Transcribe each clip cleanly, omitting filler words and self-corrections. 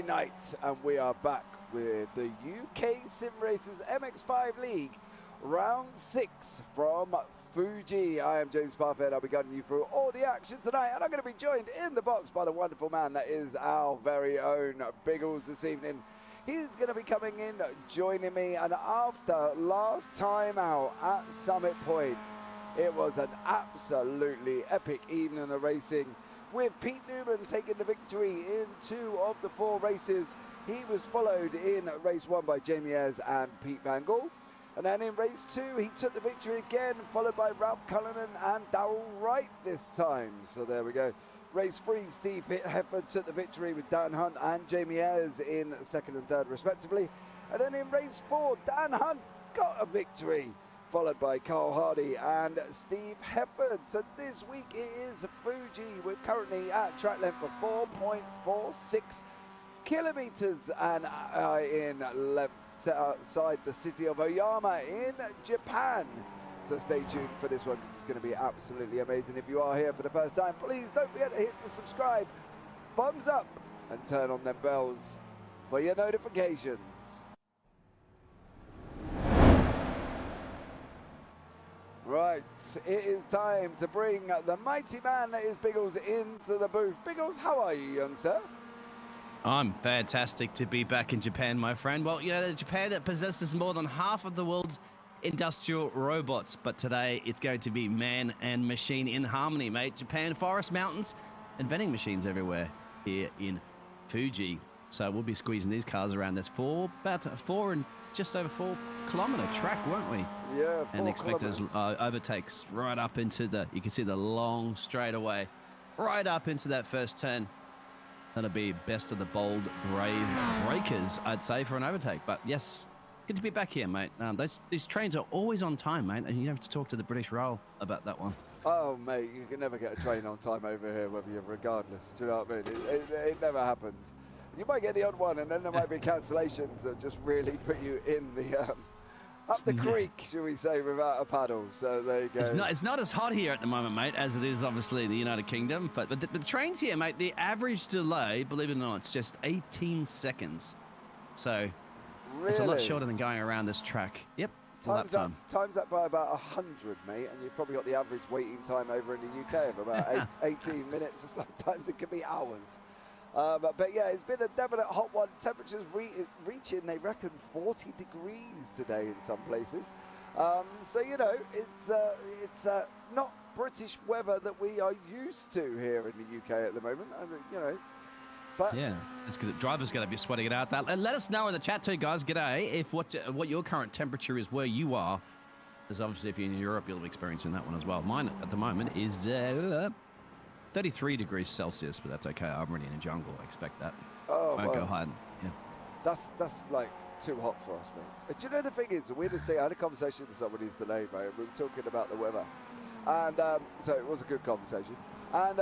Friday night, and we are back with the UK SimRacers MX5 League Round 6 from Fuji. I am James Parfitt. I'll be guiding you through all the action tonight, and I'm going to be joined in the box by the wonderful man that is our very own Biggles this evening. He's going to be coming in, joining me, and after last time out at Summit Point, it was an absolutely epic evening of racing, with Pete Newman taking the victory in 2 of the 4 races. He was followed in race 1 by JamesParfittBroadcasting and Pete Van Gaal. And then in race 2, he took the victory again, followed by Ralph Cullinan and Darrell Wright this time. So there we go. Race 3, Steve Hefford took the victory with Dan Hunt and Jamie Ayres in 2nd and 3rd respectively. And then in race 4, Dan Hunt got a victory, followed by Carl Hardy and Steve Hefford. So this week it is Fuji. We're currently at track length of 4.46 kilometers and in length outside the city of Oyama in Japan. So stay tuned for this one, because it's going to be absolutely amazing. If you are here for the first time, please don't forget to hit the subscribe, thumbs up, and turn on them bells for your notifications. Right, it is time to bring the mighty man that is Biggles into the booth. Biggles, how are you, young sir? I'm fantastic to be back in Japan, my friend. Well, you know, Japan that possesses more than half of the world's industrial robots, but today it's going to be man and machine in harmony, mate. Japan, forest, mountains, and vending machines everywhere here in Fuji. So we'll be squeezing these cars around this just over 4 kilometer track, won't we? Yeah, 4 and expect kilometers. those overtakes right up into you can see the long straightaway, right up into that first turn. That'll be best of the bold, brave breakers, I'd say, for an overtake. But yes, good to be back here, mate. These trains are always on time, mate, and you have to talk to the British Rail about that one. Oh, mate, you can never get a train on time over here, whether you're regardless. Do you know what I mean? It never happens. You might get the odd one, and then there might be cancellations that just really put you in the up the creek, shall we say, without a paddle. So there you go. It's not as hot here at the moment, mate, as it is obviously in the United Kingdom. But the trains here, mate, the average delay, believe it or not, it's just 18 seconds. So it's a lot shorter than going around this track. Yep. Times up by about 100, mate, and you've probably got the average waiting time over in the UK of about 18 minutes, or sometimes it could be hours. But yeah, it's been a definite hot one. Temperatures reaching, they reckon, 40 degrees today in some places. So, you know, it's not British weather that we are used to here in the UK at the moment. I mean, you know, but yeah, it's good. Drivers going to be sweating it out. And let us know in the chat too, guys. G'day, if what your current temperature is where you are. Because obviously, if you're in Europe, you'll be experiencing that one as well. Mine at the moment is 33 degrees Celsius, but that's okay. I'm already in a jungle. I expect that. Oh, won't go higher. Yeah. That's like too hot for us, mate. Do you know the thing is, the weirdest thing? I had a conversation with somebody today, mate. We were talking about the weather, and so it was a good conversation. And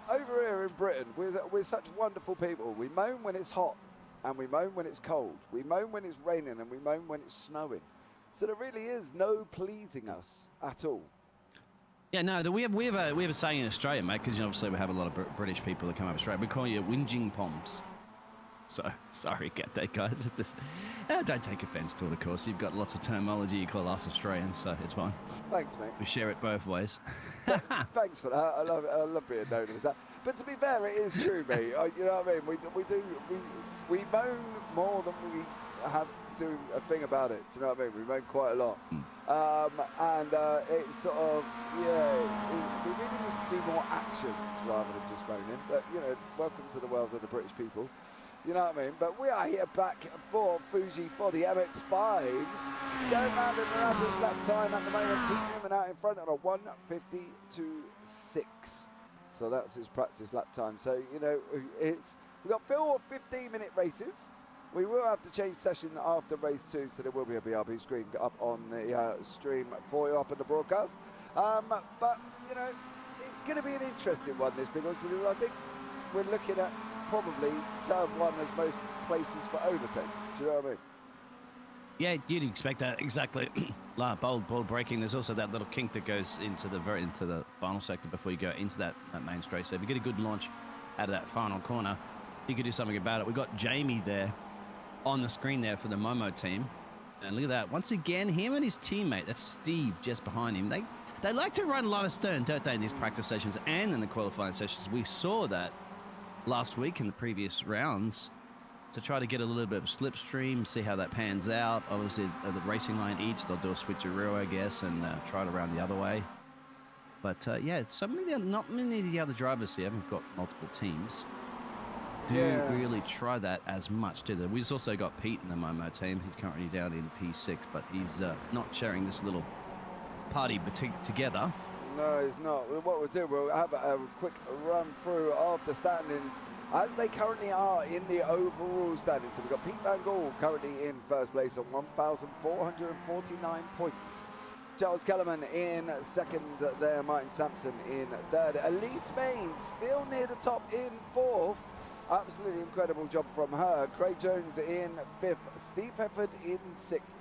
over here in Britain, we're such wonderful people. We moan when it's hot, and we moan when it's cold. We moan when it's raining, and we moan when it's snowing. So there really is no pleasing us at all. Yeah, no, we have a saying in Australia, mate, because obviously we have a lot of British people that come up Australia. We call you whinging poms. So, sorry, get that, guys. If this, don't take offence to it, of course. You've got lots of terminology you call us Australians, so it's fine. Thanks, mate. We share it both ways. Thanks for that. I love being known as that. But to be fair, it is true, mate. You know what I mean? We moan more than we have do a thing about it. Do you know what I mean? We moan quite a lot. It's sort of, yeah, we really need to do more actions rather than just moaning. But, you know, welcome to the world of the British people. You know what I mean? But we are here back for Fuji for the MX5s. Going round in an average lap time at the moment. Pete Newman out in front on a 1:52.6. So that's his practice lap time. So, you know, we've got 4 15-minute races. We will have to change session after race 2, so there will be a BRB screen up on the stream for you up in the broadcast. But, you know, it's going to be an interesting one, this Biggles, because I think we're looking at probably turn 1 as most places for overtakes. Do you know what I mean? Yeah, you'd expect that, exactly. bold braking. There's also that little kink that goes into the final sector before you go into that main straight. So if you get a good launch out of that final corner, he could do something about it. We've got Jamie there on the screen there for the Momo team. And look at that. Once again, him and his teammate, that's Steve just behind him, they like to run a lot of stern, don't they, in these practice sessions and in the qualifying sessions. We saw that last week in the previous rounds to try to get a little bit of slipstream, see how that pans out. Obviously, at the racing line each, they'll do a switcheroo, I guess, and try it around the other way. But, yeah, it's something that not many of the other drivers here haven't got multiple teams. Do really try that as much, do they? We've also got Pete in the Momo team. He's currently down in P6, but he's not sharing this little party together. No, he's not. What we'll do, we'll have a quick run through of the standings as they currently are in the overall standings. So we've got Pete Van Gaal currently in first place on 1,449 points. Charles Kellerman in second there, Martin Sampson in third. Elise Main still near the top in fourth. Absolutely incredible job from her. Craig Jones in fifth, Steve Hefford in sixth,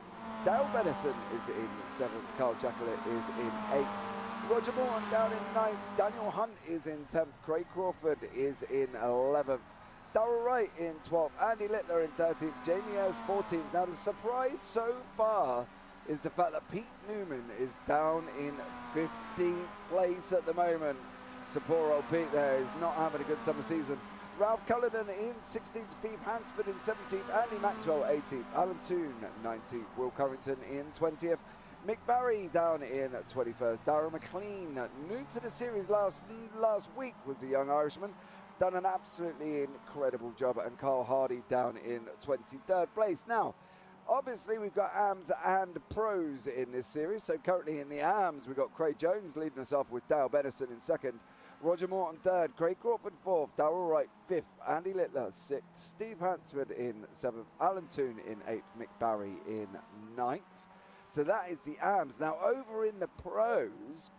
Dale Benison is in seventh, Carl Jacklett is in eighth, Roger Morton down in ninth, Daniel Hunt is in 10th, Craig Crawford is in 11th, Darrell Wright in 12th, Andy Littler in 13th, Jamie Ayres 14th. Now the surprise so far is the fact that Pete Newman is down in 15th place at the moment. So poor old Pete there is not having a good summer season. Ralph Cullinan in 16th, Steve Hansford in 17th, Andy Maxwell 18th, Alan Toon 19th, Will Currington in 20th, Mick Barry down in 21st, Darrell McLean, new to the series last week, was the young Irishman, done an absolutely incredible job, and Carl Hardy down in 23rd place. Now, obviously we've got AMs and pros in this series, so currently in the AMs we've got Craig Jones leading us off with Dale Benison in second, Roger Morton third, Craig Crawford fourth, Darrell Wright fifth, Andy Littler sixth, Steve Hansford in seventh, Alan Toon in eighth, Mick Barry in ninth. So that is the AMs. Now over in the pros,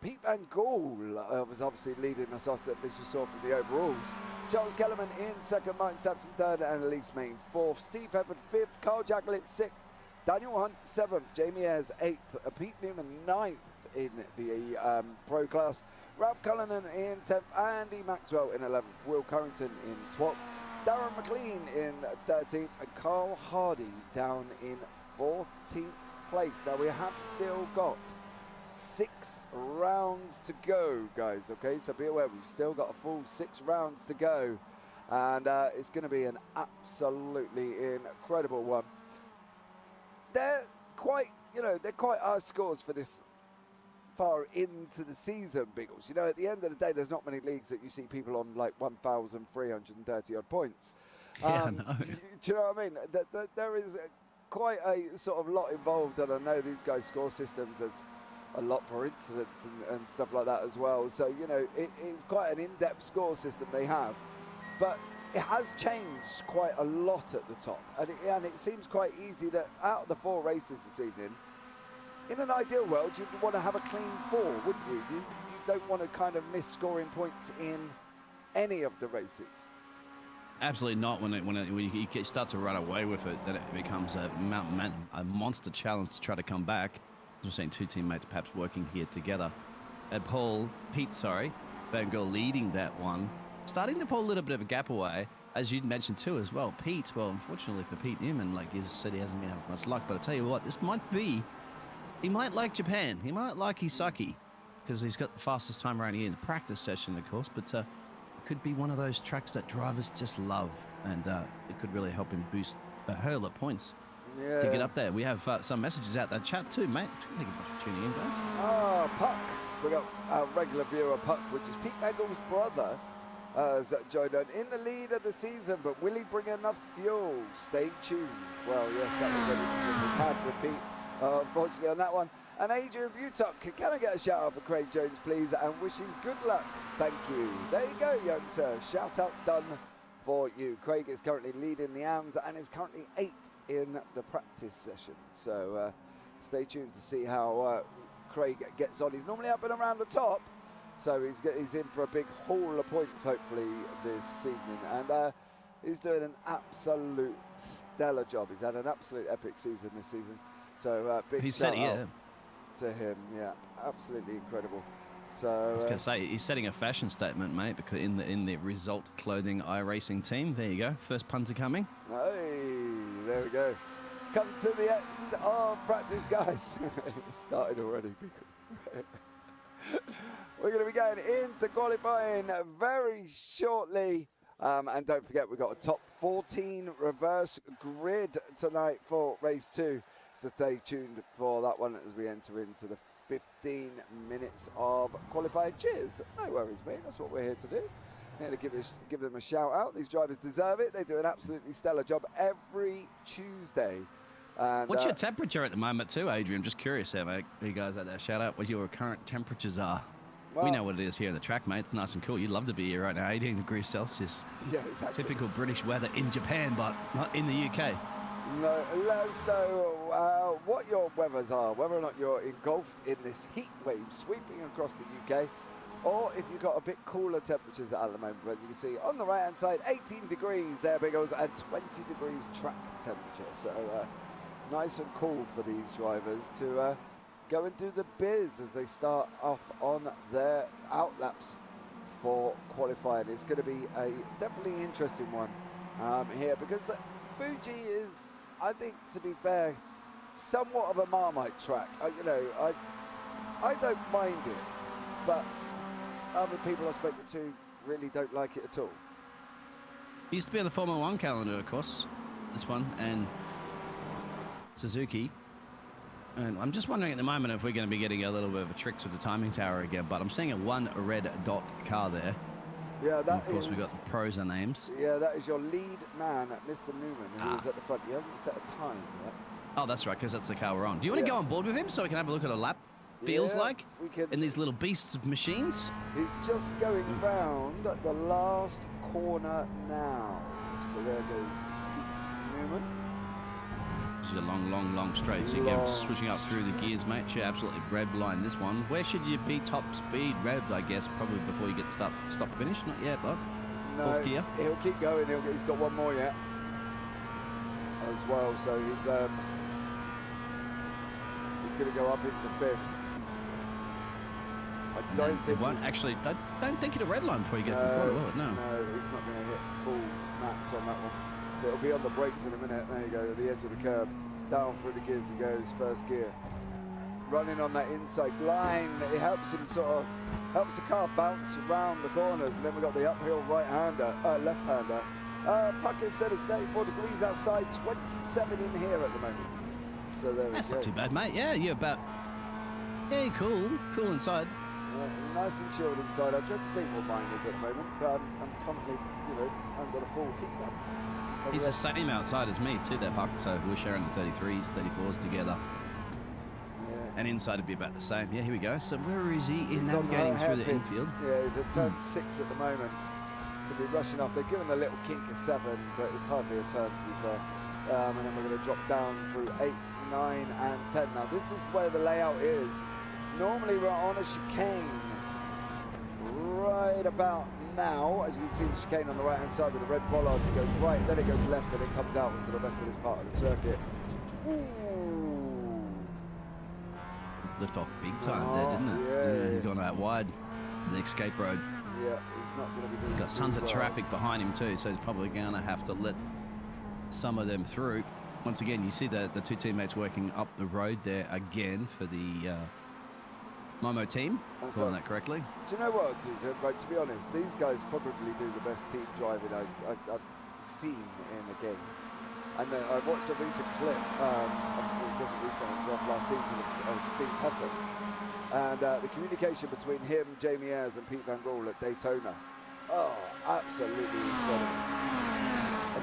Pete Van Gaal was obviously leading us off, as you saw from the overalls. Charles Kellerman in second, Martin Sampson third, and Elise Main fourth, Steve Hefford fifth, Carl Jacklett sixth, Daniel Hunt seventh, Jamie Ayres eighth, Pete Newman ninth in the pro class, Ralph Cullinan in 10th, Andy Maxwell in 11th, Will Currington in 12th, Darren McLean in 13th, and Carl Hardy down in 14th place. Now we have still got 6 rounds to go, guys, okay? So be aware, we've still got a full 6 rounds to go, and it's going to be an absolutely incredible one. They're quite, they're quite our scores for this far into the season, Biggles. At the end of the day, there's not many leagues that you see people on like 1,330 odd points. Yeah, no. Do you know what I mean? There is quite a sort of lot involved, and I know these guys score systems as a lot for incidents and stuff like that as well. So, it's quite an in-depth score system they have. But it has changed quite a lot at the top. And it seems quite easy that out of the 4 races this evening, in an ideal world, you'd want to have a clean 4, wouldn't you? You don't want to kind of miss scoring points in any of the races. Absolutely not. When you start to run away with it, then it becomes a monster challenge to try to come back. As we're seeing 2 teammates perhaps working here together. And Pete, Van Gaal leading that one, starting to pull a little bit of a gap away, as you'd mentioned too as well. Pete, well, unfortunately for Pete Newman, like you said, he hasn't been having much luck. But I tell you what, this might be. He might like Japan. He might like Hisaki because he's got the fastest time around here in the practice session, of course. But it could be one of those tracks that drivers just love, and it could really help him boost a hurl of points to get up there. We have some messages out that chat too, mate. Thank you for tuning in, guys. Puck. We got our regular viewer, Puck, which is Pete Van Gaal's brother, has joined on in the lead of the season. But will he bring enough fuel? Stay tuned. Well, yes, that was an incident we had with Pete. Unfortunately on that one. And Adrian Butock, can I get a shout out for Craig Jones, please, and wish him good luck. Thank you. There you go, young sir. Shout out done for you. Craig is currently leading the AMs and is currently 8th in the practice session. So stay tuned to see how Craig gets on. He's normally up and around the top, so he's in for a big haul of points hopefully this evening. And he's doing an absolute stellar job. He's had an absolute epic season this season. So big shout out to him. Yeah, absolutely incredible. I was going to say, he's setting a fashion statement, mate, because in the Result Clothing iRacing team. There you go. First punter coming. Hey, there we go. Come to the end of practice, guys. It started already. We're going to be going into qualifying very shortly. And don't forget, we've got a top 14 reverse grid tonight for race 2. So stay tuned for that one as we enter into the 15 minutes of qualifying. Cheers. No worries, mate. That's what we're here to do. Here to give them a shout out. These drivers deserve it. They do an absolutely stellar job every Tuesday. And, what's your temperature at the moment too, Adrian? I'm just curious there, mate. You guys out there, shout out what your current temperatures are. Well, we know what it is here on the track, mate. It's nice and cool. You'd love to be here right now, 18 degrees Celsius. Yeah, exactly. Typical British weather in Japan, but not in the UK. No, let us know what your weathers are, whether or not you're engulfed in this heat wave sweeping across the UK, or if you've got a bit cooler temperatures at the moment. As you can see on the right-hand side, 18 degrees there, Biggles, and 20 degrees track temperature. So nice and cool for these drivers to go and do the biz as they start off on their outlaps for qualifying. It's going to be a definitely interesting one here, because Fuji is, I think, to be fair, somewhat of a Marmite track. You know, I don't mind it, but other people I've spoken to really don't like it at all. It used to be on the Formula 1 calendar, of course, this one, and Suzuki. And I'm just wondering at the moment if we're going to be getting a little bit of a trick with the timing tower again, but I'm seeing a one red dot car there. Yeah, that and of course, we've got the pros and names. Yeah, that is your lead man, Mr. Newman, who is at the front. He hasn't set a time yet. Oh, that's right, because that's the car we're on. Do you want to go on board with him so we can have a look at a lap? Feels like we can. In these little beasts of machines. He's just going round the last corner now. So there goes Newman. This is a long straight. So you get switching up through the gears, mate. You're absolutely red line this one. Where should you be top speed revved, I guess, probably before you get the stop finish? Not yet, but no, off gear. He'll keep going. He's got one more yet as well. So he's going to go up into 5th. I don't think actually. Don't think it'll red line before you get to the corner, will it? No. No, he's not going to hit full max on that one. It'll be on the brakes in a minute. There you go, at the edge of the curb. Down through the gears he goes, first gear. Running on that inside line, it helps him helps the car bounce around the corners. And then we've got the uphill left-hander. Parfitt said it's 34 degrees outside, 27 in here at the moment. So there we go. That's not too bad, mate. Yeah, you're about... Yeah, cool inside. Nice and chilled inside. I don't think what mine is at the moment, but I'm currently, under the full heat lamps. He's the same outside as me too, there, Puck. So we're sharing the 33s, 34s together. Yeah. And inside would be about the same. Yeah, here we go. So where is he in navigating through the infield? Yeah, he's at turn 6 at the moment. So we're rushing off. They're giving a little kink of 7, but it's hardly a turn to be fair. And then we're going to drop down through 8, 9, and 10. Now this is where the layout is. Normally we're on a chicane right about now, as you can see the chicane on the right hand side with the red bollards. It goes right, then it goes left, and it comes out into the rest of this part of the circuit. Ooh. Lift off big time there, didn't it? Yeah, he's gone out wide, the escape road. Yeah, he's not going to be doing. He's got tons of traffic behind him too, so he's probably going to have to let some of them through. Once again, you see the two teammates working up the road there again for the Momo team, calling that correctly. Do you know what, dude? Right, to be honest, these guys probably do the best team driving I've seen in a game. And I watched a recent clip, it wasn't recent, it was off last season, of Steve Parfitt. And the communication between him, Jamie Ayres, and Pete Van Gaal at Daytona. Oh, absolutely incredible.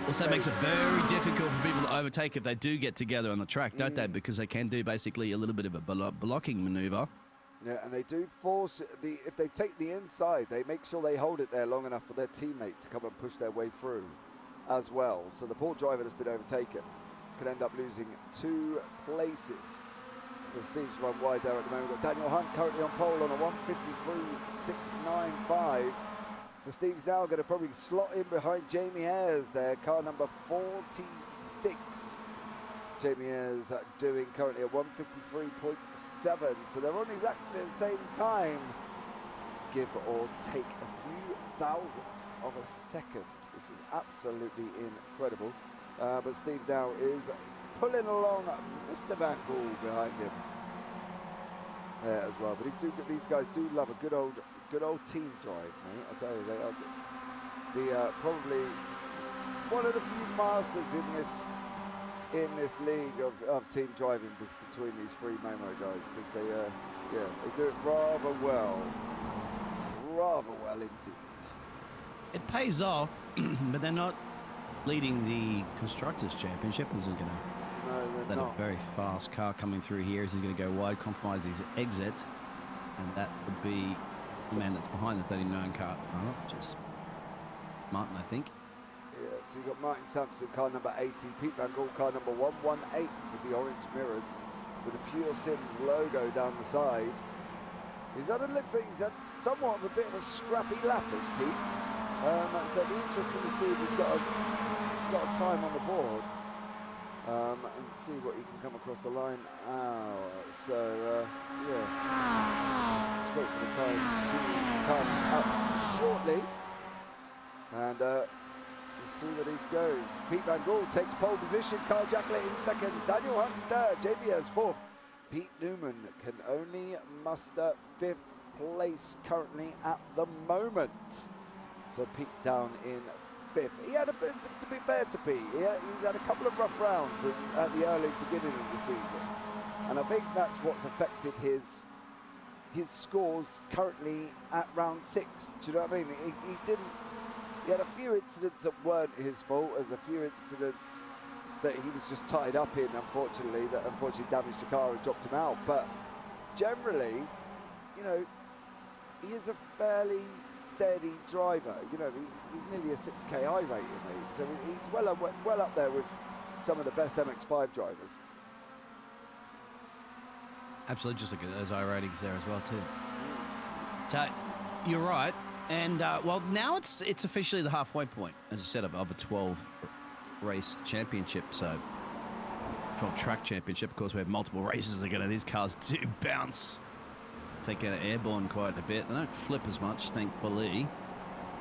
Also makes it very difficult for people to overtake if they do get together on the track, don't they? Because they can do basically a little bit of a blocking maneuver. Yeah, and they do force if they take the inside, they make sure they hold it there long enough for their teammate to come and push their way through as well. So the poor driver that's been overtaken could end up losing 2 places. But Steve's run wide there at the moment. We've got Daniel Hunt currently on pole on a 1:53.695. So Steve's now going to probably slot in behind Jamie Ayres there, car number 46. Jamie Ayres doing currently a 1:53.7, so they're on exactly the same time give or take a few thousandths of a second, which is absolutely incredible. But Steve now is pulling along Mr. Van Gaal behind him there as well. But these guys do love a good old team drive, mate. I tell you, they are probably one of the few masters in this league of team driving between these three Momo guys, because they do it rather well indeed. It pays off, but they're not leading the Constructors' Championship. Isn't going to let a very fast car coming through here. Is he going to go wide, compromise his exit, and that would be the man that's behind the 39 car, which is Martin, I think. Yeah, so you've got Martin Sampson, car number 80, Pete Van Gaal, car number 118 with the orange mirrors, with the Pure Sims logo down the side. It looks like he's had somewhat of a bit of a scrappy lap, as Pete. So it'll be interesting to see if he's got a time on the board and see what he can come across the line. So yeah, just wait for the times to come up shortly, and we'll see where these go. Pete Van Gaal takes pole position, Carl Jacklett in second, Daniel Hunt third, JBS fourth. Pete Newman can only muster fifth place currently at the moment. So Pete down in fifth. He had a bit, to be fair to Pete, he had a couple of rough rounds at the early beginning of the season, and I think that's what's affected his scores currently at round 6. Do you know what I mean? He had a few incidents that weren't his fault, as a few incidents that he was just tied up in, unfortunately, that unfortunately damaged the car and dropped him out. But generally, you know, he is a fairly steady driver. You know, he's nearly a 6K I rating, mate. So he's well up there with some of the best MX5 drivers. Absolutely, just look at those I ratings there as well too. So you're right, and well, now it's officially the halfway point, as I said, of a 12 race championship. So 12 track championship. Of course, we have multiple races. These cars do bounce, take out airborne quite a bit. They don't flip as much, thankfully,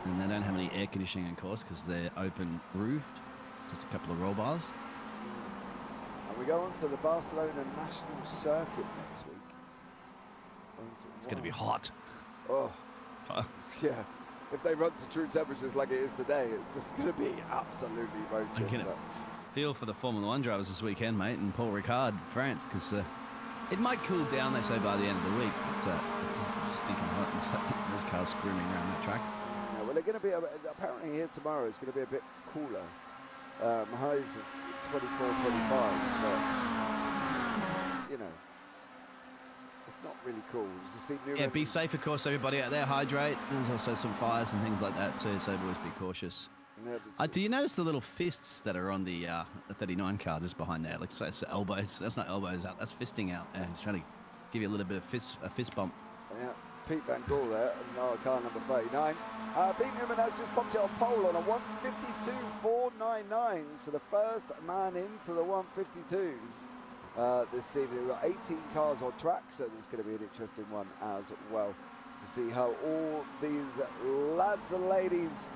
and they don't have any air conditioning, of course, because they're open roofed. Just a couple of roll bars. And we go on to the Barcelona National Circuit next week. It's going to be hot. Oh, yeah. If they run to true temperatures like it is today, it's just going to be absolutely roasting. I'm going to feel for the Formula 1 drivers this weekend, mate, and Paul Ricard, France, because it might cool down, they say, by the end of the week, but it's going to be stinking hot, and so those cars screaming around that track. Yeah, well, they're going to be, apparently here tomorrow, it's going to be a bit cooler. Highs of 24, 25, but, you know, it's not really cool. Yeah, be safe, of course, everybody out there. Hydrate. There's also some fires and things like that too, so always be cautious. Yeah, do you notice the little fists that are on the 39 car just behind there? Like, so it's elbows. That's not elbows out. That's fisting out. And he's trying to give you a little bit of a fist bump. Yeah, Pete Van Gaal there, car number 39. Pete Newman has just popped it on pole on a 152.499. So the first man into the 152s. This evening. We've got 18 cars on track, so there's going to be an interesting one as well to see how all these lads and ladies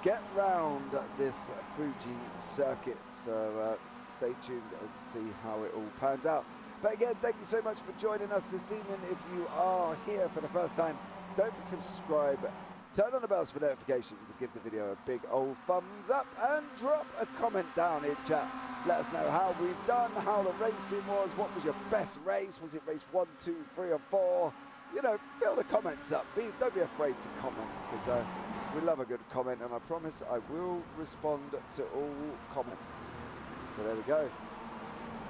get round this Fuji circuit. So stay tuned and see how it all pans out. But again, thank you so much for joining us this evening. If you are here for the first time, don't subscribe, turn on the bells for notifications, and give the video a big old thumbs up, and drop a comment down in chat. Let us know how we've done, how the racing was, what was your best race, was it race 1, 2, 3 or 4? You know, fill the comments up, don't be afraid to comment, because we love a good comment, and I promise I will respond to all comments. So there we go.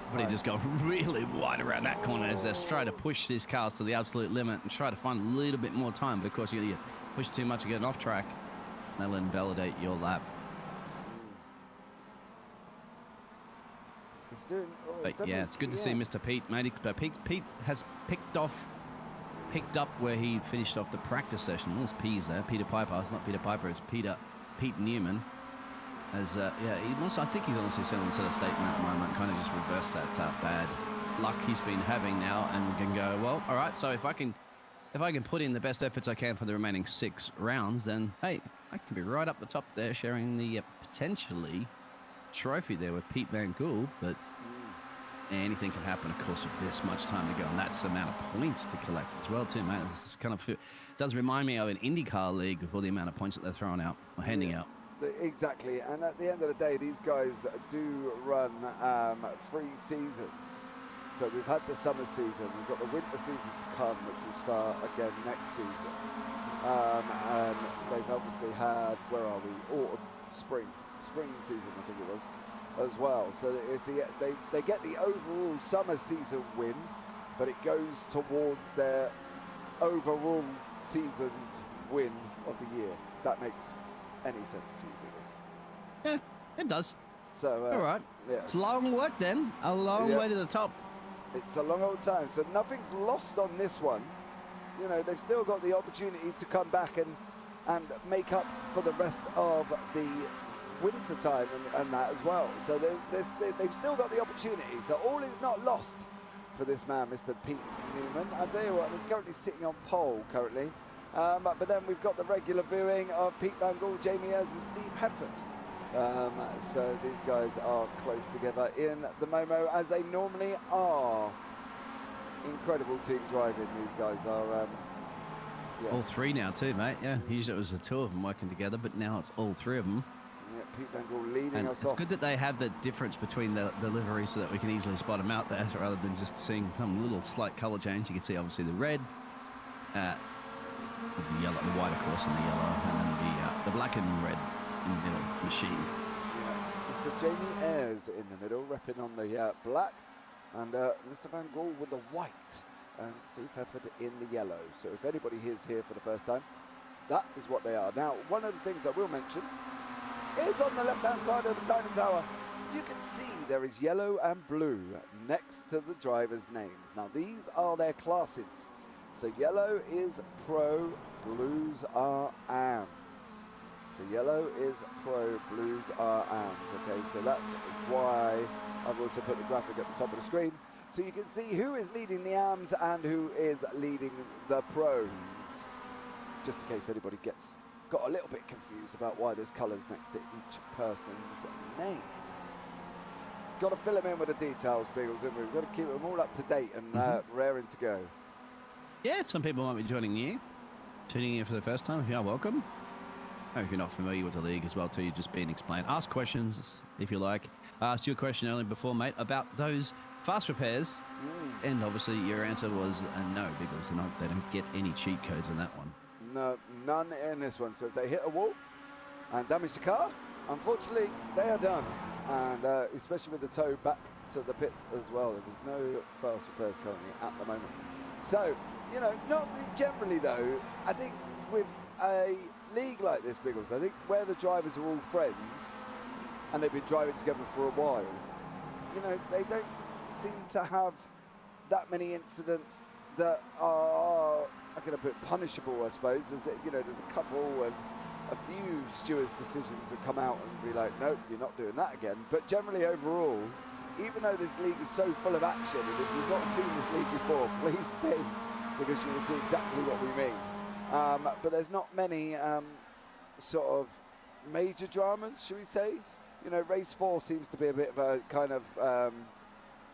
Somebody just got really wide around that corner as they're trying to push these cars to the absolute limit and try to find a little bit more time, but of course you push too much and get off track, and they'll invalidate your lap. Yeah, it's good to see Mr. Pete, mate. But Pete has picked up where he finished off the practice session. All those P's there. Peter Piper. It's not Peter Piper. It's Pete Newman. As I think he's honestly set a statement at the moment. Kind of just reverse that bad luck he's been having now, and we can go, well, all right. So if I can if I can put in the best efforts I can for the remaining 6 rounds, then, hey, I can be right up the top there sharing the potentially trophy there with Pete Van Gool, but anything can happen, of course, with this much time to go, and that's the amount of points to collect as well, too, mate. This kind of does remind me of an IndyCar league with all the amount of points that they're throwing out or handing out. Exactly, and at the end of the day, these guys do run 3 seasons. So we've had the summer season, we've got the winter season to come, which will start again next season. And they've obviously had, where are we? Autumn, spring season, I think it was, as well. So they get the overall summer season win, but it goes towards their overall season's win of the year, if that makes any sense to you, Biggles. Yeah, it does. So, all right. Yeah. It's long work then. A long way to the top. It's a long old time. So nothing's lost on this one. You know, they've still got the opportunity to come back and make up for the rest of the winter time and that as well. So they've still got the opportunity. So all is not lost for this man, Mr. Pete Newman. I'll tell you what, he's currently sitting on pole currently. But then we've got the regular viewing of Pete Van Gool, Jamie Ayres and Steve Hefford. So these guys are close together in the Momo, as they normally are. Incredible team driving, these guys are. Yeah. All 3 now too, mate. Yeah, usually it was the 2 of them working together, but now it's all 3 of them. Yeah, Pete Van Gool leading and us it's off. good that they have the difference between the liveries so that we can easily spot them out there rather than just seeing some little slight colour change. You can see obviously the red, the yellow, the white of course, and the yellow, and then the black and red in the middle machine. Yeah. Mr. Jamie Ayres in the middle, repping on the black, and Mr. Van Gool with the white, and Steve Hefford in the yellow. So if anybody is here for the first time, that is what they are. Now, one of the things I will mention is on the left-hand side of the timing tower, you can see there is yellow and blue next to the drivers' names. Now, these are their classes. So yellow is pro, blues are AMs. So yellow is pro, blues are AMs. Okay, so that's why I've also put the graphic at the top of the screen, so you can see who is leading the AMs and who is leading the pros, just in case anybody got a little bit confused about why there's colours next to each person's name. Got to fill them in with the details, Biggles, and we've got to keep them all up to date and raring to go. Yeah, some people might be joining you, tuning in for the first time. If you are, welcome. Or if you're not familiar with the league as well, too, you're just being explained. Ask questions if you like. I asked you a question earlier before, mate, about those fast repairs, and obviously your answer was no, Biggles. They don't get any cheat codes on that one. No, none in this one. So if they hit a wall and damage the car, unfortunately, they are done. And especially with the tow back to the pits as well, there was no fast repairs currently at the moment. So, you know, not generally though, I think with a league like this, Biggles, I think where the drivers are all friends and they've been driving together for a while, you know, they don't seem to have that many incidents that are, I'm going to put punishable, I suppose. There's a couple and a few stewards' decisions that come out and be like, nope, you're not doing that again. But generally overall, even though this league is so full of action, and if you've not seen this league before, please stay, because you will see exactly what we mean. But there's not many sort of major dramas, should we say? You know, race 4 seems to be a bit of a kind of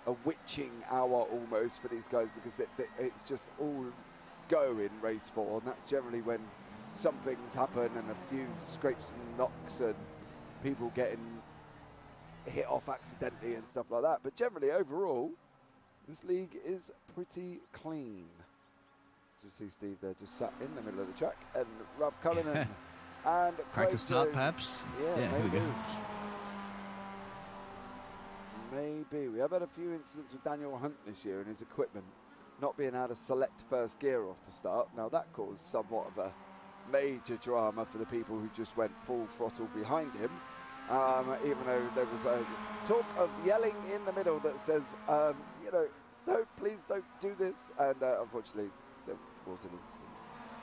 a witching hour almost for these guys, because it's just all go in race 4, and that's generally when some things happen and a few scrapes and knocks and people getting hit off accidentally and stuff like that. But generally overall, this league is pretty clean. So you see Steve there just sat in the middle of the track, and Ralph Cullinan and practice start perhaps. Yeah, here we go. Maybe. We have had a few incidents with Daniel Hunt this year and his equipment not being able to select first gear off the start. Now that caused somewhat of a major drama for the people who just went full throttle behind him, even though there was a talk of yelling in the middle that says, you know, please don't do this, and unfortunately there was an incident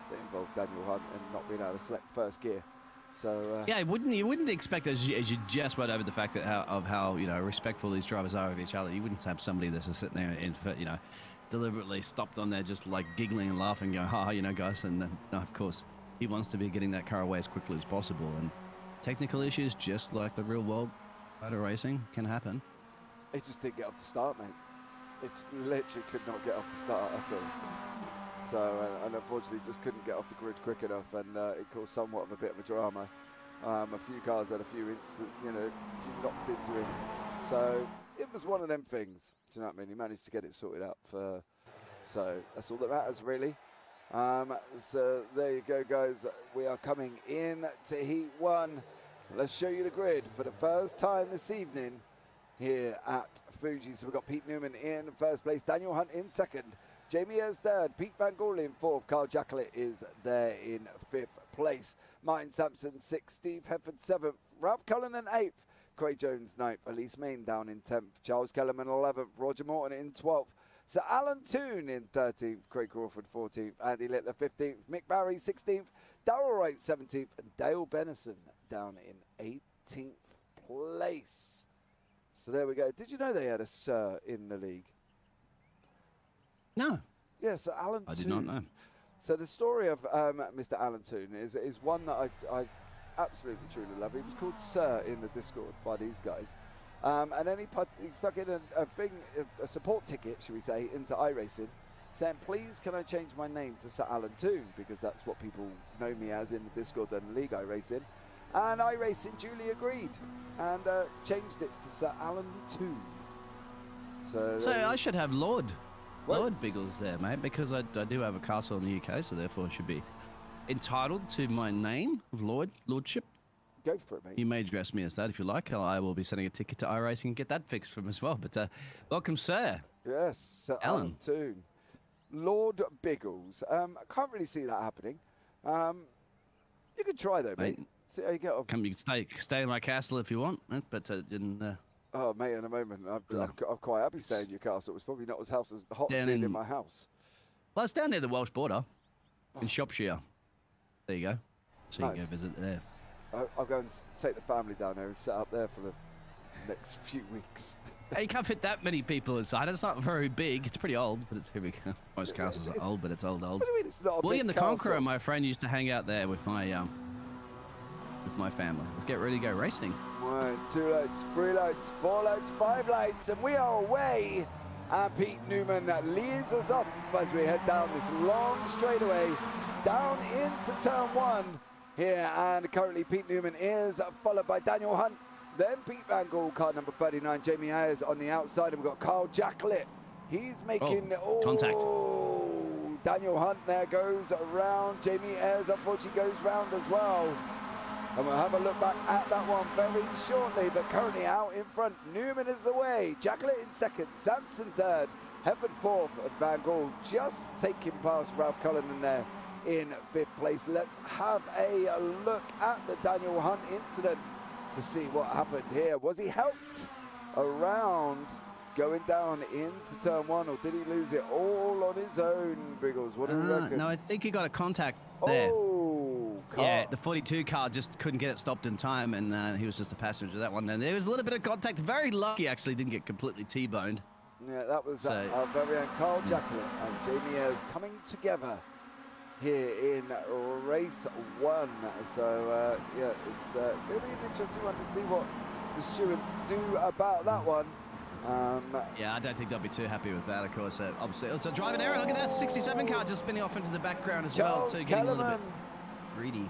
that involved Daniel Hunt and not being able to select first gear. So yeah, you wouldn't expect, as you just went over the fact that how you know respectful these drivers are of each other, you wouldn't have somebody that's just sitting there and, you know, deliberately stopped on there, just like giggling and laughing, going, "Ha, you know, guys." And then, no, of course, he wants to be getting that car away as quickly as possible. And technical issues, just like the real world motor racing, can happen. He just didn't get off the start, mate. It just literally could not get off the start at all. So, and unfortunately, just couldn't get off the grid quick enough, and it caused somewhat of a bit of a drama. A few cars had a few knocks into him. So it was one of them things. Do you know what I mean? He managed to get it sorted out. So that's all that matters, really. So there you go, guys. We are coming in to Heat 1. Let's show you the grid for the first time this evening here at Fuji. So we've got Pete Newman in first place, Daniel Hunt in second, Jamie Ayres third, Pete Van Gool in fourth, Carl Jacklett is there in fifth place, Martin Sampson sixth, Steve Hefford seventh, Ralph Cullinan eighth, Craig Jones ninth, Elise Main down in 10th, Charles Kellerman 11th, Roger Morton in 12th, Sir Alan Toon in 13th, Craig Crawford 14th, Andy Littler 15th, Mick Barry 16th, Darrell Wright 17th, and Dale Bennison down in 18th place. So there we go. Did you know they had a Sir in the league? No. Yes, yeah, Alan Toon. I did not know. So the story of Mr. Alan Toon is one that I absolutely truly love. He was called Sir in the Discord by these guys. And then he stuck in a support ticket, should we say, into iRacing, saying, please can I change my name to Sir Alan Toon, because that's what people know me as in the Discord and League iRacing. And iRacing duly agreed and changed it to Sir Alan Toon. So I should have Lord Biggles there, mate, because I do have a castle in the UK, so therefore I should be entitled to my name of Lordship. Go for it, mate. You may address me as that if you like. I will be sending a ticket to iRacing and get that fixed for him as well. But welcome, sir. Yes, Sir Alan Toon. Lord Biggles. I can't really see that happening. You could try, though, mate. See how you get on. You can stay in my castle if you want, but didn't... Oh, mate, in a moment. I'm quite happy staying in your castle. It's probably not as hot as being in my house. Well, it's down near the Welsh border in Shropshire. There you go. So you can go visit there. I'll go and take the family down there and set up there for the next few weeks. Hey, you can't fit that many people inside. It's not very big. It's pretty old, but here we go. Most castles are old, but it's old. What do you mean it's not a William big the castle? Conqueror, my friend, used to hang out there with my family. Let's get ready to go racing. 1, 2 lights, 3 lights, 4 lights, 5 lights, and we are away. And Pete Newman leads us off as we head down this long straightaway down into turn 1 here. And currently Pete Newman is followed by Daniel Hunt, then Pete Van Gool, car number 39, Jamie Ayres on the outside, and we've got Carl Jacklett. He's making contact. Daniel Hunt there goes around. Jamie Ayres unfortunately goes round as well. And we'll have a look back at that one very shortly, but currently out in front, Newman is away, Jacklett in second, Sampson third, Hefford fourth, and Van Gool just taking past Ralph Cullinan there in fifth place. Let's have a look at the Daniel Hunt incident to see what happened here. Was he helped around going down into turn 1, or did he lose it all on his own, Biggles? What do you reckon? No, I think he got a contact there. Car. Yeah, the 42 car just couldn't get it stopped in time, and he was just a passenger of that one. And there was a little bit of contact. Very lucky, actually, didn't get completely T-boned. Yeah, that was our very own Carl Jacklett and Jamie Ayres coming together here in race 1. So, yeah, it's going to be an interesting one to see what the stewards do about that one. Yeah, I don't think they'll be too happy with that, of course. Obviously, it's a driving error. Look at that 67 car just spinning off into the background as well, too, getting a little bit greedy.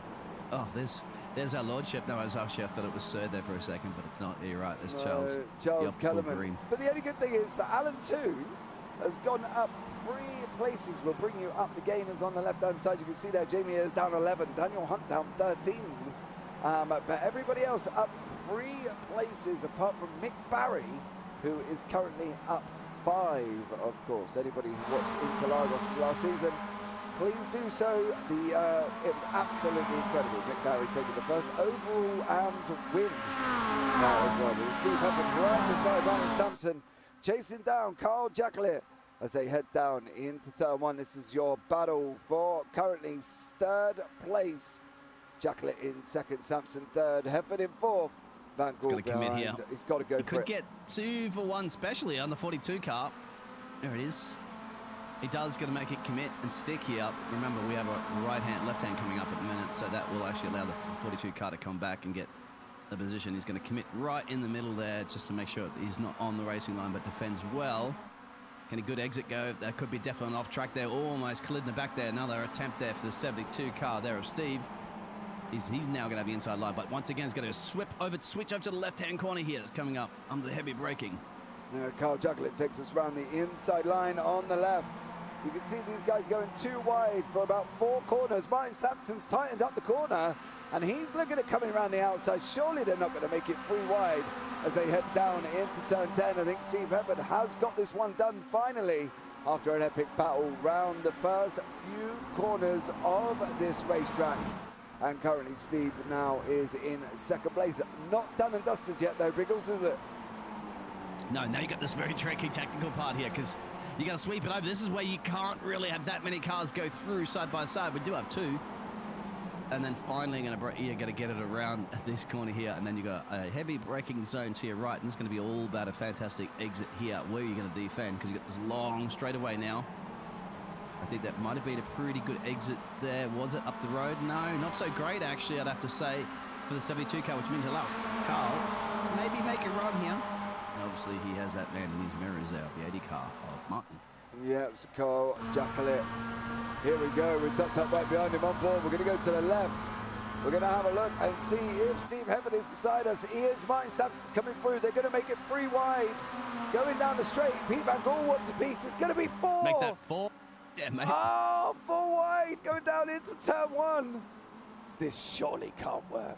Oh, there's our lordship. No, I was actually, I thought it was Sir there for a second, but it's not. You're right, there's Charles. Charles Kellerman. But the only good thing is Alan Toon has gone up 3 places. We'll bring you up the gainers on the left-hand side. You can see there, Jamie is down 11, Daniel Hunt down 13. But everybody else up 3 places, apart from Mick Barry, who is currently up 5, of course. Anybody who watched Interlagos last season, please do so. It was absolutely incredible. Mick Barry taking the first overall AMS win as well. But Steve Huffman right beside Ryan Sampson, chasing down Carl Jacklett as they head down into turn 1. This is your battle for currently 3rd place. Jacklett in 2nd, Sampson 3rd, Hefford in 4th. Van Gool got to commit here. He's got to go for it. Could get 2 for 1, especially on the 42 car. There it is. He does got to make it commit and stick here. Remember, we have a left hand coming up at the minute, so that will actually allow the 42 car to come back and get the position. He's going to commit right in the middle there just to make sure that he's not on the racing line, but defends well. Can a good exit go? That could be definitely an off track there. Almost cleared in the back there. Another attempt there for the 72 car there of Steve. He's now going to have the inside line, but once again, he's going to switch over to the left-hand corner here. It's coming up under the heavy braking. Now, Carl Jugglet takes us around the inside line on the left. You can see these guys going too wide for about 4 corners. Martin Sampson's tightened up the corner, and he's looking at coming around the outside. Surely they're not going to make it 3 wide as they head down into turn 10. I think Steve Hefford has got this one done finally after an epic battle round the first few corners of this racetrack. And currently Steve now is in second place. Not done and dusted yet though, Biggles, is it? No, now you got this very tricky tactical part here because you got to sweep it over. This is where you can't really have that many cars go through side by side. We do have 2. And then finally you're going to get it around this corner here. And then you got a heavy braking zone to your right. And it's going to be all about a fantastic exit here where you're going to defend because you got this long straightaway now. I think that might have been a pretty good exit there. Was it up the road? No, not so great actually, I'd have to say, for the 72 car, which means allow Carl to maybe make a run here. And obviously he has that man in his mirrors there, the 80 car of Martin. Yeah, it's Carl Jacqueline. Here we go, we're tucked up right behind him on board. We're going to go to the left. We're going to have a look and see if Steve Hefford is beside us. Here's Martin Sampson's coming through. They're going to make it 3 wide. Going down the straight, Pete Van Gaal wants a piece. It's going to be 4. Make that 4. Yeah, mate. Oh, 4 wide, going down into turn 1. This surely can't work.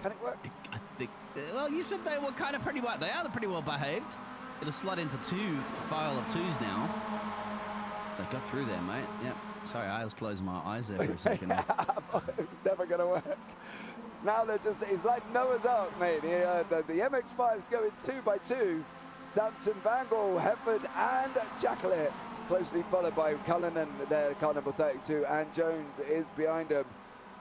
Can it work? I think, well, you said they were kind of pretty well. They are pretty well behaved. It'll slide into 2, file of 2s now. They got through there, mate. Yep. Sorry, I was closing my eyes there for a second. It's never going to work. Now they're just, it's like Noah's Ark, mate. The MX5 is going 2 by 2. Sampson, Van Gaal, Hefford, and Jacqueline. Closely followed by Cullinan there, car number 32, and Jones is behind him.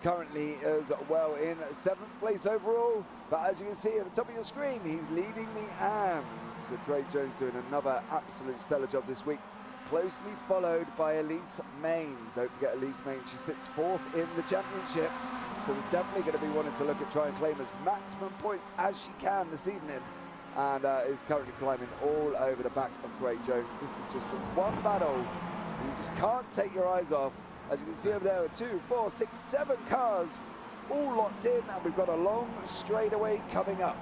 Currently as well in 7th place overall, but as you can see at the top of your screen, he's leading the AMs. So Craig Jones doing another absolute stellar job this week, closely followed by Elise Main. Don't forget Elise Main, she sits 4th in the championship, so it's definitely going to be wanting to look at try and claim as maximum points as she can this evening. And is currently climbing all over the back of Craig Jones. This is just one battle. You just can't take your eyes off. As you can see over there, 2, 4, 6, 7 cars all locked in, and we've got a long straightaway coming up.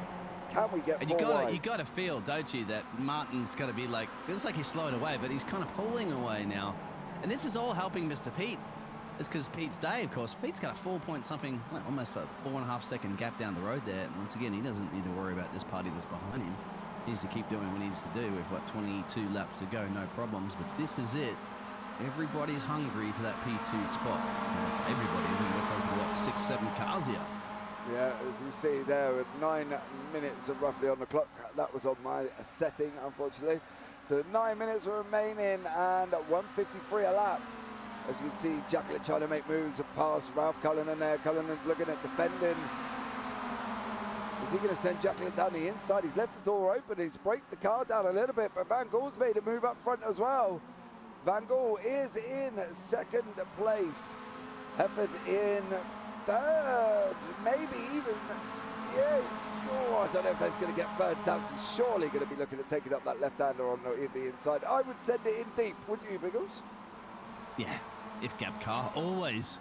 Can we get 4 wide? You got to feel, don't you, that Martin's got to be like, feels like he's slowing away, but he's kind of pulling away now. And this is all helping Mr. Pete. It's because Pete's day, of course. Pete's got a 4-point-something, almost a 4.5-second gap down the road there. Once again, he doesn't need to worry about this party that's behind him. He needs to keep doing what he needs to do. We've got 22 laps to go, no problems. But this is it. Everybody's hungry for that P2 spot. And that's everybody, isn't it? We're talking about 6, 7 cars here. Yeah, as you see there, with 9 minutes roughly on the clock. That was on my setting, unfortunately. So 9 minutes remaining and 1:53 a lap. As you can see, Jacqueline trying to make moves past Ralph Cullinan there. Cullinan's looking at defending. Is he going to send Jacqueline down the inside? He's left the door open. He's braked the car down a little bit, but Van Gaal's made a move up front as well. Van Gaal is in 2nd place. Hefford in 3rd, maybe even, yeah. Oh, I don't know if that's going to get 3rd. Sampson's surely going to be looking at taking up that left-hander on the inside. I would send it in deep, wouldn't you, Biggles? Yeah, if gap car, always.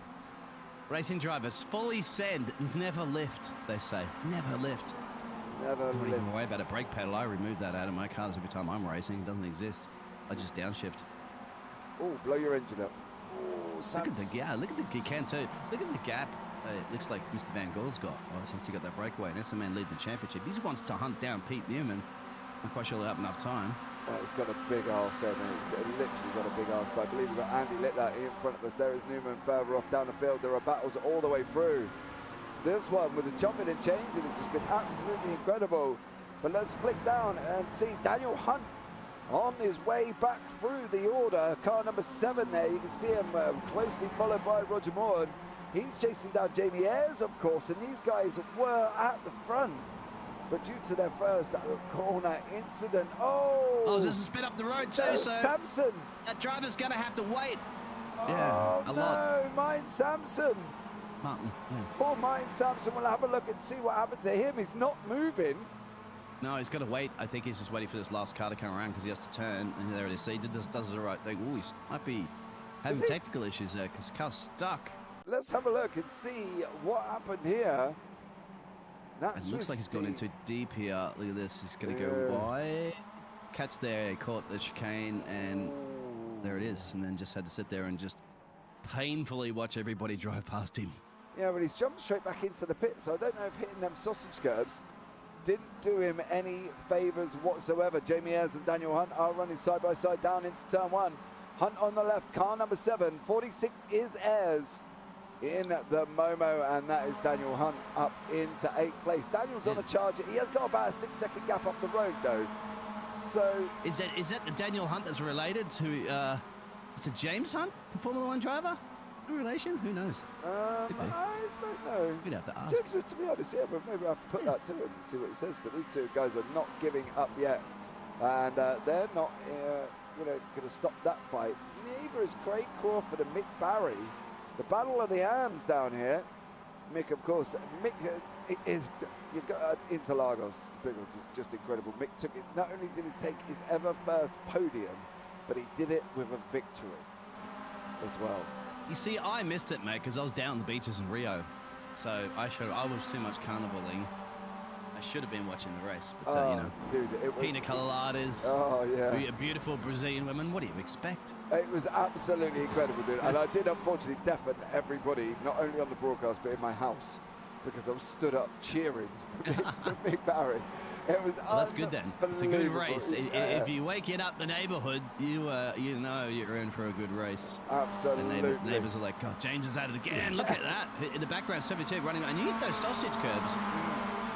Racing drivers, fully send, never lift, they say. Never lift. Never Don't lift. even worry about a brake pedal. I remove that out of my cars every time I'm racing. It doesn't exist. I just downshift. Oh, blow your engine up. Oh, Look at the, you can too. Look at the gap. It looks like Mr. Van Gaal's got since he got that breakaway. And that's the man leading the championship. He wants to hunt down Pete Newman. I'm quite sure he'll have enough time. It's got a big arse there, mate. It's literally got a big arse. But I believe we've got Andy Littler in front of us. There is Newman further off down the field. There are battles all the way through. This one with the jumping and changing has just been absolutely incredible. But let's flick down and see Daniel Hunt on his way back through the order. Car number 7 there. You can see him closely followed by Roger Moore. He's chasing down Jamie Ayres, of course, and these guys were at the front. but due to their first corner incident, oh, this is spin up the road too, no, so Samson. that driver's going to have to wait. Oh, Yeah, a lot. Mine Samson. Martin, yeah. Poor Mine Samson. We'll have a look and see what happened to him. He's not moving. No, he's got to wait. I think he's just waiting for this last car to come around because he has to turn. And there it is. See, he does the right thing. Oh, he might be having technical issues there because the car's stuck. Let's have a look and see what happened here. It looks like he's gone in too deep here. Look at this. He's going to go wide. Catch there. He caught the chicane and there it is. And then just had to sit there and just painfully watch everybody drive past him. Yeah, but he's jumped straight back into the pit. So I don't know if hitting them sausage curbs didn't do him any favours whatsoever. Jamie Ayres and Daniel Hunt are running side by side down into turn one. Hunt on the left, car number 7. 46 is Ayres in the Momo, and that is Daniel Hunt up into 8th place. Daniel's on a charger. He has got about a 6-second gap up the road though. So is that the Daniel Hunt that's related to is it James Hunt, the Formula 1 driver? No relation? Who knows? I don't know. We'd have to ask. To be honest, yeah, but maybe I have to put that to him and see what he says. But these two guys are not giving up yet, and they're not, going to stop that fight. Neither is Craig Crawford and Mick Barry. The battle of the arms down here. Mick, of course, you've got Interlagos. Biggles was just incredible. Mick took it. Not only did he take his ever first podium, but he did it with a victory as well. You see, I missed it, mate, because I was down on the beaches in Rio. So I was too much carnivaling. I should have been watching the race. But, dude, it was... Pina coladas. Oh, yeah. Beautiful Brazilian women. What do you expect? It was absolutely incredible, dude. And I did, unfortunately, deafen everybody, not only on the broadcast, but in my house, because I was stood up cheering for Mick Barry. It was that's good then. It's a good race. Yeah. If you wake it up the neighborhood, you know you're in for a good race. Absolutely. The neighbors are like, God, James is at it again. Look at that. In the background, 72 running. And you hit those sausage curbs.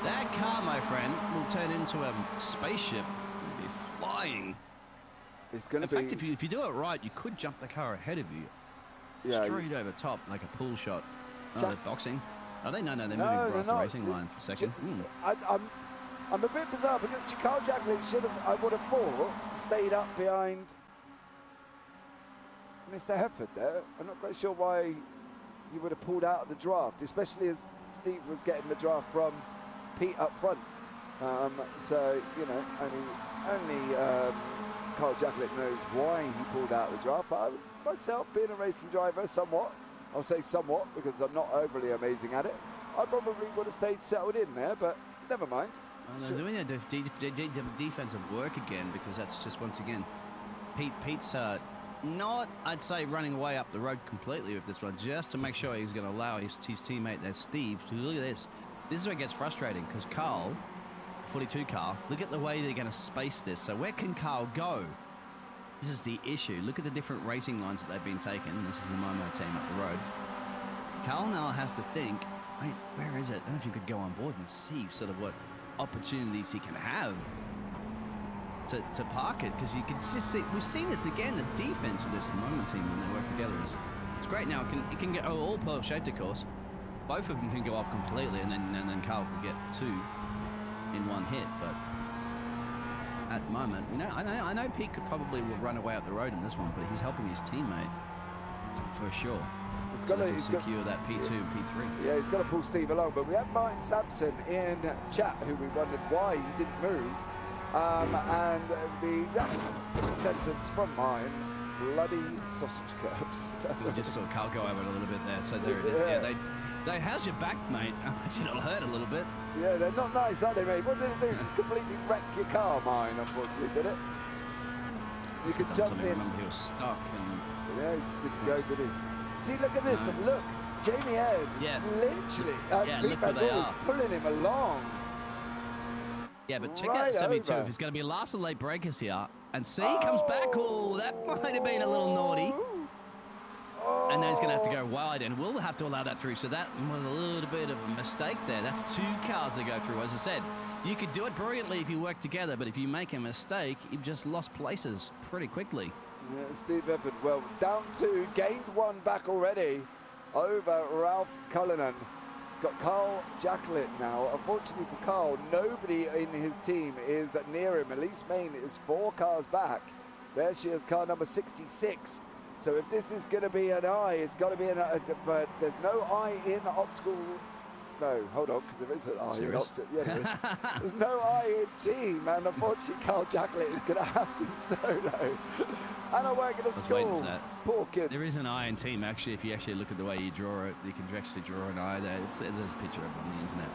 That car, my friend, will turn into a spaceship. It'll be flying. It's going to be... In fact, if you do it right, you could jump the car ahead of you. Yeah, straight over top, like a pool shot. Oh, they're boxing. Oh, no, they're moving across the racing line for a second. I'm a bit bizarre because Carl Jacklin should have, I would have thought, stayed up behind Mr. Hefford there. I'm not quite sure why you would have pulled out of the draft, especially as Steve was getting the draft from Pete up front. So, only Carl Jacklin knows why he pulled out of the draft. But myself, being a racing driver, somewhat, I'll say somewhat because I'm not overly amazing at it, I probably would have stayed settled in there, but never mind. They're doing defensive work again because that's just, once again, Pete's not, I'd say, running away up the road completely with this one, just to make sure he's going to allow his teammate there, Steve, to look at this. This is where it gets frustrating because Carl, 42 car, look at the way they're going to space this. So where can Carl go? This is the issue. Look at the different racing lines that they've been taking. This is the Momo team up the road. Carl now has to think, wait, where is it? I don't know if you could go on board and see sort of what opportunities he can have to park it, because you can just see, we've seen this again, the defense of this Momo team when they work together it's great. Now it can get all pearl shaped, of course. Both of them can go off completely, and then Carl can get 2 in one hit. But at the moment, I know Pete could probably will run away up the road in this one, but he's helping his teammate for sure. It's got to secure that P2 and P3. Yeah, he's got to pull Steve along. But we had Martin Sampson in chat, who we wondered why he didn't move. And the exact sentence from mine: bloody sausage curbs. We just saw Carl go over it a little bit there. So there it is. Yeah, they how's your back, mate? I imagine it'll hurt a little bit. Yeah, they're not nice, are they, mate? What did it do? Just completely wreck your car, mine, unfortunately, did it? You could jump in. I remember he was stuck. Yeah, he just didn't go, did he? See, look at this, and look, Jamie Ayres is literally, Pete Biggles pulling him along. Yeah, but check out 72 if he's going to be last of the late breakers here. And see, he comes back. Oh, that might have been a little naughty. Oh. And now he's going to have to go wide, and we'll have to allow that through. So that was a little bit of a mistake there. That's 2 cars that go through. As I said, you could do it brilliantly if you work together, but if you make a mistake, you've just lost places pretty quickly. Yeah, Steve Evans, well, down 2, gained 1 back already over Ralph Cullinan. It's got Carl Jacklett now. Unfortunately for Carl, nobody in his team is near him. Elise Main is 4 cars back. There she is, car number 66. So if this is going to be an eye, it's got to be an eye. There's no eye in optical. No, hold on, because there is an eye in optical. Yeah, there is. There's no eye in team, and unfortunately Carl Jacklett is going to have to solo. And I work at a school. Poor kids. There is an eye in team, actually. If you actually look at the way you draw it, you can actually draw an eye there. There's a picture of it on the internet.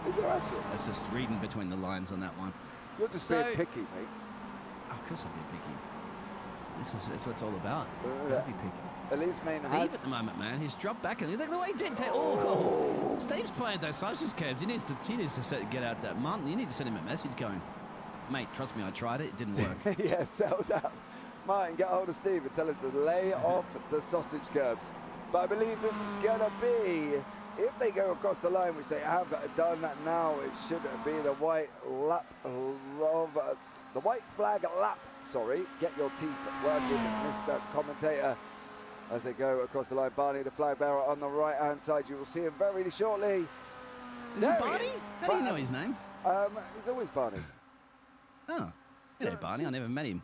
Is there actually? That's just reading between the lines on that one. You're just being picky, mate. Of course I'm being picky. That's what it's all about. Don't be picky. Elise Main has... Steve at the moment, man. He's dropped back. And look at the way he did take... Oh. Steve's playing those sausage curves. He needs to get out that month. You need to send him a message going, mate, trust me, I tried it. It didn't work. Yeah, settle down. Martin, get hold of Steve and tell him to lay off the sausage curbs. But I believe this is going to be, if they go across the line, which they have done now, it should be the white lap of... the white flag lap, sorry. Get your teeth working, Mr. Commentator. As they go across the line, Barney, the flag bearer on the right-hand side. You will see him very shortly. Is it Barney? How do you know his name? It's always Barney. Oh, hello, Barney. I never met him.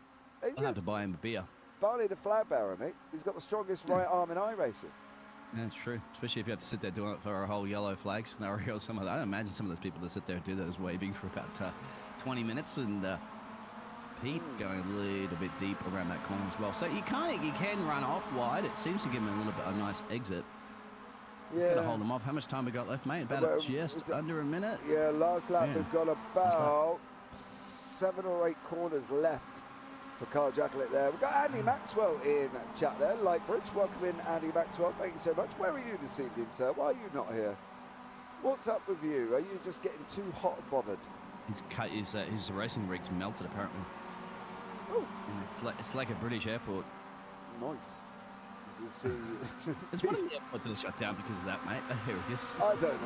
I'll have to buy him a beer. Barney, the flag bearer, mate. He's got the strongest right arm in iRacing. Yeah, that's true. Especially if you have to sit there doing it for a whole yellow flag scenario or some of that. I don't imagine some of those people that sit there and do those waving for about 20 minutes. And Pete going a little bit deep around that corner as well. So you can run off wide. It seems to give him a little bit of a nice exit. Yeah. Got to hold him off. How much time we got left, mate? About just under a minute. Yeah, last lap we've got about 7 or 8 corners left for Carl Jacklett there. We've got Andy Maxwell in chat there. Lightbridge, welcome in Andy Maxwell. Thank you so much. Where are you this evening, sir? Why are you not here? What's up with you? Are you just getting too hot and bothered? His racing rig's melted apparently. Oh. It's like a British airport. Nice. It's one of the airports that are shut down because of that, mate. Here it is. I don't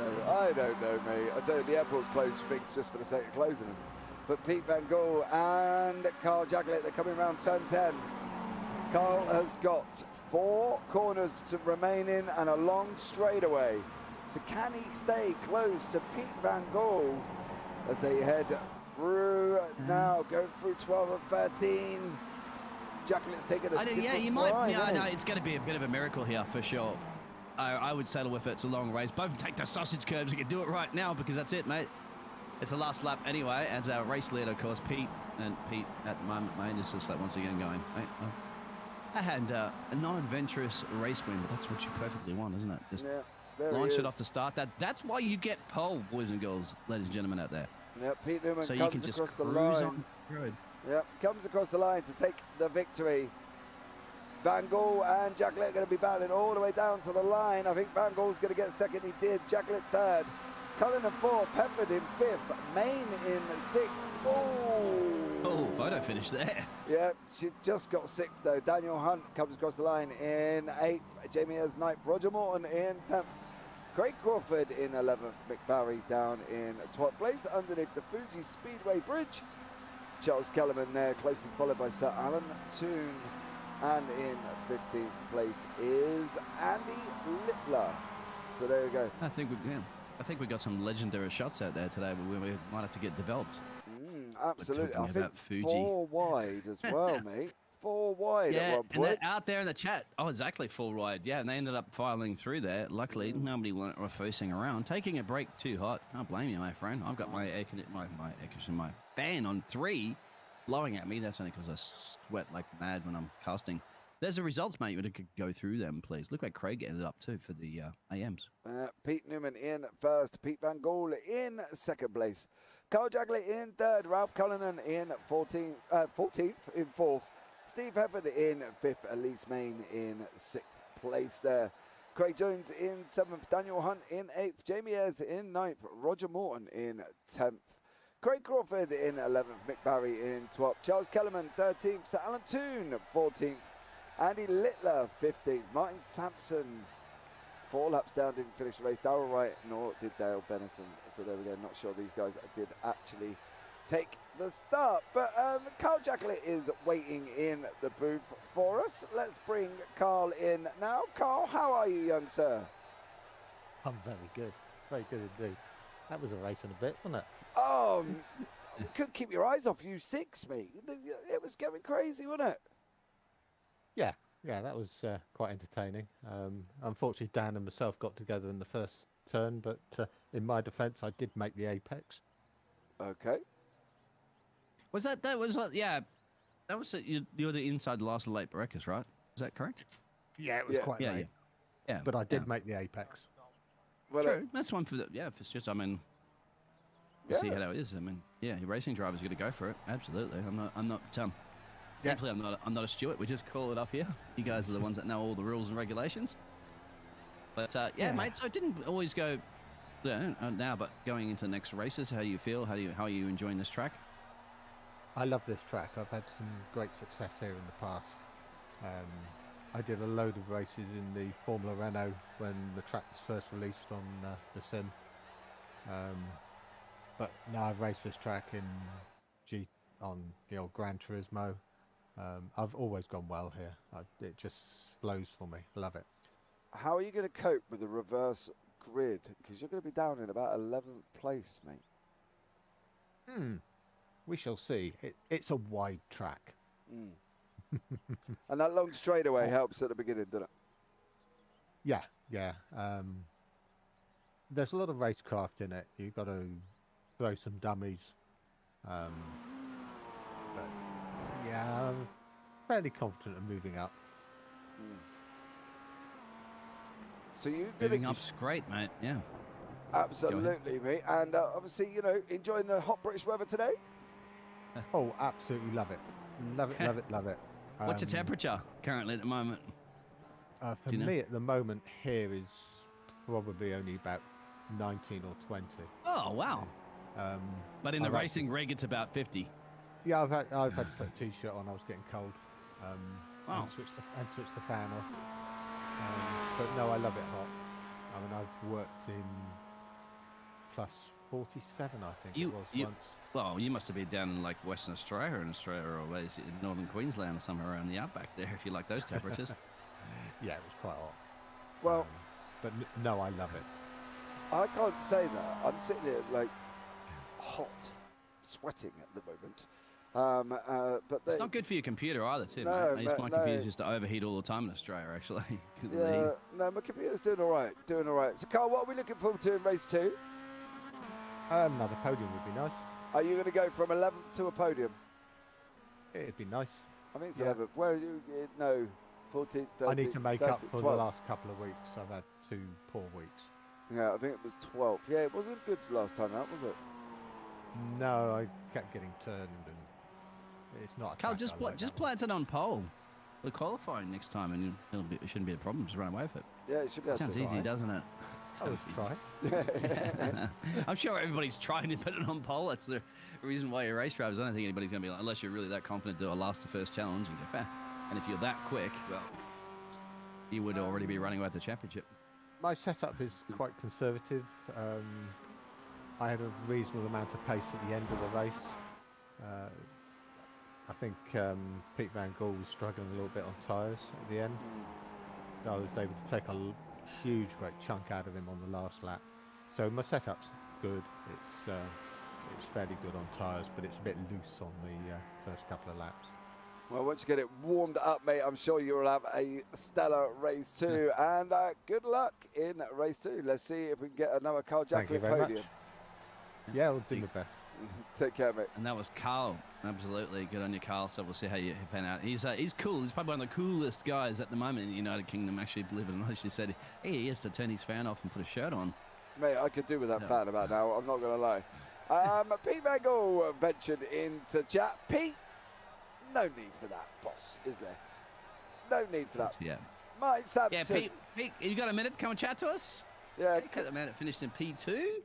know, mate. I tell you, the airport's closed things just for the sake of closing them. But Pete Van Gogh and Carl Jacklett, they're coming around turn 10. Carl has got 4 corners to remain in and a long straightaway. So can he stay close to Pete Van Gogh as they head through now, going through 12 and 13. Jacklett's taking a different line, no, it's going to be a bit of a miracle here for sure. I would settle with it. It's a long race. Both take the sausage curves. You can do it right now because that's it, mate. It's the last lap anyway. As our race leader, of course, Pete at the moment, mate, is just like once again going, mate, I had a non-adventurous race win, but that's what you perfectly want, isn't it? Just launch it off the start. That's why you get pole, boys and girls, ladies and gentlemen out there. Yeah, Pete Newman so comes you can just across the cruise line. On the road. Yep, comes across the line to take the victory. Van Gogh and Jacklett are going to be battling all the way down to the line. I think Van Gogh's going to get second. He did. Jacklett third. Cullen in fourth. Hefford in fifth. Main in sixth. Oh, photo finish there. Yeah, she just got sixth though. Daniel Hunt comes across the line in eighth. Jamie Ayres ninth. Roger Morton in 10th. Craig Crawford in 11th. Mick Barry down in 12th place underneath the Fuji Speedway Bridge. Charles Kellerman there, closely followed by Sir Alan Toon. And in 15th place is Andy Littler. So there we go. I think we got some legendary shots out there today, but we might have to get developed. Absolutely. I think Fuji. 4 wide as well, mate. 4 wide at one point. And out there in the chat, exactly 4 wide. Yeah, and they ended up filing through there. Luckily, nobody went reversing around. Taking a break too hot. Can't blame you, my friend. I've got my fan on 3 blowing at me. That's only because I sweat like mad when I'm casting. There's the results, mate. You could go through them, please. Look where Craig ended up too for the AMs. Pete Newman in first. Pete Van Gogh in second place. Carl Jacklett in third. Ralph Cullinan in 14th in fourth. Steve Hefford in 5th, Elise Main in 6th place there. Craig Jones in 7th, Daniel Hunt in 8th, Jamie Ayres in 9th, Roger Morton in 10th. Craig Crawford in 11th, Mick Barry in 12th, Charles Kellerman 13th, Sir Alan Toon 14th, Andy Littler 15th, Martin Sampson 4 laps down, didn't finish the race. Darrell Wright, nor did Dale Benison. So there we go, not sure these guys did actually take the start, but Carl Jacklett is waiting in the booth for us. Let's bring Carl in now. Carl, how are you, young sir? I'm very good. Very good indeed. That was a race in a bit, wasn't it? Oh, you couldn't keep your eyes off U6, mate. It was going crazy, wasn't it? Yeah, that was quite entertaining. Unfortunately, Dan and myself got together in the first turn, but in my defence, I did make the apex. Okay. Was that was yeah, that was you're the inside the last late breakers, right? Is that correct? Yeah, it was quite late. Yeah. But I did make the apex. Well, true. That's one for for just. I mean, see how it is. I mean, yeah, your racing driver's going to go for it. Absolutely. I'm not. Thankfully, I'm not a steward. We just call it up here. You guys are the ones that know all the rules and regulations. But mate. So it didn't always go now, but going into the next races, how do you feel? How are you enjoying this track? I love this track. I've had some great success here in the past. I did a load of races in the Formula Renault when the track was first released on the sim. But now I've raced this track on the old Gran Turismo. I've always gone well here. It just flows for me. Love it. How are you going to cope with the reverse grid? Because you're going to be down in about 11th place, mate. We shall see. It's a wide track. And that long straightaway helps at the beginning, doesn't it? Yeah. There's a lot of racecraft in it. You've got to throw some dummies. But yeah, I'm fairly confident of moving up. So moving up's great, mate. Yeah. Absolutely, mate. And obviously, enjoying the hot British weather today? Oh, absolutely love it. Love it. What's the temperature currently at the moment? For me at the moment here is probably only about 19 or 20. Oh, wow. But in the racing rig, it's about 50. Yeah, I've had to put a t-shirt on. I was getting cold. And switch the fan off. But no, I love it hot. I mean, I've worked in plus 47, I think it was once. Well, you must have been down in like Western Australia or where's it, in Northern Queensland or somewhere around the outback there, if you like those temperatures. Yeah, it was quite hot. Well, but no, I love it. I can't say that. I'm sitting here like hot, sweating at the moment. But it's not good for your computer either, too. No, mate. My computer used to overheat all the time in Australia, actually. No, my computer's doing all right. So, Carl, what are we looking forward to in race 2? Another podium would be nice. Are you going to go from 11th to a podium? It'd be nice. I think it's 11th. Where are you? No, 14th, 13th, I need to make 13th, up for 12th. the last couple of weeks. I've had 2 poor weeks. Yeah, I think it was 12th. Yeah, it wasn't good last time out, was it? No, I kept getting turned, and it's not. Carl, just plant it on pole. We're qualifying next time, and it shouldn't be a problem. Just run away with it. Yeah, it should be. Sounds easy, doesn't it? Let's try. I'm sure everybody's trying to put it on pole. That's the reason why you're race drivers. I don't think anybody's going to be like, unless you're really that confident to last the first challenge and go fair. And if you're that quick, well, you would already be running away with the championship. My setup is quite conservative. I had a reasonable amount of pace at the end of the race. I think Pete Van Gaal was struggling a little bit on tyres at the end. I was able to take a great chunk out of him on the last lap. So my setup's good. It's fairly good on tyres, but it's a bit loose on the first couple of laps. Well, once you get it warmed up, mate, I'm sure you'll have a stellar race 2. And good luck in race 2. Let's see if we can get another Carl Jacklin podium. Much. Yeah, I'll do my best. Take care, mate. And that was Carl. Absolutely. Good on you, Carl. So we'll see how you pan out. He's cool. He's probably one of the coolest guys at the moment in the United Kingdom, actually, believe it or not. She said he has to turn his fan off and put a shirt on. Mate, I could do with that fan about now. I'm not going to lie. Pete Van Gaal ventured into chat. Pete, no need for that, boss, is there? No need for that. Yeah. Mike Sampson. Yeah, Pete, you got a minute to come and chat to us? Yeah. The man that finished in P2.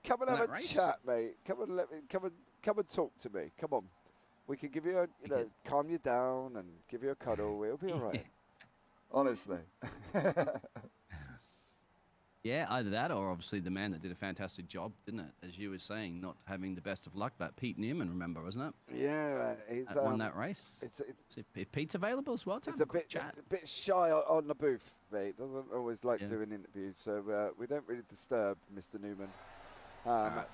Come and have a chat, mate. Come and talk to me. Come on. We can give you calm you down and give you a cuddle. We'll be all right. Honestly. Yeah, either that or obviously the man that did a fantastic job, didn't it? As you were saying, not having the best of luck, but Pete Newman, remember, wasn't it? Yeah, he's That won that race. So if Pete's available as well, it's a bit shy on the booth, mate. Doesn't always like doing interviews, so we don't really disturb Mr. Newman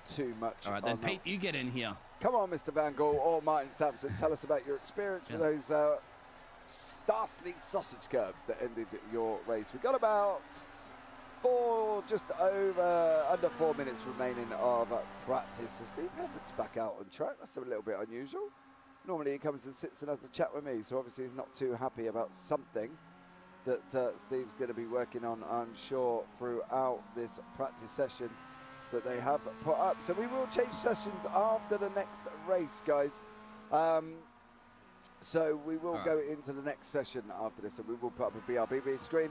too much. All right, then, Pete, you get in here. Come on, Mr. Van Gogh or Martin Sampson, tell us about your experience with those startling sausage curbs that ended your race. We got about just under 4 minutes remaining of practice. So Steve Everett's back out on track. That's a little bit unusual. Normally he comes and sits and has a chat with me, so obviously he's not too happy about something that Steve's going to be working on, I'm sure, throughout this practice session that they have put up. So we will change sessions after the next race, guys. So we will go into the next session after this, and we will put up a BRB screen.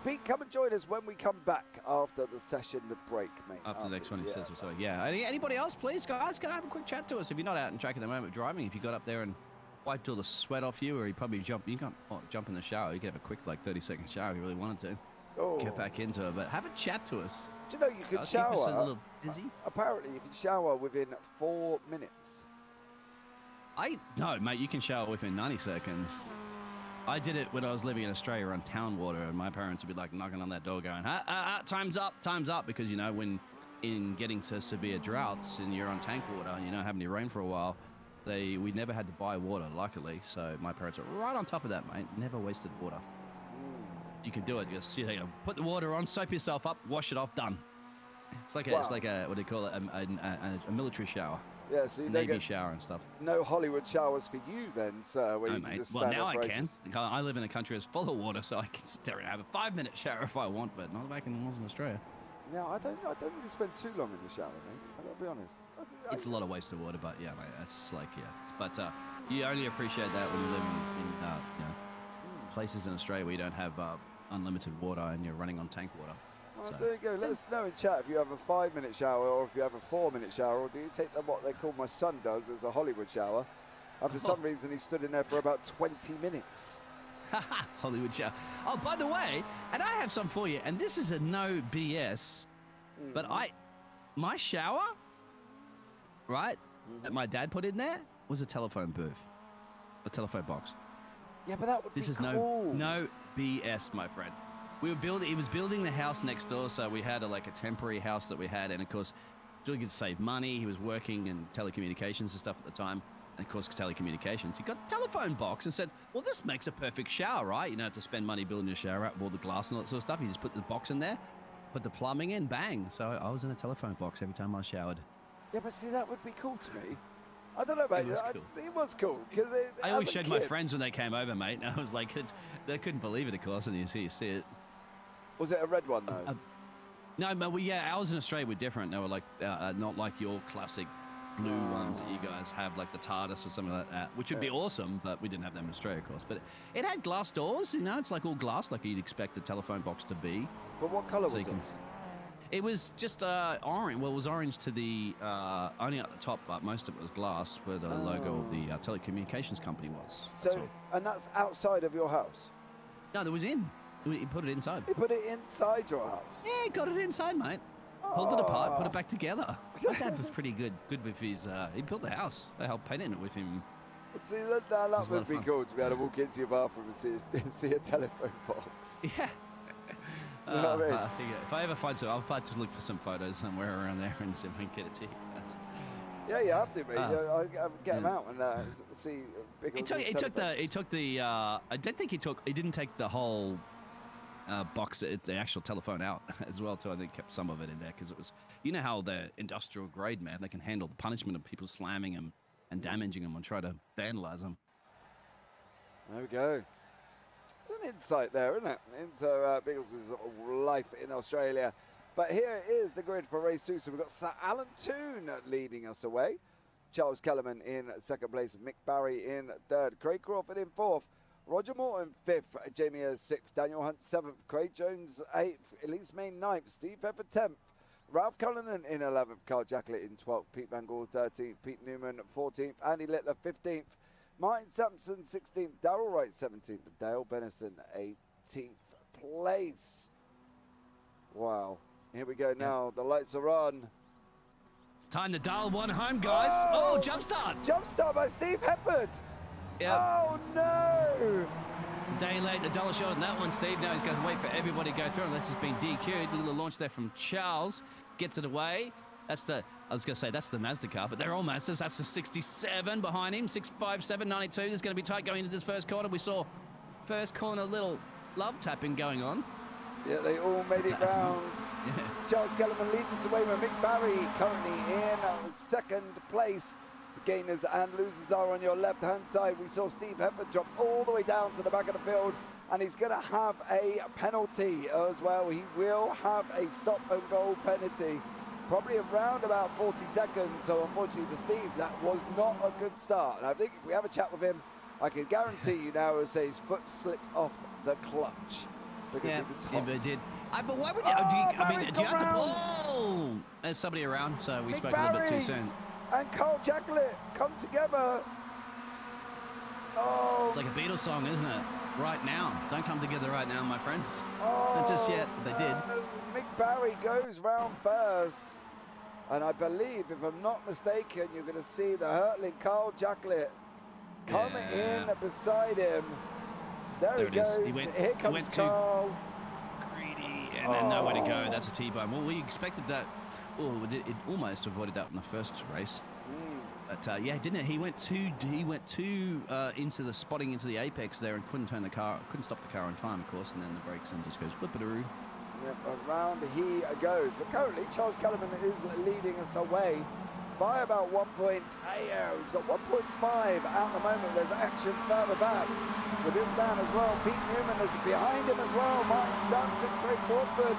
Pete, come and join us when we come back after the session, the break, mate. After the next one, he says or so. Yeah. Anybody else, please, guys? Can I have a quick chat to us? If you're not out in track at the moment driving, if you got up there and wiped all the sweat off you, or you probably jump in the shower. You could have a quick, 30-second shower if you really wanted to. Oh. Get back into it, but have a chat to us. Do you know you can shower? Keep us a little busy. Apparently, you can shower within 4 minutes. No, mate, you can shower within 90 seconds. I did it when I was living in Australia on town water, and my parents would be like knocking on that door going, time's up, because, when in getting to severe droughts and you're on tank water and you're not having any rain for a while, we never had to buy water, luckily. So my parents are right on top of that, mate. Never wasted water. You can do it. Just put the water on, soap yourself up, wash it off, done. It's like a what do you call it? A military shower. Yeah, so you Navy shower and stuff. No Hollywood showers for you then, sir. Where no, you can mate. Just well, now I can. I live in a country that's full of water, so I can sit there and have a 5-minute shower if I want, but not back in Australia. No, I don't really spend too long in the shower, mate. I've got to be honest. It's a lot of waste of water, but yeah, mate, that's But you only appreciate that when you live in places in Australia where you don't have unlimited water and you're running on tank water. Well, there you go. Let us know in chat if you have a 5-minute shower or if you have a 4-minute shower, or do you take what they call my son does as a Hollywood shower, and for some reason he stood in there for about 20 minutes. Hollywood shower. Oh, by the way, and I have some for you, and this is a no BS, but my shower, right, that my dad put in there was a telephone booth, a telephone box. Yeah, but that would be cool. no BS, my friend. He was building the house next door, so we had a temporary house that we had, and of course, really good to save money. He was working in telecommunications and stuff at the time, and of course, telecommunications. He got a telephone box and said, well, this makes a perfect shower, right? You don't have to spend money building your shower out, all the glass and all that sort of stuff. You just put the box in there, put the plumbing in, bang. So I was in a telephone box every time I showered. Yeah, but see, that would be cool to me. I don't know about you. It was cool. I always showed my friends when they came over, mate, and I was like, they couldn't believe it, of course, and you see it. Was it a red one, though? No, but ours in Australia were different. They were not like your classic blue ones that you guys have, like the TARDIS or something like that, which would be awesome, but we didn't have them in Australia, of course. But it had glass doors, it's like all glass, like you'd expect a telephone box to be. But what colour was it? It was just orange. Well, it was orange to the, only at the top, but most of it was glass, where the logo of the telecommunications company was. And that's outside of your house? No, there was in. He put it inside. He put it inside your house? Yeah, got it inside, mate. Pulled it apart, put it back together. My dad was pretty good with his, he built the house. I helped paint it with him. See, that would be cool to be able to walk into your bathroom and see a telephone box. Yeah. You know what I mean? I think if I ever find I'll have to look for some photos somewhere around there and see if I can get it to you. Yeah, you have to, mate. I'll get them out and see. He took the. I don't think he didn't take the whole box, the actual telephone out as well, too. I think he kept some of it in there because it was, how the industrial grade, man, they can handle the punishment of people slamming them and damaging them and try to vandalize them. There we go. An insight there, isn't it, into Biggles' life in Australia. But here is the grid for race 2. So we've got Sir Alan Toon leading us away. Charles Kellerman in second place. Mick Barry in third. Craig Crawford in fourth. Roger Morton fifth. Jamie Ayres sixth. Daniel Hunt seventh. Craig Jones eighth. Elise Main ninth. Steve Pepper 10th. Ralph Cullinan in 11th. Carl Jacklett in 12th. Pete Van Gogh 13th. Pete Newman 14th. Andy Littler 15th. Martin Sampson 16th. Darrell Wright 17th. Dale Benison 18th place. Wow. Here we go now. The lights are on. It's time to dial one home, guys. Oh, jump start. Jump start by Steve Hefford. Yep. Oh, no. Day late, a dollar shot on that one, Steve. Now he's going to wait for everybody to go through unless it's been DQ'd. A little launch there from Charles. Gets it away. That's the, I was going to say, that's the Mazda car, but they're all Mazdas. That's the 67 behind him. 657, 92. This is going to be tight going into this first corner. We saw first corner little love tapping going on. Yeah, they all made it round. Yeah. Charles Kellerman leads us away with Mick Barry currently in second place. The gainers and losers are on your left-hand side. We saw Steve Hefford drop all the way down to the back of the field, and he's going to have a penalty as well. He will have a stop and goal penalty, probably around about 40 seconds. So unfortunately for Steve, that was not a good start. And I think if we have a chat with him, I can guarantee you now he'll say his foot slipped off the clutch. Because Yeah, it was hot. it did. But why would you? Barry's Do you have to? gone round. Oh, there's somebody around, so we Mick spoke a little bit Barry too soon. and Carl Jacklett come together. Oh, It's like a Beatles song, isn't it? Right now. Don't come together right now, my friends. oh, Not just yet, but they did. no. Mick Barry goes round first. And I believe, if I'm not mistaken, you're going to see the hurtling Carl Jacklett come Yeah. in beside him. There he There it is. goes. He went- Here he comes went to- Carl. Greedy, and then nowhere to go. That's a T-bone. Well, we expected that. Oh, it almost avoided that in the first race. But yeah, didn't it? He went too into the spotting into the apex there and couldn't stop the car on time, of course, and then the brakes and just goes flip-a-doo. Yep, around he goes. But currently, Charles Kellerman is leading us away by about 1.8. He's got 1.5 at the moment. There's action further back with this man as well. Pete Newman is behind him as well. Martin Sampson, Craig Crawford.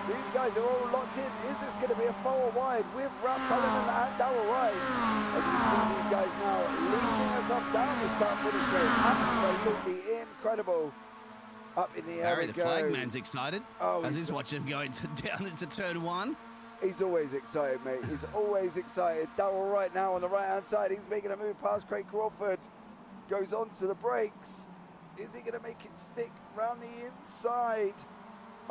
These guys are all locked in. Is this going to be a 4 wide with Ralph Cullinan and Darrell Wright? As you can see these guys now leading us up down the start finish straight. Absolutely incredible. Up in the air Barry, we the go. flagman's excited. Oh, as he's he's watching him going down into turn 1. He's always excited, mate. He's always excited. Darrell Wright now on the right-hand side. He's making a move past Craig Crawford. Goes on to the brakes. Is he going to make it stick round the inside?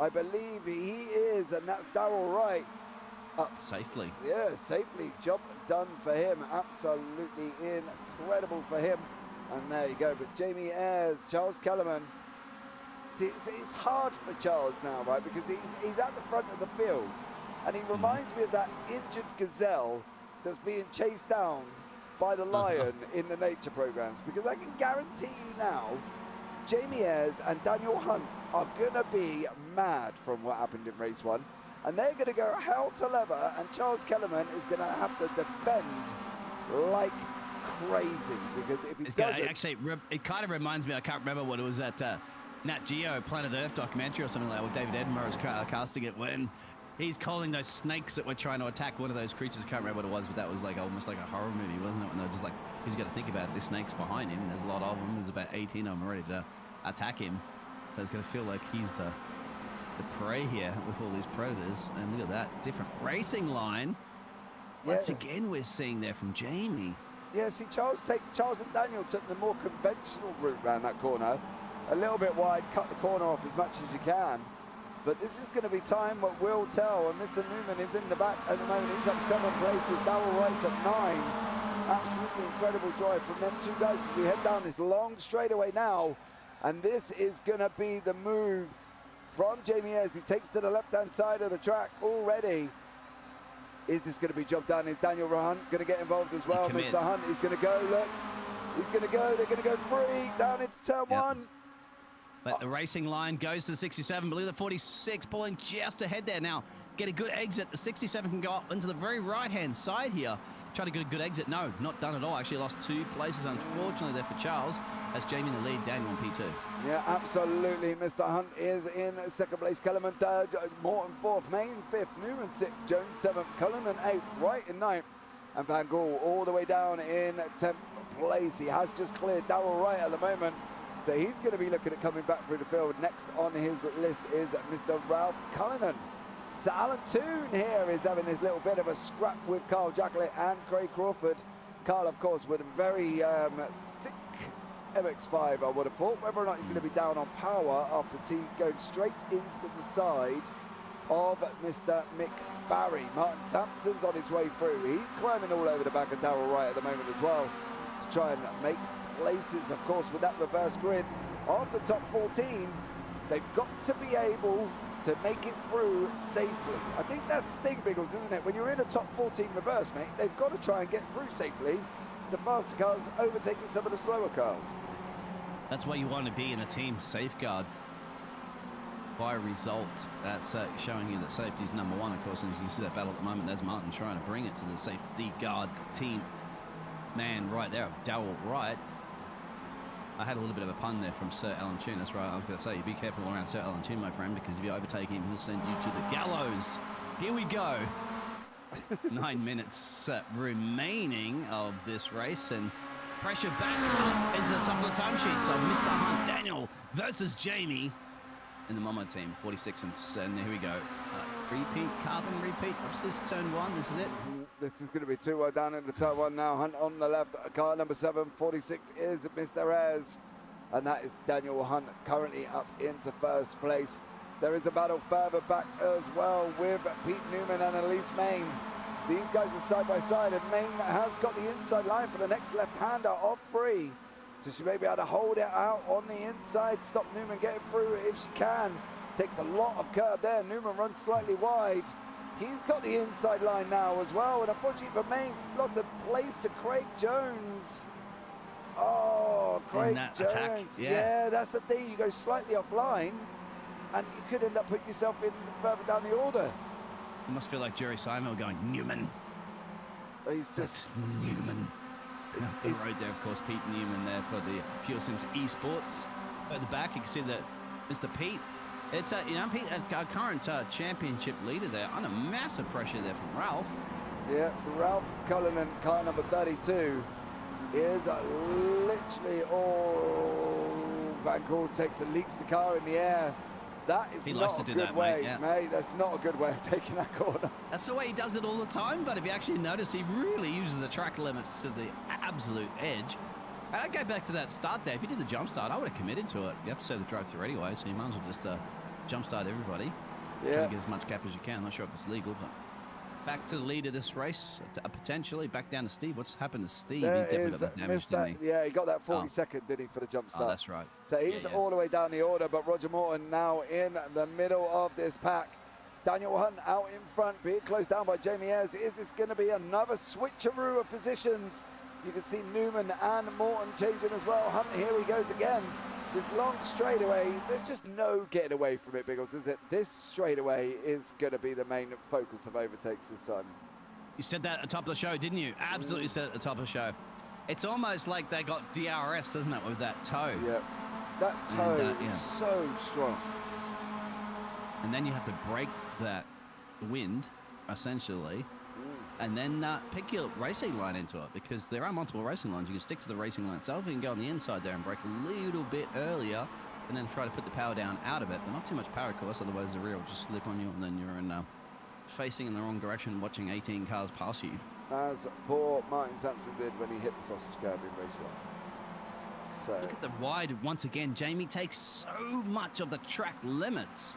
I believe he is, and that's Darrell Wright. Safely. Yeah, safely. Job done for him. Absolutely incredible for him. And there you go. But Jamie Ayres, Charles Kellerman. See, it's hard for Charles now, right? Because he's at the front of the field. And he reminds me of that injured gazelle that's being chased down by the lion in the nature programs. Because I can guarantee you now, Jamie Ayres and Daniel Hunt are going to be mad from what happened in race 1. And they're going to go hell to leather, and Charles Kellerman is going to have to defend like crazy. Because if he doesn't... Actually, it kind of reminds me, I can't remember what it was, that Nat Geo Planet Earth documentary or something like that, where David Attenborough was casting it, when he's calling those snakes that were trying to attack one of those creatures. I can't remember what it was, but that was like almost like a horror movie, wasn't it? When they're just like, he's got to think about it, there's snakes behind him, and there's a lot of them. There's about 18 of them ready to attack him. So it's going to feel like he's the prey here with all these predators. And look at that, different racing line. Once again, we're seeing there from Jamie. Yeah, see, Charles and Daniel took the more conventional route around that corner. A little bit wide, cut the corner off as much as you can. But this is going to be time what will tell. And Mr. Newman is in the back at the moment. He's up 7 places. Darrell Wright's at 9. Absolutely incredible drive from them two guys as we head down this long straightaway now. And this is going to be the move from Jamie Ayres. He takes to the left-hand side of the track already. Is this going to be job done? Is Daniel Hunt going to get involved as well? Mr. Hunt is going to go, look. He's going to go. They're going to go free down into turn 1. But the racing line goes to the 67. Believe the 46 pulling just ahead there now. Get a good exit. The 67 can go up into the very right-hand side here. Try to get a good exit. No, not done at all. Actually lost 2 places, unfortunately, there for Charles. That's Jamie in the lead, Daniel in P2. Yeah, absolutely. Mr. Hunt is in 2nd place. Kellerman 3rd, Morton 4th, Main 5th, Newman 6th, Jones 7th, Cullinan 8th, Wright in 9th, and Van Gaal all the way down in 10th place. He has just cleared Darrell Wright at the moment, so he's going to be looking at coming back through the field. Next on his list is Mr. Ralph Cullinan. So Alan Toon here is having this little bit of a scrap with Carl Jacklett and Craig Crawford. Carl, of course, with a very sick MX5, I would have thought. Whether or not he's going to be down on power after going straight into the side of Mr. Mick Barry. Martin Sampson's on his way through. He's climbing all over the back of Darrell Wright at the moment as well to try and make places, of course, with that reverse grid of the top 14. They've got to be able to make it through safely. I think that's the thing, Biggles, isn't it? When you're in a top 14 reverse, mate, they've got to try and get through safely. The faster cars overtaking some of the slower cars. That's why you want to be in a team safeguard by result. That's showing you that safety is number one, of course, and you see that battle at the moment. There's Martin trying to bring it to the safety guard team man right there, Darrell Wright. I had a little bit of a pun there from Sir Alan Toon. That's right, I was going to say, be careful around Sir Alan Toon, my friend, because if you overtake him, he'll send you to the gallows. Here we go. 9 minutes remaining of this race, and pressure back up into the top of the timesheets of Mr. Hunt. Daniel versus Jamie in the Momo team, 46, and here we go. Repeat, carbon repeat of this turn one. This is it. This is going to be 2-1 down in the turn one now. Hunt on the left, car number 7, 46 is Mr. Ayres, and that is Daniel Hunt currently up into first place. There is a battle further back as well with Pete Newman and Elise Main. These guys are side by side, and Main has got the inside line for the next left-hander of 3. So she may be able to hold it out on the inside, stop Newman getting through if she can. Takes a lot of curb there. Newman runs slightly wide. He's got the inside line now as well, and unfortunately for Main, lost a place to Craig Jones. Oh, Craig Jones. Attack, yeah, that's the thing. You go slightly offline, and you could end up putting yourself in further down the order. It must feel like Jerry Simon going, Newman. He's just Newman. Up the road there, of course, Pete Newman there for the Pure Sims Esports. At the back, you can see that Mr. Pete, it's Pete, our current championship leader there, under massive pressure there from Ralph. Yeah, Ralph Cullinan, car number 32, is literally Van Gool takes and leaps the car in the air. That is not a good way, mate. That's not a good way of taking that corner. That's the way he does it all the time, but if you actually notice, he really uses the track limits to the absolute edge. And I go back to that start there. If you did the jump start, I would have committed to it. You have to say the drive-through anyway, so you might as well just jump start everybody. Yeah. Try to get as much gap as you can. I'm not sure if it's legal, but back to the lead of this race, potentially back down to Steve. What's happened to Steve? There he definitely got damage, didn't he? Yeah, he got that 42nd, didn't he, for the jump start? Oh, that's right. So he's all the way down the order, but Roger Morton now in the middle of this pack. Daniel Hunt out in front, being closed down by Jamie Ayres. Is this going to be another switcheroo of positions? You can see Newman and Morton changing as well. Hunt, here he goes again. This long straightaway, there's just no getting away from it, Biggles, is it? This straightaway is going to be the main focus of overtakes this time. You said that at the top of the show, didn't you? Absolutely said it at the top of the show. It's almost like they got DRS, doesn't it, with that toe? Yeah, that toe is so strong. And then you have to break that wind, essentially, and then pick your racing line into it, because there are multiple racing lines. You can stick to the racing line itself. You can go on the inside there and break a little bit earlier, and then try to put the power down out of it, but not too much power, of course, otherwise the rear will just slip on you, and then you're in facing in the wrong direction, watching 18 cars pass you. As poor Martin Sampson did when he hit the sausage curb in race 1. So look at the wide once again. Jamie takes so much of the track limits.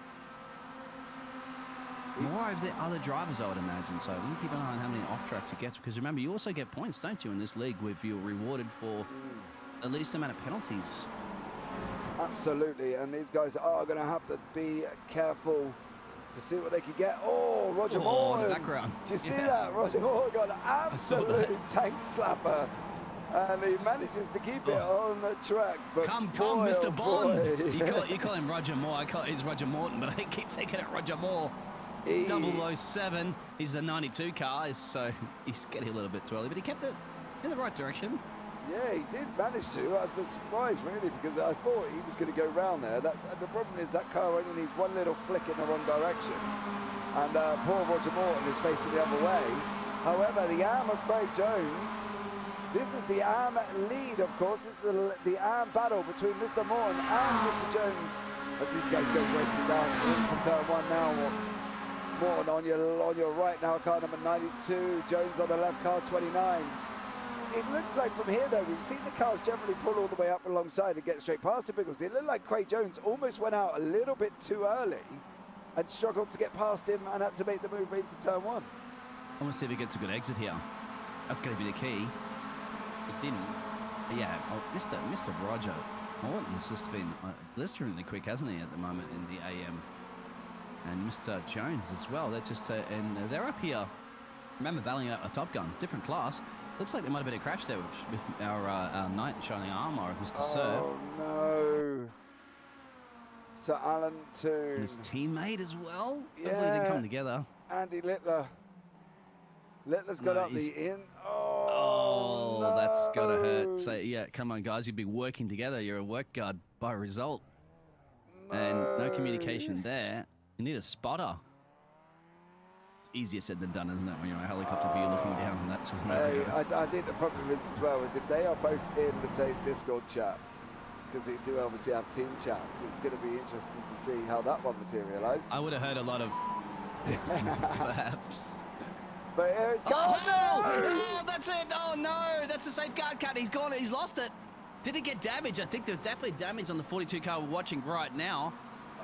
More of the other drivers, I would imagine. So you keep an eye on how many off tracks he gets, because remember, you also get points, don't you, in this league, if you're rewarded for the least amount of penalties. Absolutely, and these guys are going to have to be careful to see what they can get. Oh, Roger Moore in the background. Do you see that? Roger Moore got an absolute tank slapper, and he manages to keep it on the track. But come, Mr. Bond. You call him Roger Moore. He's Roger Morton, but I keep thinking it Roger Moore. 007. He's the 92 car, so he's getting a little bit too early, but he kept it in the right direction. Yeah, he did manage to. I was just surprised, really, because I thought he was going to go round there. The problem is that car only needs one little flick in the wrong direction. And poor Roger Morton is facing the other way. However, the arm of Craig Jones, this is the arm lead, of course. This is the arm battle between Mr. Morton and Mr. Jones. As these guys go racing down into turn 1 now. Morton on your right now, car number 92. Jones on the left, car 29. It looks like from here, though, we've seen the cars generally pull all the way up alongside and get straight past the Biggles. It looked like Craig Jones almost went out a little bit too early, and struggled to get past him and had to make the move into turn 1. I want to see if he gets a good exit here. That's going to be the key. It didn't. But yeah, Mr. Roger Morton's just been blisteringly quick, hasn't he, at the moment in the AM? And Mr. Jones as well. They're just and they're up here. Remember, battling out our Top Guns, different class. Looks like there might have been a crash there with our knight in shining armor, Mr. Sir. Oh no! Sir Alan Toon. And his teammate as well. Yeah. Hopefully they come together. Andy Littler. Littler's got up the in. Oh, no. That's gotta hurt. So yeah, come on, guys, you'd be working together. You're a work guard by result, and no communication there. You need a spotter. It's easier said than done, isn't it? When you're in a helicopter view looking down on that. Hey, I think the problem is as well is if they are both in the same Discord chat, because they do obviously have team chats, it's going to be interesting to see how that one materialised. I would have heard a lot of perhaps. But here it's going. Oh, that's it. Oh no, that's the safeguard cut. He's gone. He's lost it. Did it get damaged? I think there's definitely damage on the 42 car we're watching right now.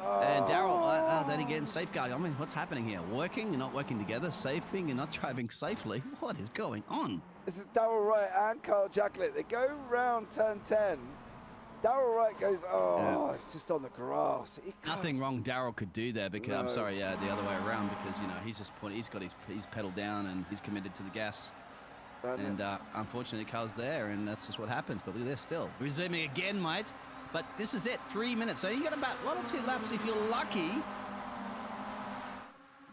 And Daryl, then again, safeguard. I mean, what's happening here? Working? You're not working together? Safing? You're not driving safely? What is going on? This is Daryl Wright and Carl Jacklett. They go round turn 10. Daryl Wright goes, it's just on the grass. Nothing wrong Daryl could do there because, I'm sorry, the other way around because, you know, he's just he's got his pedal down and he's committed to the gas. And unfortunately, Carl's there and that's just what happens. But look at this still. Resuming again, mate. But this is it, 3 minutes. So you got about 1 or 2 laps if you're lucky.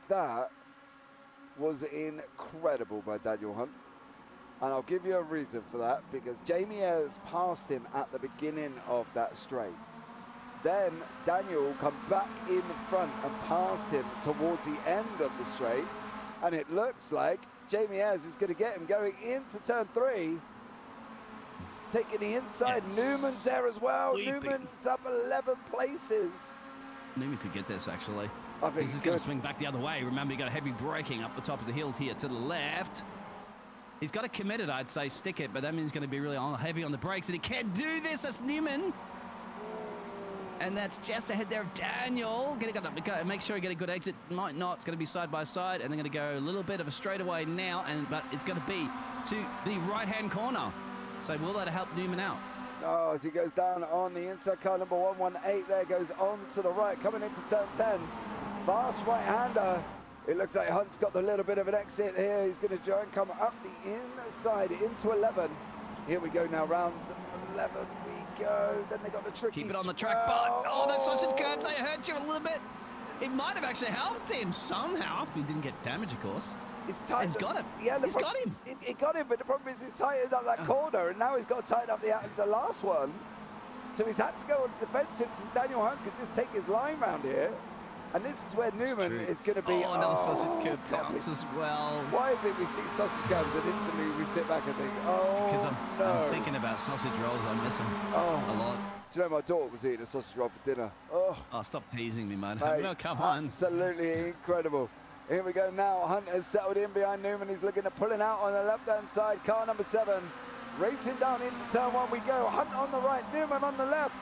That was incredible by Daniel Hunt. And I'll give you a reason for that, because Jamie Ayres passed him at the beginning of that straight. Then Daniel will come back in front and passed him towards the end of the straight. And it looks like Jamie Ayres is going to get him going into turn 3. Taking the inside, Newman's there as well. Newman's up 11 places. Newman could get this, actually. I think this is going to swing back the other way. Remember, you got a heavy braking up the top of the hill here to the left. He's got to commit it, I'd say, stick it, but that means he's going to be really heavy on the brakes, and he can't do this. That's Newman. And that's just ahead there of Daniel. Gotta make sure you get a good exit. Might not. It's going to be side by side, and they're going to go a little bit of a straightaway now, but it's going to be to the right-hand corner. So will that help Newman out? Oh, as he goes down on the inside, car number 118 there goes on to the right, coming into turn 10. Fast right-hander. It looks like Hunt's got a little bit of an exit here. He's going to try and come up the inside into 11. Here we go now, round 11 we go. Then they got the tricky. Keep it on the track, bud. Oh, those sausage curbs, they hurt you a little bit. It might have actually helped him somehow. If he didn't get damage, of course. He's got it. Yeah, he's got him. He got him, but the problem is he's tightened up that corner, and now he's got to tighten up the last one. So he's had to go on defensive since Daniel Hunt could just take his line round here. And this is where Newman is going to be. Oh, another sausage curb counts as well. Why is it we see sausage curbs and instantly we sit back and think, because I'm thinking about sausage rolls. I miss them a lot. Do you know my daughter was eating a sausage roll for dinner? Oh, stop teasing me, man. Mate, no, come on. Absolutely incredible. Here we go now. Hunt has settled in behind Newman. He's looking at pulling out on the left-hand side. Car number 7. Racing down into turn 1 we go. Hunt on the right, Newman on the left.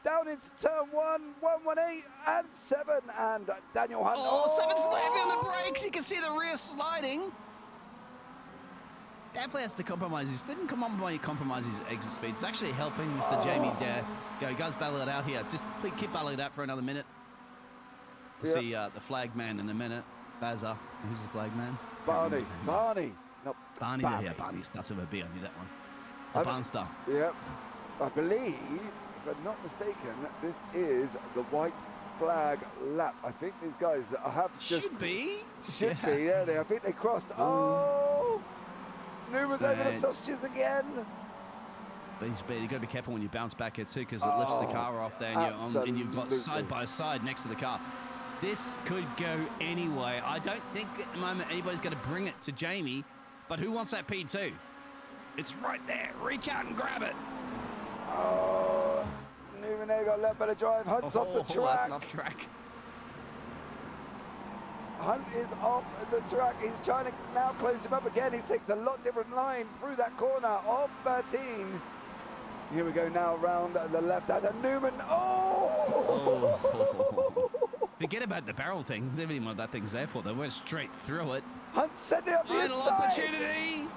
Down into turn 1, 118 and 7. And Daniel Hunt. Oh, 7 slamming on the brakes. You can see the rear sliding. Definitely has to compromise. He didn't compromise his exit speed. It's actually helping Mr. Jamie there. Go, guys, battle it out here. Just keep battling it out for another minute. We'll see the flag man in a minute. Bazza. Who's the flag man? Barney. Barney. No, Barney. Yeah, Barney starts with a B. I knew that one. Barnstar. Yep. I believe, if I'm not mistaken, this is the white flag lap. I think these guys have just... Should be. Should be, yeah. I think they crossed. Oh! Newman's over the sausages again. But you've got to be careful when you bounce back here too, because it lifts the car off there, and you've got side by side next to the car. This could go anyway. I don't think at the moment anybody's going to bring it to Jamie, but who wants that P2? It's right there. Reach out and grab it. Oh, Newman there got left by the drive. Hunt's off the track. That's off track. Hunt is off the track. He's trying to now close him up again. He takes a lot different line through that corner off 13. Here we go now round the left hand. And Newman, Forget about the barrel thing. Never even what that thing's there for. They went straight through it. Hunt sending up the Final inside. opportunity.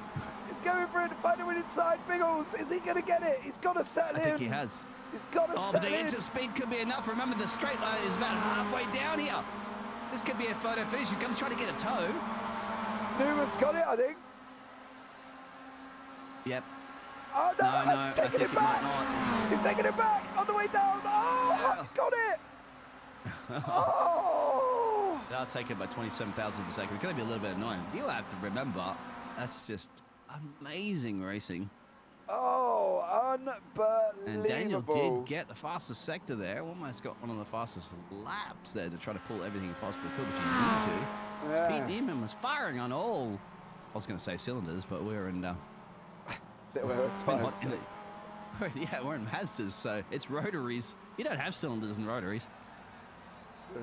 He's going for it. Find it inside. Biggles. Is he going to get it? He's got to settle in. I think he has. He's got to but settle the in. exit speed could be enough. Remember, the straight line is about halfway down here. This could be a photo finish. He's going to try to get a toe. Newman's got it, I think. Yep. Oh, no, Hunt's taking it back. He's taking it back on the way down. Oh, Hunt got it. Oh. They'll take it by 27,000 per second. It's going to be a little bit annoying. You have to remember, that's just amazing racing. Oh, unbelievable. And Daniel did get the fastest sector there. Almost got one of the fastest laps there to try to pull everything he possibly could, which he need to. Yeah. Pete Neiman was firing on all, I was going to say cylinders, but we're in... we're exposed. Yeah, we're in Mazdas, so it's rotaries. You don't have cylinders and rotaries.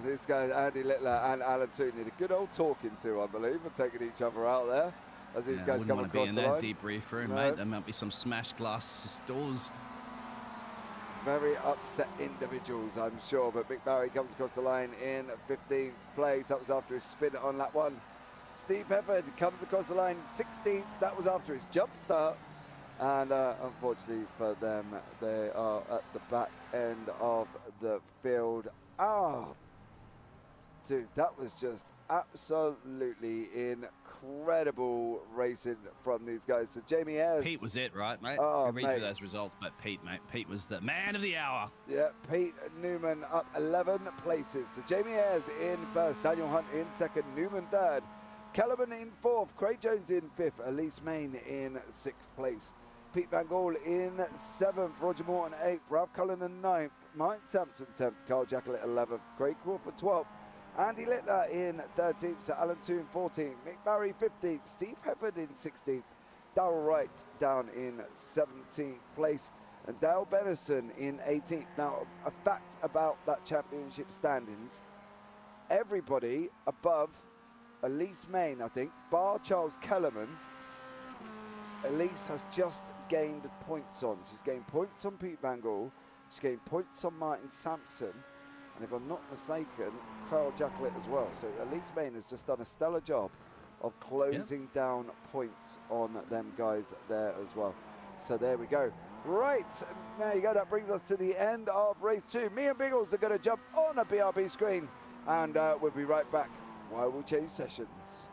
These guys, Andy Littler and Alan Tooney, need a good old talking to, I believe, and taking each other out there as these guys come across the line. Be in that debrief room, mate. There might be some smashed glass doors. Very upset individuals, I'm sure, but Mick Barry comes across the line in 15th place. That was after his spin on lap 1. Steve Hefford comes across the line 16th. That was after his jump start. And unfortunately for them, they are at the back end of the field. Oh, dude, that was just absolutely incredible racing from these guys. So Jamie Ayres. Pete was it, right, mate? Oh, read through those results, but Pete, mate. Pete was the man of the hour. Yeah, Pete Newman up 11 places. So Jamie Ayres in first, Daniel Hunt in second, Newman third, Kellerman in fourth, Craig Jones in fifth, Elise Main in sixth place. Pete Van Gaal in 7th, Roger Morton 8th, Ralph Cullen in 9th, Mike Sampson 10th, Carl Jackal 11th, Craig Crawford 12th, Andy Littler in 13th, Sir Alan Toon 14th, Mick Barry 15th, Steve Hefford in 16th, Darrell Wright down in 17th place, and Dale Benison in 18th. Now, a fact about that championship standings, everybody above Elise Main, I think, bar Charles Kellerman, Elise has just gained points on. She's gained points on Pete Van Gaal. She's gained points on Martin Sampson. And if I'm not mistaken, Carl Jacqueline as well. So Elise Main has just done a stellar job of closing down points on them guys there as well. So there we go. Right, there you go. That brings us to the end of race 2. Me and Biggles are going to jump on a BRB screen. And we'll be right back while we change sessions.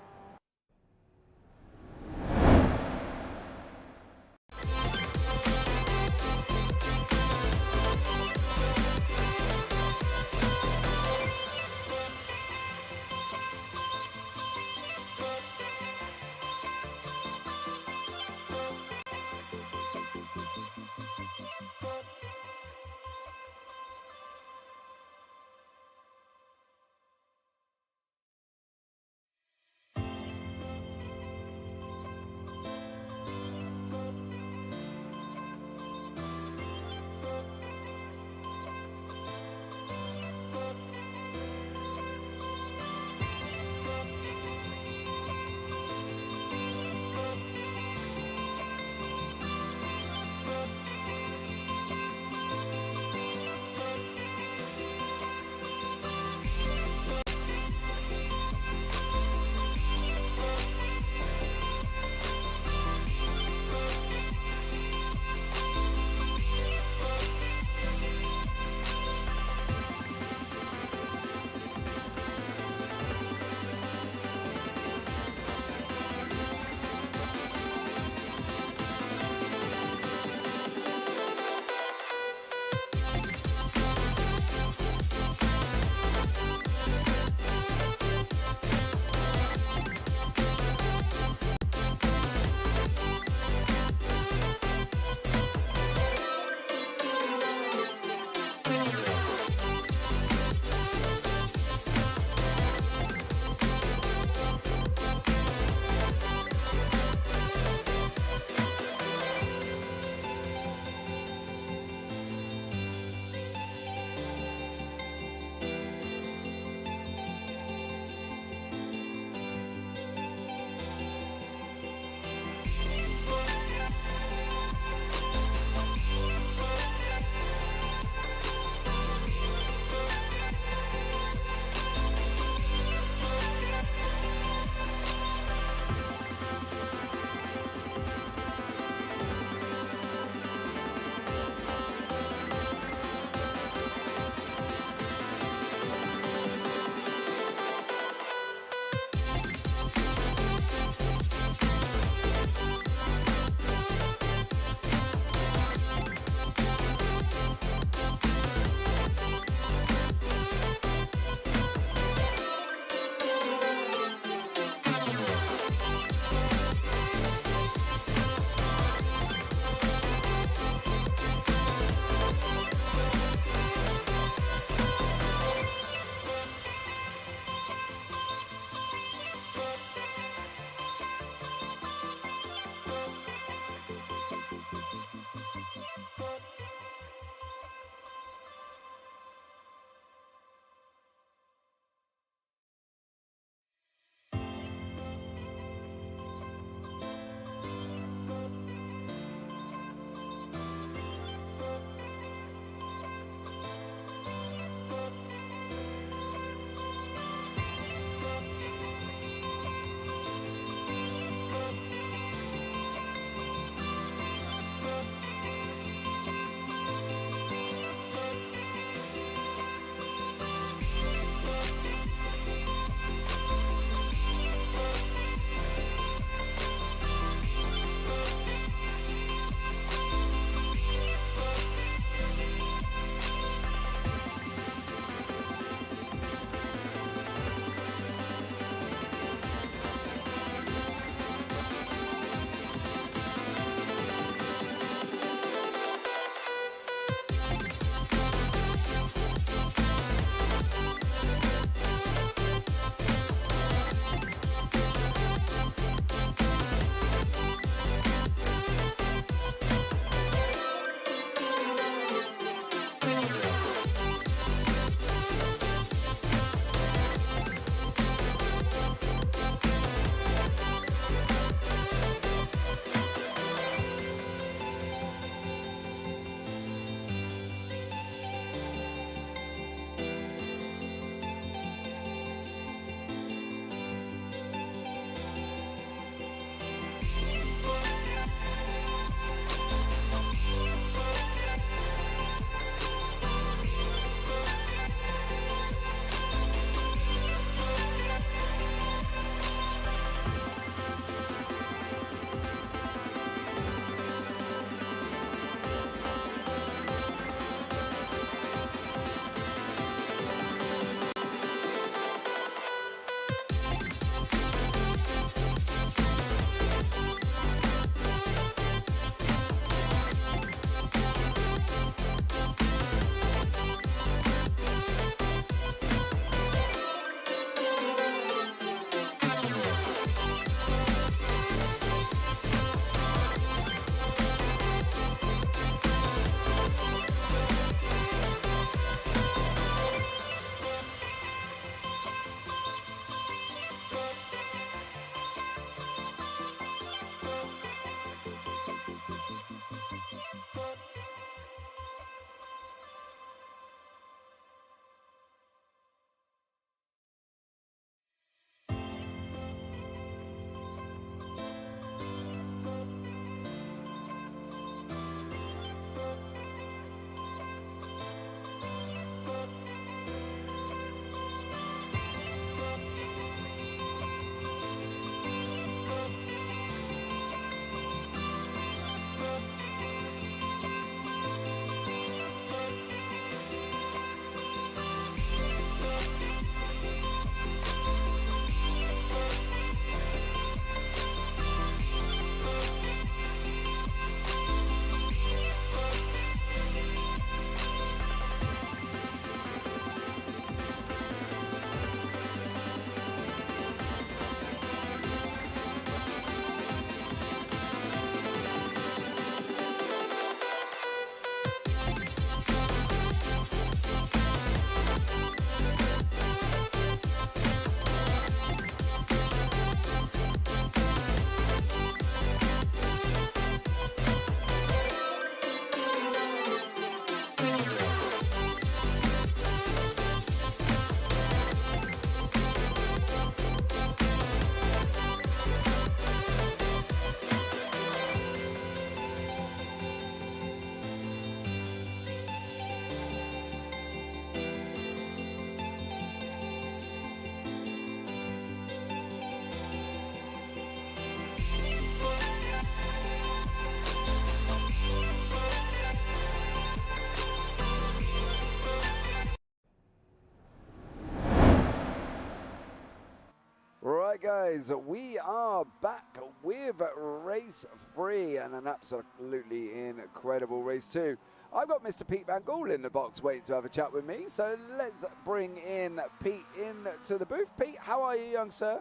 guys, we are back with race 3 and an absolutely incredible race 2. I've got Mr. Pete Van Gool in the box waiting to have a chat with me, so let's bring in Pete into the booth. Pete, how are you, young sir?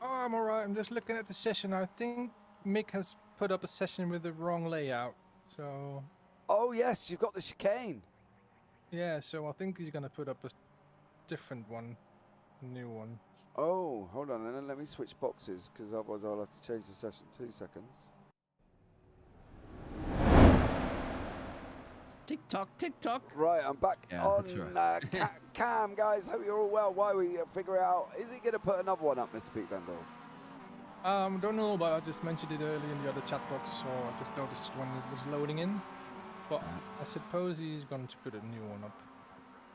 Oh, I'm all right. I'm just looking at the session. I think Mick has put up a session with the wrong layout, so... Oh, yes, you've got the chicane. Yeah, so I think he's going to put up a different one, a new one. Oh, hold on, and then let me switch boxes, because otherwise I'll have to change the session. 2 seconds. Tick tock, tick tock. Right, I'm back on right. Cam, guys. Hope you're all well. While we figure out, is he going to put another one up, Mr. Pete Van Gool? Don't know, but I just mentioned it earlier in the other chat box, so I just noticed when it was loading in. But I suppose he's going to put a new one up.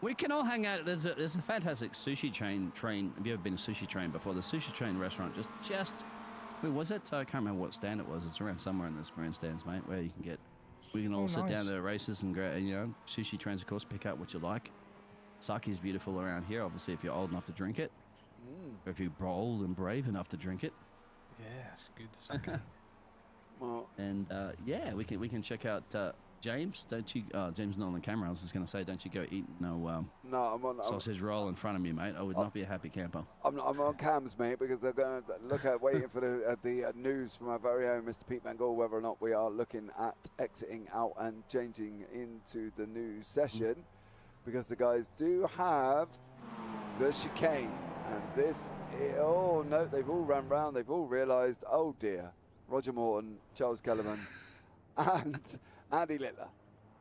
We can all hang out. There's a fantastic sushi train. Have you ever been to Sushi Train before? The Sushi Train restaurant just where was it? I can't remember what stand it was. It's around somewhere in the grandstands, mate, where you can get. We can all sit down to the races and Sushi Trains, of course, pick out what you like. Sake is beautiful around here, obviously, if you're old enough to drink it. Or if you're bold and brave enough to drink it. Yeah, it's good sake. Well, and yeah, we can check out James. Don't you? James not on the camera. I was just going to say, don't you go eat no sausage roll in front of me, mate. I would not be a happy camper. I'm on Cam's, mate, because they're going to look at waiting for the news from our very own Mr. Pete Van Gool, whether or not we are looking at exiting out and changing into the new session, because the guys do have the chicane, and this. Oh no, they've all run round. They've all realised. Oh dear, Roger Morton, Charles Kellerman, and Andy Littler.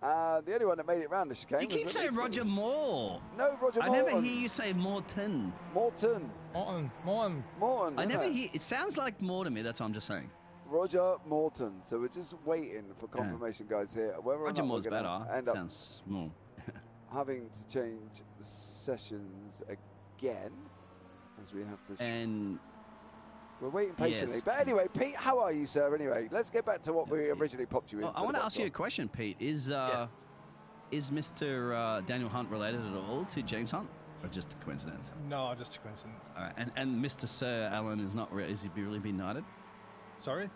The only one that made it round the chicane. You keep saying Roger Moore. No, Roger Morton. I never hear you say Morton. Morton. I never hear. It sounds like more to me. That's what I'm just saying. Roger Morton. So we're just waiting for confirmation, guys. Here, whether or Roger not Moore's we're better. end up Sounds more. having to change sessions again, as we have to. And we're waiting patiently. Yes. But anyway, Pete, how are you, sir? Anyway, let's get back to what we originally popped you in. Well, I want to ask you a question, Pete. Is Mr. Daniel Hunt related at all to James Hunt, or just a coincidence? No, just a coincidence. All right. And Mr. Sir Alan is not. Is he really been knighted? Sorry?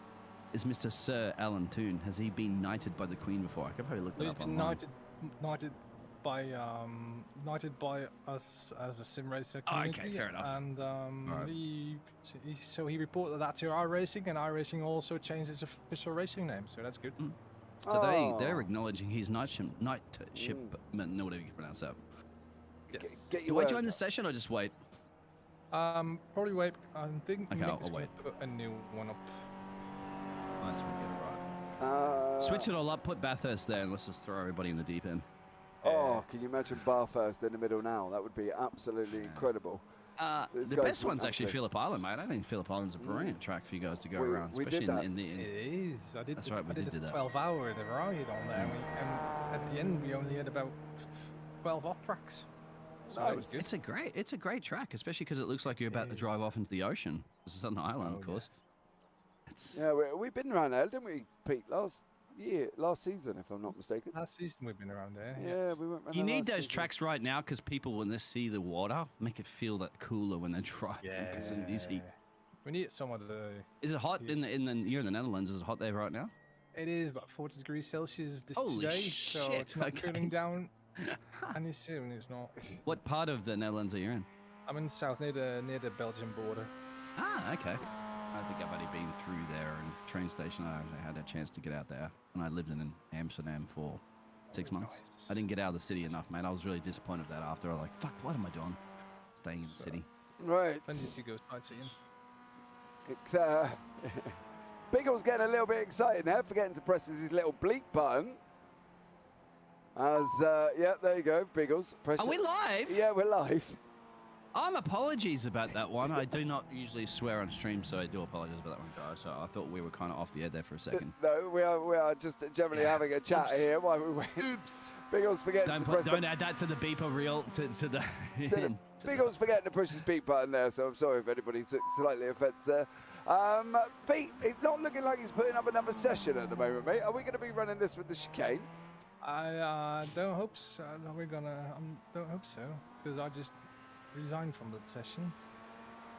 Is Mr. Sir Alan Toon, has he been knighted by the Queen before? I could probably look that He's up been online. knighted by us as a SimRacer Oh, community. okay, fair enough. And Right. he reported that to iRacing, and iRacing also changed its official racing name, so that's good. So they're acknowledging his knightship, whatever you pronounce that. Yes. Get Do your I join the session or just wait? Probably wait. I think Okay, Mick's I'll wait. gonna put a new one up. I just want to get it right. Switch it all up, put Bathurst there, and let's just throw everybody in the deep end. Oh, can you imagine Bathurst in the middle now? That would be absolutely incredible. These The guys best would one's actually absolutely- Phillip Island, mate. I think Phillip Island's a brilliant track for you guys to go We- around, we did especially that. in the It is. I did. That's right, we I did did do a that. 12-hour in a ride on there, and at the end we only had about 12 off tracks. So that was Nice. good. It's a great track, especially because it looks like you're about to drive off into the ocean. This is on an island, Oh, of course. yes. It's, Yeah, we've been around there, didn't we, Pete? Last season, if I'm not mistaken. Last season we've been around there. Yeah, we went. around you there need last those season. tracks right now because people, when they see the water, make it feel that cooler when they drive. Because of this heat. We need some of the. Is it hot you're in the Netherlands? Is it hot there right now? It is about 40 degrees Celsius Holy today, so shit, it's not okay. cooling down. And soon it's not. What part of the Netherlands are you in? I'm in the south near the Belgian border. Ah, okay. I think I've only been through there and train station. I had a chance to get out there, and I lived in Amsterdam for 6 months. Nice. I didn't get out of the city enough, man. I was really disappointed with that after. I was like, fuck, what am I doing? Staying in the city. Right. Plenty to go sightseeing. It's, Biggles getting a little bit excited now, forgetting to press his little bleep button. Yeah, there you go, Biggles. Press Are we it. live? Yeah, we're live. Apologies about that one. I do not usually swear on stream, so I do apologize about that one, guys. So I thought we were kind of off the air there for a second. No, we are just generally having a chat Oops. here while we wait. Oops. Biggles forgetting to press Don't add that to the beeper reel. To the. Biggles forgetting to push his beep button there, so I'm sorry if anybody took slightly offence there. Pete, it's not looking like he's putting up another session at the moment, mate. Are we going to be running this with the chicane? I don't hope so. Don't hope so because I just resigned from that session.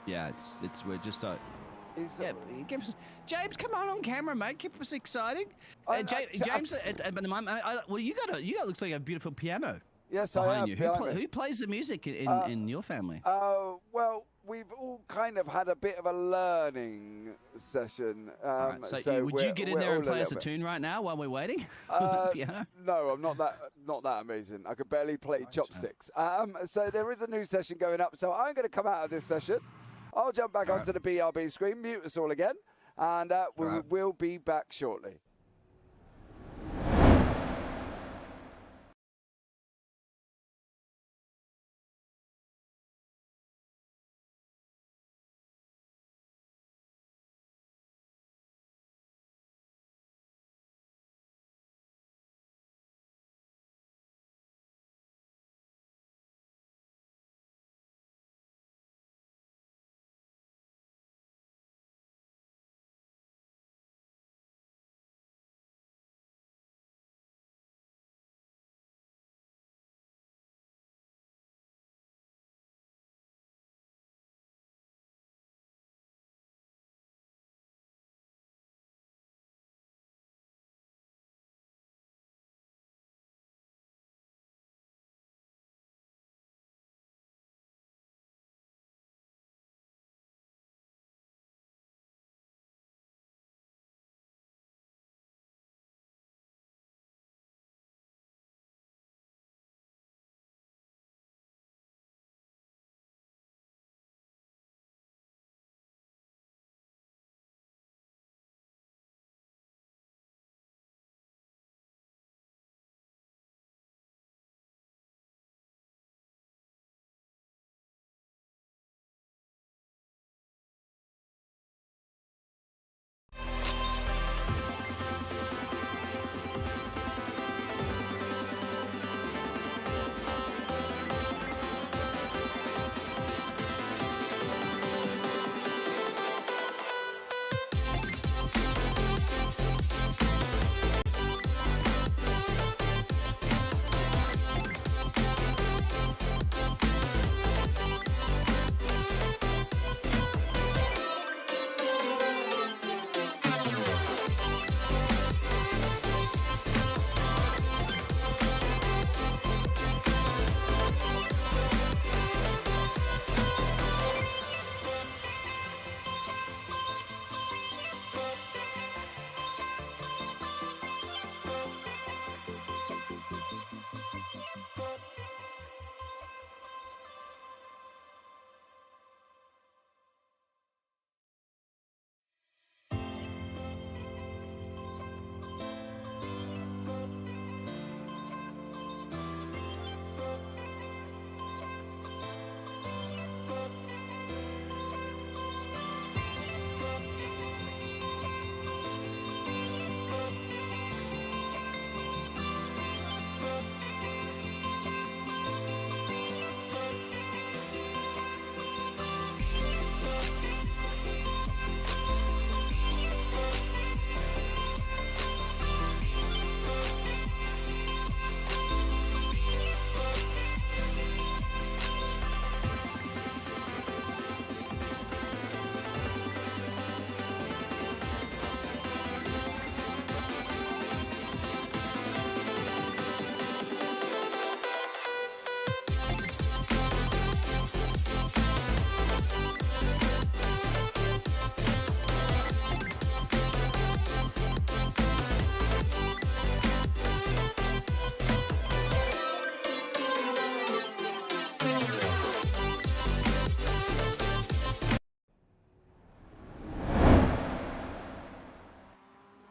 Yeah, it's we're just He's, James, come on camera, mate. Keep us exciting. James, at the moment, well, you got looks like a beautiful piano. Yes, behind I am. you. Who plays the music in your family? Well, we've all kind of had a bit of a learning session. Right, so would you get in there and play us a tune right now while we're waiting? Piano? No, I'm not that amazing. I could barely play chopsticks. So there is a new session going up. So I'm going to come out of this session. I'll jump back onto the BRB screen, mute us all again, and we'll be back shortly.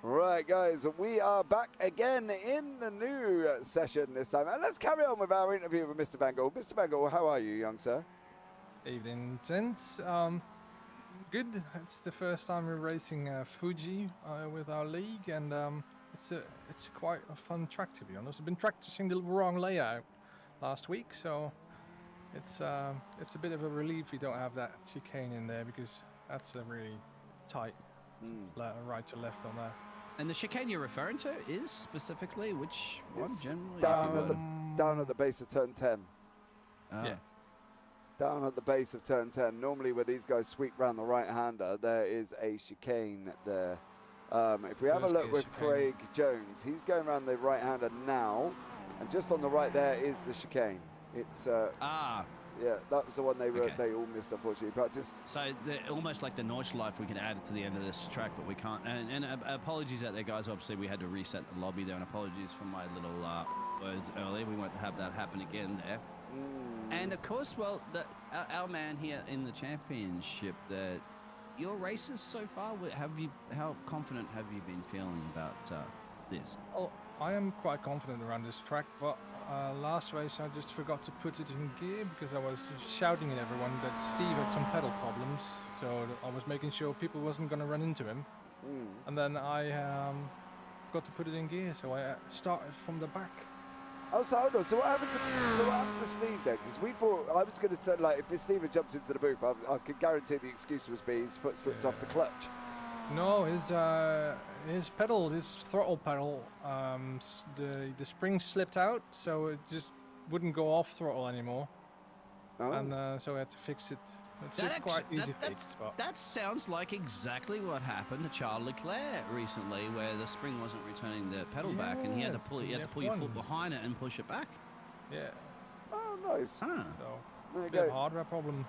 Right, guys, we are back again in the new session this time. And let's carry on with our interview with Mr. Van Gogh. Mr. Van Gogh, how are you, young sir? Evening, gents. Good. It's the first time we're racing Fuji with our league, and it's quite a fun track, to be honest. I've been practicing the wrong layout last week, so it's a bit of a relief we don't have that chicane in there, because that's a really tight right to left on there. And the chicane you're referring to is specifically which one generally? Down at the base of turn 10. Yeah. Down at the base of turn 10, normally where these guys sweep round the right-hander, there is a chicane there. If we have a look with Craig Jones, he's going around the right-hander now, and just on the right there is the chicane. It's yeah, that was the one they all missed, unfortunately. Practice. So almost like the Nordschleife, we could add it to the end of this track, but we can't. And apologies out there, guys. Obviously, we had to reset the lobby there, and apologies for my little words earlier. We won't have that happen again there. And of course, well, our man here in the championship, your races so far, how confident have you been feeling about this? Oh, I am quite confident around this track, but last race I just forgot to put it in gear because I was shouting at everyone that Steve had some pedal problems, so I was making sure people wasn't going to run into him. And then I forgot to put it in gear, so I started from the back. Oh, so hold on. So what happened to Steve then? Because we thought, I was going to say, like, if Steve had jumped into the booth, I could guarantee the excuse would be his foot slipped off the clutch. No, his pedal, his throttle pedal, the spring slipped out, so it just wouldn't go off throttle anymore. Oh. And so I had to fix it. It's a quite easy fix. That sounds like exactly what happened to Charles Leclerc recently, where the spring wasn't returning the pedal back, and he had to pull your foot behind it and push it back. Yeah. Oh, nice. So there you bit of go. hardware problem.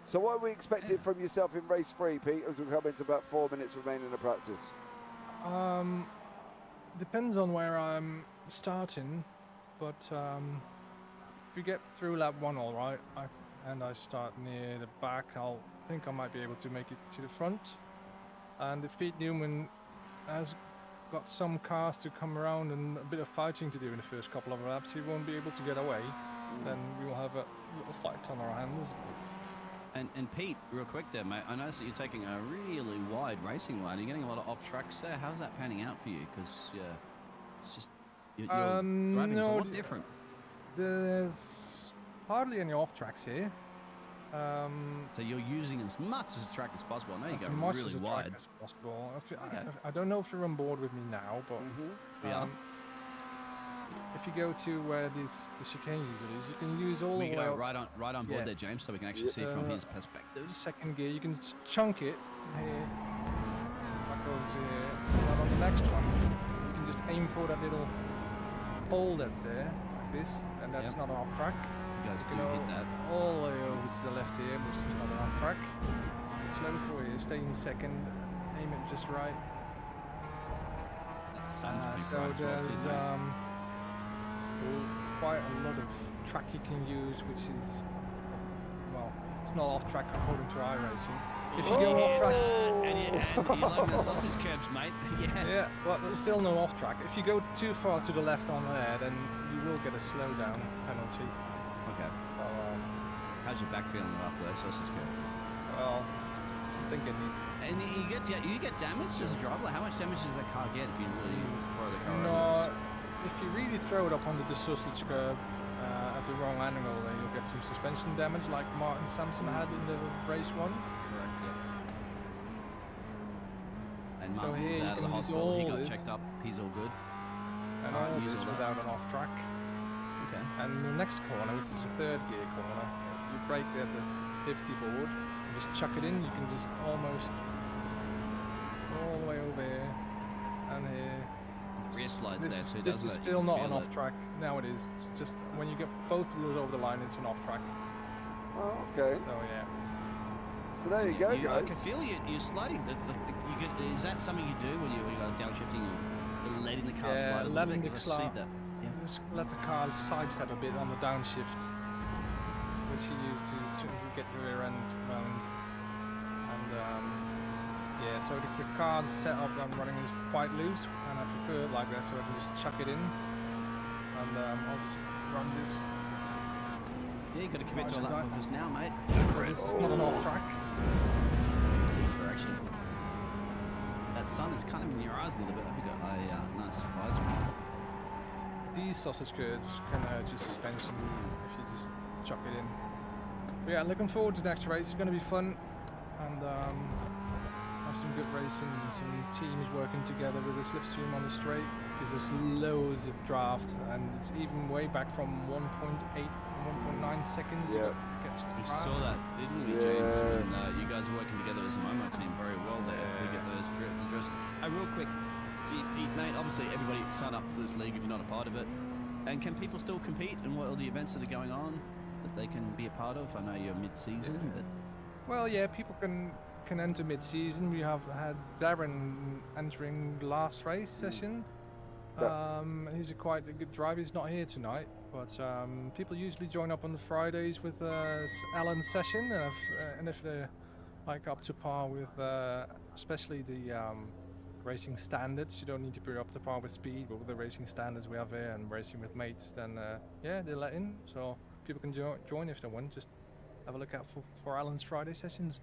So what are we expecting from yourself in race 3, Pete, as we come into about 4 minutes remaining in the practice? Depends on where I'm starting, but if we get through lap 1 all right, and I start near the back, I think I might be able to make it to the front. And if Pete Newman has got some cars to come around and a bit of fighting to do in the first couple of laps, he won't be able to get away. Then we will have a little fight on our hands. And Pete, real quick there, mate, I noticed that you're taking a really wide racing line. You're getting a lot of off tracks there. How's that panning out for you? Because, yeah, it's just, your driving's a lot different. There's hardly any off tracks here. So you're using as much as a track as possible. I know as you go much really as a wide. track as possible. I don't know if you're on board with me now, but if you go to where the chicane usually is, you can use all the way up. right on board there, James, so we can actually see from his perspective. Second gear, you can chunk it here, back over to here, and on the next one, you can just aim for that little pole that's there, like this, and that's not an off track. You guys do hit that. All the way over to the left here, which is not an off track. Slow for you, stay in second, aim it just right. That sounds pretty so bright as well, there's too, quite a lot of track you can use, which is, well, it's not off track according to iRacing. If you go off track, and you're loving the sausage curbs, mate. Yeah, but there's still no off track. If you go too far to the left on there, then you will get a slowdown penalty. Okay. How's your back feeling after that sausage curb? Well, I think I need. And you get damage as a driver. Like, how much damage does that car get if you really throw the car? No, if you really throw it up onto the sausage curb at the wrong angle, then you'll get some suspension damage, like Martin Sampson had in the race 1. Correct. Yeah. And Martin was out of the hospital. He got checked up. He's all good. And all this without an off track. Okay. And the next corner, which is a third gear corner, you brake at the 50 board, you just chuck it in, you can just almost all the way over here and here. The rear slides there too, This is still not an off track. Now it is. Just when you get both wheels over the line, it's an off track. Oh, okay. So yeah. So there you go, guys. I can feel you're sliding. Is that something you do when you are downshifting? You're letting the car slide a little letting bit? the car. Just let the car sidestep a bit on the downshift, which you use to get the rear end round. And so the car's setup I'm running is quite loose, and I prefer it like that, so I can just chuck it in, and I'll just run this. Yeah, you got to commit to a lap with us now, mate. This is not an off track. Correction. That sun is kind of in your eyes a little bit. I think got a nice visor. These sausage curves can hurt your suspension if you just chuck it in. But yeah, looking forward to the next race. It's going to be fun, and have some good racing, and some teams working together with the slipstream on the straight, because there's loads of draft, and it's even way back from 1.8, 1.9 seconds. Yeah. We saw that, didn't we, James? When you guys are working together as a Momo team very well there to get those dress. Real quick, mate, obviously everybody sign up to this league if you're not a part of it. And can people still compete in what are the events that are going on that they can be a part of? I know you're mid-season, but... Well, yeah, people can enter mid-season. We have had Darren entering the last race session. He's quite a good driver. He's not here tonight, but people usually join up on the Fridays with Alan's session, and if they're like up to par with, especially the racing standards, you don't need to be up to par with speed, but with the racing standards we have here and racing with mates, then yeah, they're let in, so people can join if they want. Just have a look out for Alan's Friday sessions.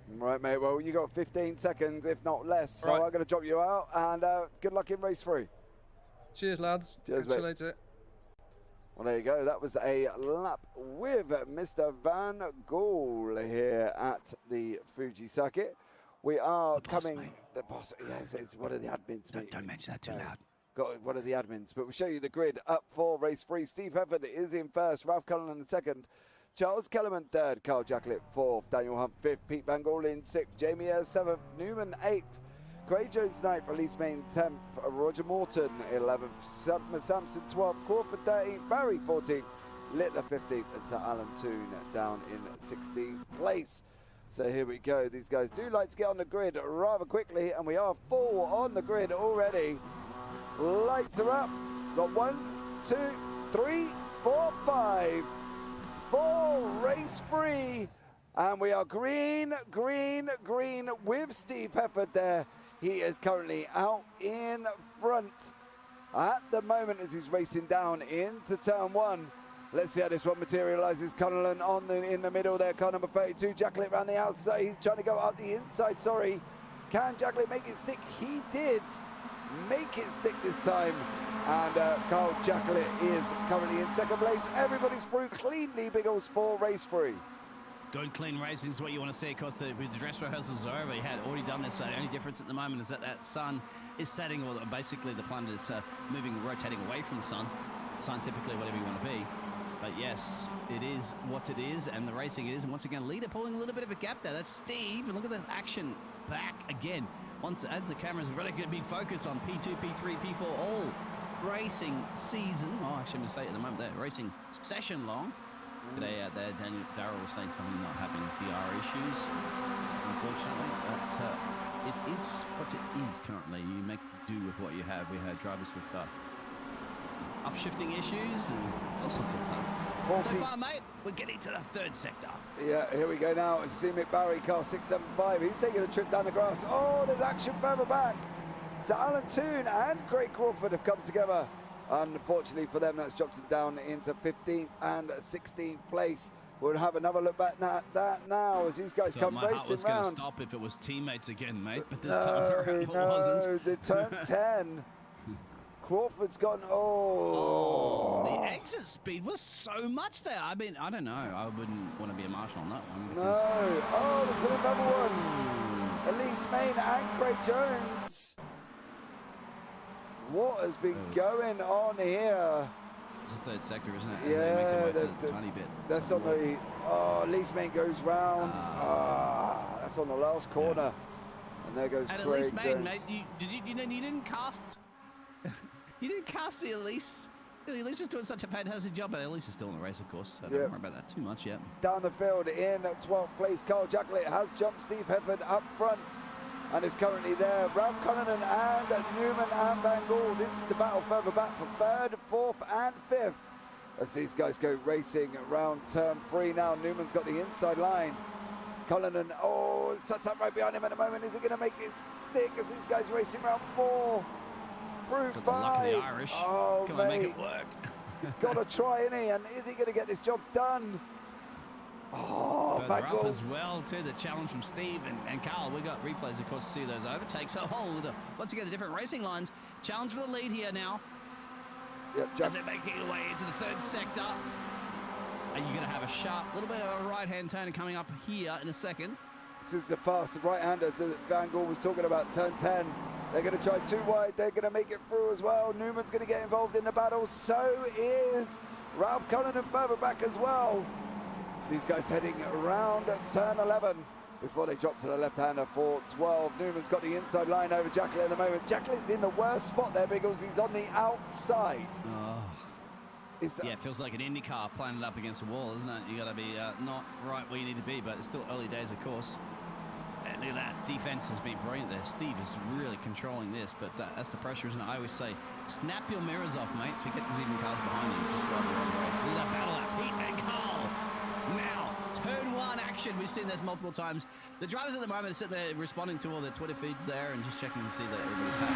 Right, mate. Well, you got 15 seconds, if not less. So right. I'm going to drop you out, and good luck in race 3. Cheers, lads. Cheers, catch you mate. later. Well, there you go. That was a lap with Mr. Van Gool here at the Fuji circuit. We are coming. The boss. Yeah, it's one of the admins. Don't mention that too loud. Got one of the admins, but we'll show you the grid up for race 3. Steve Hefford is in first. Ralph Cullen in second. Charles Kellerman third, Carl Jacklett fourth, Daniel Hunt fifth, Pete Van Gool in sixth, Jamie Ayres seventh, Newman eighth, Craig Jones ninth, Elise Main 10th, Roger Morton 11th, Sampson 12th, Crawford 13th, Barry 14th, Littler 15th, and Sir Alan Toon down in 16th place. So here we go. These guys do like to get on the grid rather quickly, and we are full on the grid already. Lights are up. Got 1, 2, 3, 4, 5. 4 race 3, and we are green with Steve Hefford there. He is currently out in front at the moment as he's racing down into turn 1. Let's see how this one materializes. Connellan in the middle there, car number 32. Jacklett around the outside. He's trying to go up the inside, sorry. Can Jacklett make it stick? He did make it stick this time. And Carl Jacklett is currently in second place. Everybody's through cleanly, Biggles, for race 3. Good, clean racing is what you want to see. Of course, with the dress rehearsals are over, he had already done this. So the only difference at the moment is that sun is setting, or basically the planet is rotating away from the sun, scientifically, whatever you want to be. But yes, it is what it is, and the racing it is. And once again, leader pulling a little bit of a gap there. That's Steve, and look at the action back again. Once as the camera's really going to be focused on P2, P3, P4, all racing season. Oh, actually, I'm going to say it at the moment there, racing session long. Today out there, Darryl was saying something not having VR issues, unfortunately. But it is what it is currently. You make do with what you have. We had drivers with upshifting issues and all sorts of stuff. So far, mate, we're getting to the third sector. Yeah, here we go now. See Mick Barry, car 675. He's taking a trip down the grass. Oh, there's action further back. So Alan Toon and Craig Crawford have come together. Unfortunately for them, that's dropped them down into 15th and 16th place. We'll have another look back at that now as these guys come racing round. My heart was going to stop if it was teammates again, mate, but this time around it wasn't. The turn 10. Crawford's gone, the exit speed was so much there. I mean, I don't know. I wouldn't want to be a marshal on that one. No. Oh, there's been another one. Elise Main and Craig Jones. What has been going on here? It's the third sector, isn't it? Yeah, the tiny bit. That's on the. Oh, Elise Main goes round. That's on the last corner. Yeah. And there goes Craig Elise Main, Jones. mate, you didn't cast. You didn't cast the Elise. Elise was doing such a fantastic job, but Elise is still in the race, of course. So don't worry about that too much yet. Down the field in 12th place, Carl Jacklett has jumped Steve Hefford up front and is currently there. Ralph Cullinan and Newman and Van Gool. This is the battle further back for 3rd, 4th and 5th. As these guys go racing around turn 3 now. Newman's got the inside line. Cullinan, it's tucked right behind him at the moment. Is he going to make it thick as these guys racing round 4? Through 5. The luck of the Irish. Come on, make it work. He's got to try, isn't he? And is he going to get this job done? Further up as well to the challenge from Steve and Carl. We got replays, of course, to see those overtakes. So, once again, the different racing lines. Challenge for the lead here now. Yep, as they're making their way into the 3rd sector. Are you going to have a sharp little bit of a right-hand turn coming up here in a second? This is the fast right-hander that Van Gool was talking about, turn 10. They're going to try too wide. They're going to make it through as well. Newman's going to get involved in the battle. So is Ralph Cullinan further back as well. These guys heading around turn 11 before they drop to the left-hander for 12. Newman's got the inside line over Jacklin at the moment. Jacklin's in the worst spot there because he's on the outside. Oh. Yeah, it feels like an Indy car planted up against a wall, isn't it? You got to be not right where you need to be, but it's still early days, of course. And look at that, defense has been brilliant there. Steve is really controlling this, but that's the pressure, isn't it? I always say, snap your mirrors off, mate. Forget there's even cars behind you. Just run the wrong race. Look at that battle at Pete and Carl. Now, turn 1 action. We've seen this multiple times. The drivers at the moment are sitting there responding to all their Twitter feeds there and just checking to see that everybody's happy.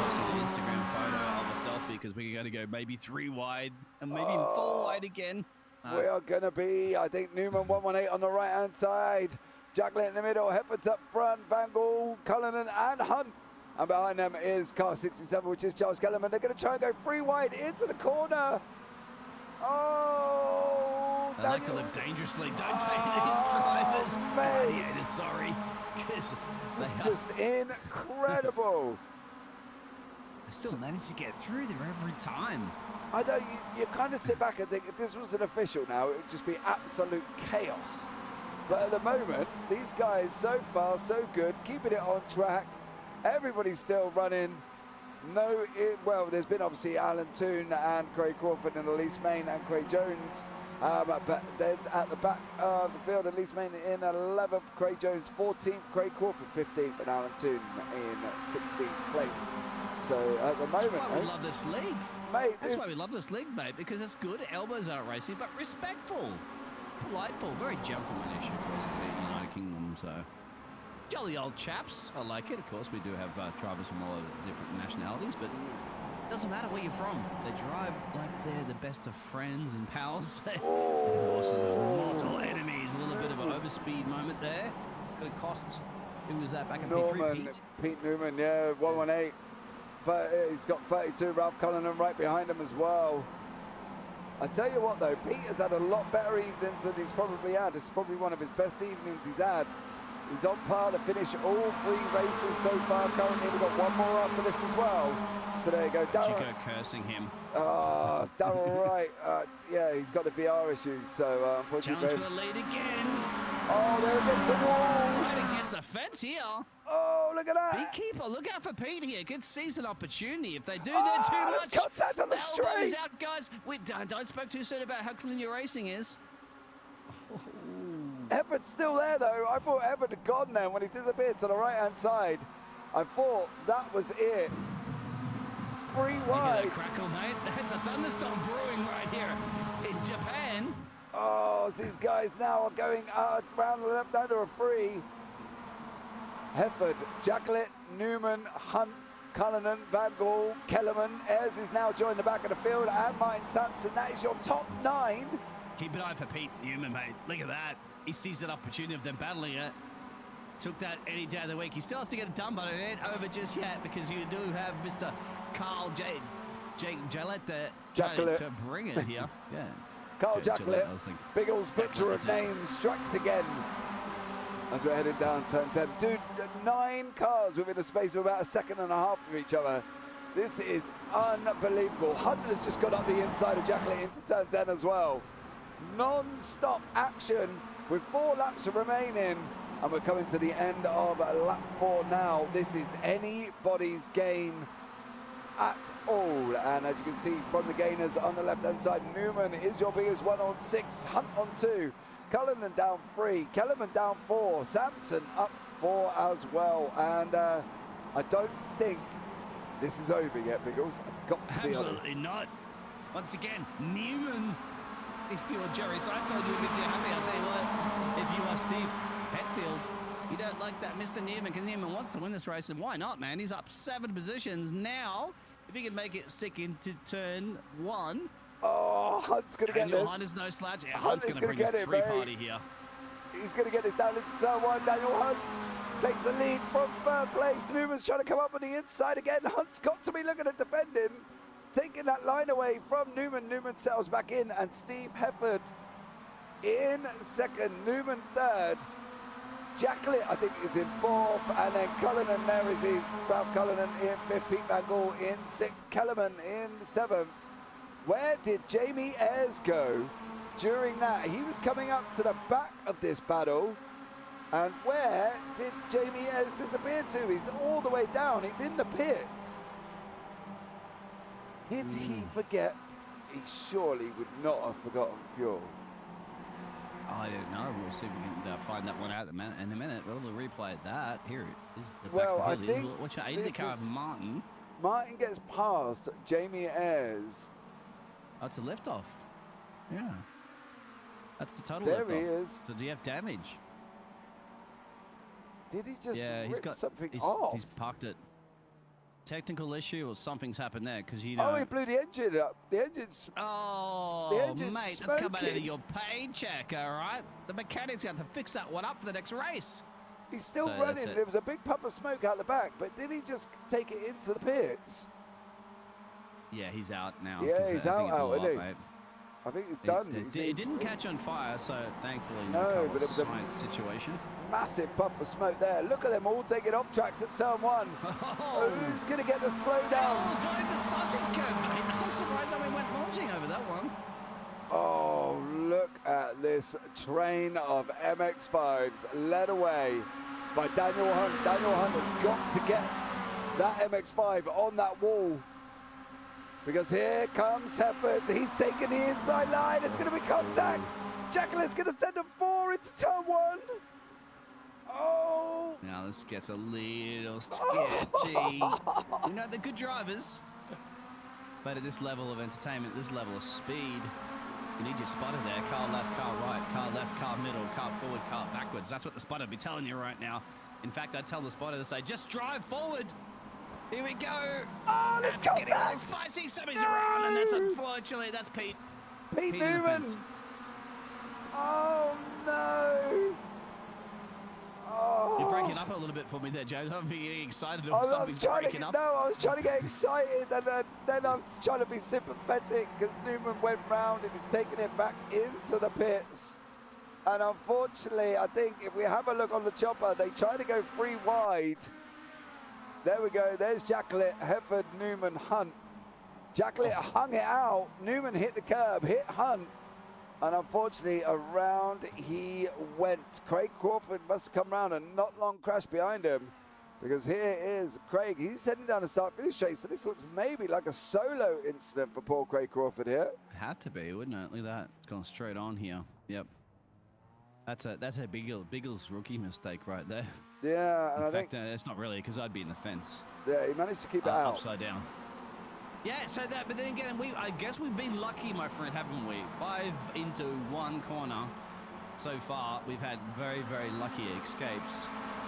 Posting an Instagram photo of a selfie because we're going to go maybe 3 wide and maybe 4 wide again. We are going to be, I think, Newman 118 on the right-hand side. Jacklin in the middle, Hepford's up front, Van Gaal, Cullinan and Hunt. And behind them is car 67, which is Charles Kellerman. They're going to try and go 3 wide into the corner. Oh, I like to live dangerously. Don't take these drivers. Gladiators, sorry. This is just incredible. I still manage to get through there every time. I know, you kind of sit back and think, if this was an official now, it would just be absolute chaos. But at the moment, these guys so far, so good, keeping it on track. Everybody's still running. Well, there's been obviously Alan Toon and Craig Crawford and Elise Main and Craig Jones. But then at the back of the field, Elise Main in 11th, Craig Jones 14th, Craig Crawford 15th, and Alan Toon in 16th place. So at the moment, that's why we love this league. Mate, that's why we love this league, mate, because it's good. Elbows aren't racing, but respectful. Delightful, very gentlemanish, of course, it's the United Kingdom, so jolly old chaps. I like it. Of course, we do have drivers from all over different nationalities, but it doesn't matter where you're from. They drive like they're the best of friends and pals. Of course, mortal enemies. A little bit of an overspeed moment there. Could have cost. Who was that back in P3? Pete Newman, yeah, 118. He's got 32. Ralph Cullinan right behind him as well. I tell you what though, Pete has had a lot better evenings than he's probably had. It's probably one of his best evenings he's had. He's on par to finish all 3 races so far. Currently we've got 1 more after this as well. So there you go, Darryl. Chico cursing him. Darryl Wright. Yeah, he's got the VR issues, so unfortunately. Challenge for the lead again. Oh, there against the wall. It's tight against the fence here. Oh, look at that. Beekeeper, look out for Pete here. Good season opportunity. If they do there too much. Contact on the straight. Elbows out, guys. Don't speak too soon about how clean your racing is. Oh. Everett's still there, though. I thought Everett had gone then when he disappeared to the right-hand side. I thought that was it. 3 wide. Look at that crackle, mate. That's a thunderstorm brewing right here in Japan. Oh, these guys now are going around the left under a 3. Hefford, Jacklin, Newman, Hunt, Cullinan, Van Gaal, Kellerman. Ayres is now joined the back of the field, and Martin Sampson. That is your top 9. Keep an eye for Pete Newman, mate. Look at that. He sees an opportunity of them battling it. Took that any day of the week. He still has to get it done, but it ain't over just yet because you do have Mr. Carl Gillette to bring it here. Yeah. Carl Jacklin, Biggles butcher of names, strikes again as we're headed down turn 10. Dude, 9 cars within a space of about 1.5 seconds of each other. This is unbelievable. Hunt has just got up the inside of Jacklin into turn 10 as well. Non-stop action with 4 laps remaining, and we're coming to the end of lap 4 now. This is anybody's game at all, and as you can see from the gainers on the left hand side, Newman is your biggest, 1 on 6, Hunt on 2, Cullinan down 3, Kellerman down 4, Sampson up 4 as well, and I don't think this is over yet, Biggles. I've got to be honest. Absolutely not. Once again, Newman. If you're Jerry Seinfeld, you'll be too happy. I'll tell you what, if you are Steve Hetfield, you don't like that Mr. Newman, because Newman wants to win this race, and why not, man? He's up 7 positions now. If he can make it stick into turn 1. Oh, Hunt's going to get this. Hunt is no slouch. Yeah, Hunt's going to bring his 3-party here. He's going to get this down into turn 1. Daniel Hunt takes the lead from 3rd place. Newman's trying to come up on the inside again. Hunt's got to be looking at defending. Taking that line away from Newman. Newman settles back in, and Steve Hefford in 2nd. Newman 3rd. Jacklin, I think, is in 4th, and then Cullinan, there is the Ralph Cullinan in 5th, Pete Van Gaal in 6th, Kellerman in 7th. Where did Jamie Ayres go? during that, he was coming up to the back of this battle. And where did Jamie Ayres disappear to? He's all the way down. He's in the pits. Did he forget? He surely would not have forgotten fuel. I don't know. We'll see if we can find that one out in a minute. We'll replay that. Here it is. The Well, back I of the hill. think Watch out. In the car, Martin. Martin gets past Jamie Ayres. That's a lift off. Yeah. That's the total There lift he off. is. So do you have damage? Did he just Yeah, rip something off? He's parked it. Technical issue or something's happened there because you know. Oh, he blew the engine up. The engine's... Oh, the engine's mate, that's coming out of smoking. your paycheck, all right? The mechanic's got to fix that one up for the next race. He's still So running. that's it. There was a big puff of smoke out the back, but did he just take it into the pits? Yeah, he's out now. Yeah, 'cause he's I think it out, blew isn't he? up, mate. I think it's done. It didn't catch on fire, so thankfully No, no, but it was a- science situation. Massive puff of smoke there. Look at them all taking off tracks at turn one. Oh, Who's going to get the slowdown? avoid the sausage curve, mate. I was surprised that we went launching over that one. Oh, look at this train of MX5s led away by Daniel Hunt. Daniel Hunt has got to get that MX5 on that wall. Because here comes Hefford. He's taking the inside line. It's going to be contact. Jacqueline's going to send him 4 into turn 1. Oh. Now this gets a little sketchy. You know, they're good drivers. But at this level of entertainment, this level of speed, you need your spotter there. Car left, car right, car left, car middle, car forward, car backwards. That's what the spotter would be telling you right now. In fact, I'd tell the spotter to say, just drive forward. Here we go. Oh, let's That's getting a little contact. spicy. Somebody's around, and that's unfortunately, that's Pete. Pete in the Newman. fence. Oh, no. Oh. You're breaking up a little bit for me there, James. I'm getting excited I if was something's trying breaking to up. I was trying to get excited, and then I was trying to be sympathetic because Newman went round and he's taking it back into the pits. And unfortunately, I think if we have a look on the chopper, they try to go 3 wide. There we go. There's Jacqueline, Hefford, Newman, Hunt. Jacqueline hung it out. Newman hit the curb, hit Hunt. And unfortunately, around he went. Craig Crawford must have come round and not long crashed behind him. Because here is Craig. He's heading down a start-finish straight. So this looks maybe like a solo incident for poor Craig Crawford here. Had to be, wouldn't it? Look at that. It's gone straight on here. Yep. That's a Biggles rookie mistake right there. Yeah, and In I fact, think it's not really because I'd be in the fence. yeah, he managed to keep it out. Upside down. Yeah, so that, but then again, I guess we've been lucky, my friend, haven't we? 5 into 1 corner so far. We've had very, very lucky escapes.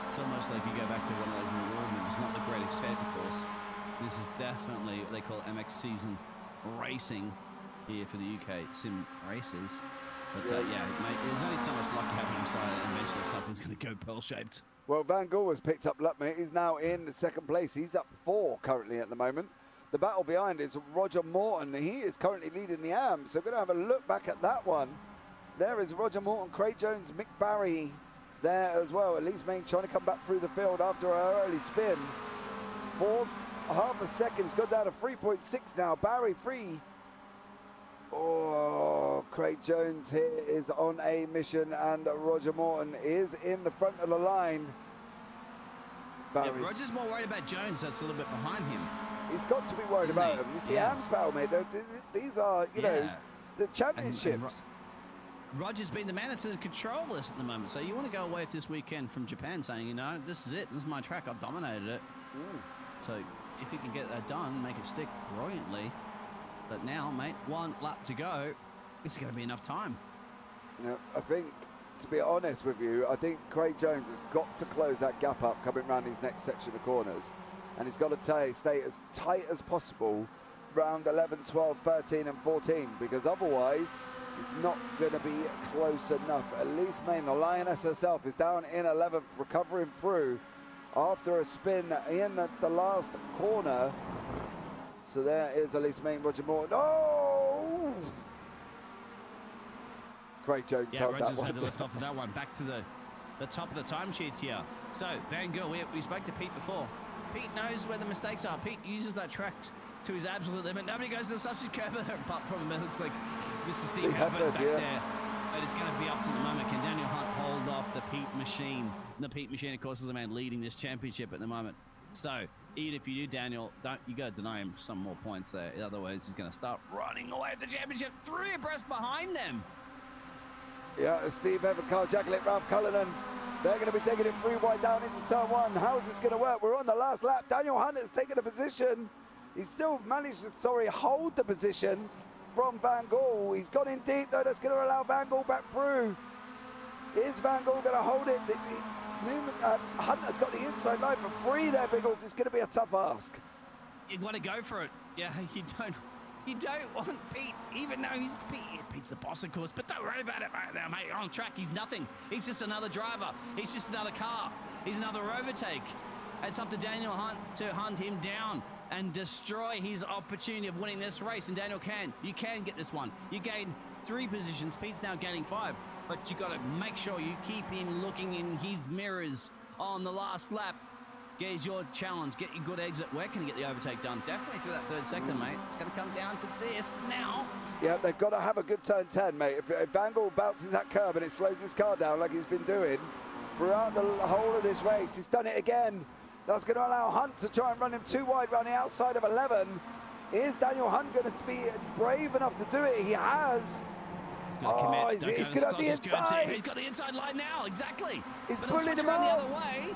It's almost like you go back to one of those reward movies. Not the great escape, of course. This is definitely what they call MX season racing here for the UK Sim Racers. But yeah, mate, there's only so much luck happening, so eventually something's going to go pearl-shaped. Well, Van Gool has picked up luck, mate. He's now in the 2nd place. He's up 4 currently at the moment. The battle behind is Roger Morton. He is currently leading the AM, so we're going to have a look back at that one. There is Roger Morton, Craig Jones, Mick Barry there as well. Elise Main trying to come back through the field after her early spin. For half a second, it's gone down to 3.6 now. Barry free. Oh, Craig Jones here is on a mission, and Roger Morton is in the front of the line. Yeah, Roger's more worried about Jones. That's a little bit behind him. He's got to be worried Isn't about he? him. You see, Yeah. AM's battle, mate. These are, you know, Yeah. the championships. Roger's been the man that's in control of this at the moment. So you want to go away this weekend from Japan saying, you know, this is it. This is my track. I've dominated it. So if you can get that done, make it stick brilliantly. But now, mate, 1 lap to go. This is going to be enough time. You know, I think, to be honest with you, I think Craig Jones has got to close that gap up coming around these next section of corners. And he's got to stay as tight as possible round 11, 12, 13 and 14, because otherwise it's not going to be close enough. Elise Main, the Lioness herself, is down in 11th, recovering through after a spin in the last corner. So there is Elise Main, Roger Morton. Oh! Craig Jones Yeah, held that Roger's one. had to lift off of that one. Back to the top of the timesheets here. So, Van Gogh, we spoke to Pete before. Pete knows where the mistakes are. Pete uses that track to his absolute limit. Nobody goes to the sausage curve apart from him. It looks like Mr. Steve Steve Parfitt Parfitt, back yeah. there. But it's going to be up to the moment. Can Daniel Hunt hold off the Pete Machine? And the Pete Machine, of course, is the man leading this championship at the moment. So even if you do, Daniel, you got to deny him some more points there. Otherwise, he's going to start running away with the championship. 3 abreast behind them. Yeah, Steve Evan, Carl Jacklett, Ralph Cullinan. They're going to be taking it 3 wide down into turn 1. How is this going to work? We're on the last lap. Daniel Hunt has taken a position. He's still managed to, hold the position from Van Gaal. He's gone in deep, though. That's going to allow Van Gaal back through. Is Van Gaal going to hold it? Hunt has got the inside line for 3 there, Biggles. It's going to be a tough ask. You want to go for it. Yeah, you don't want Pete, even though Pete's the boss, of course, but don't worry about it right now, mate. On track, he's nothing. He's just another driver. He's just another car. He's another overtake. It's up to Daniel Hunt to hunt him down and destroy his opportunity of winning this race. And Daniel you can get this one. You gain 3 positions. Pete's now gaining 5, but you got to make sure you keep him looking in his mirrors on the last lap. Here's your challenge. Get your good exit. Where can you get the overtake done? Definitely through that 3rd sector, mate. It's going to come down to this now. Yeah, they've got to have a good turn 10, mate. If Van Gaal bounces that curb and it slows his car down like he's been doing throughout the whole of this race, he's done it again. That's going to allow Hunt to try and run him too wide around the outside of 11. Is Daniel Hunt going to be brave enough to do it? He has. He's going to commit. He's going to have the inside. He's got the inside line now, exactly. He's but pulling him around off. the other way.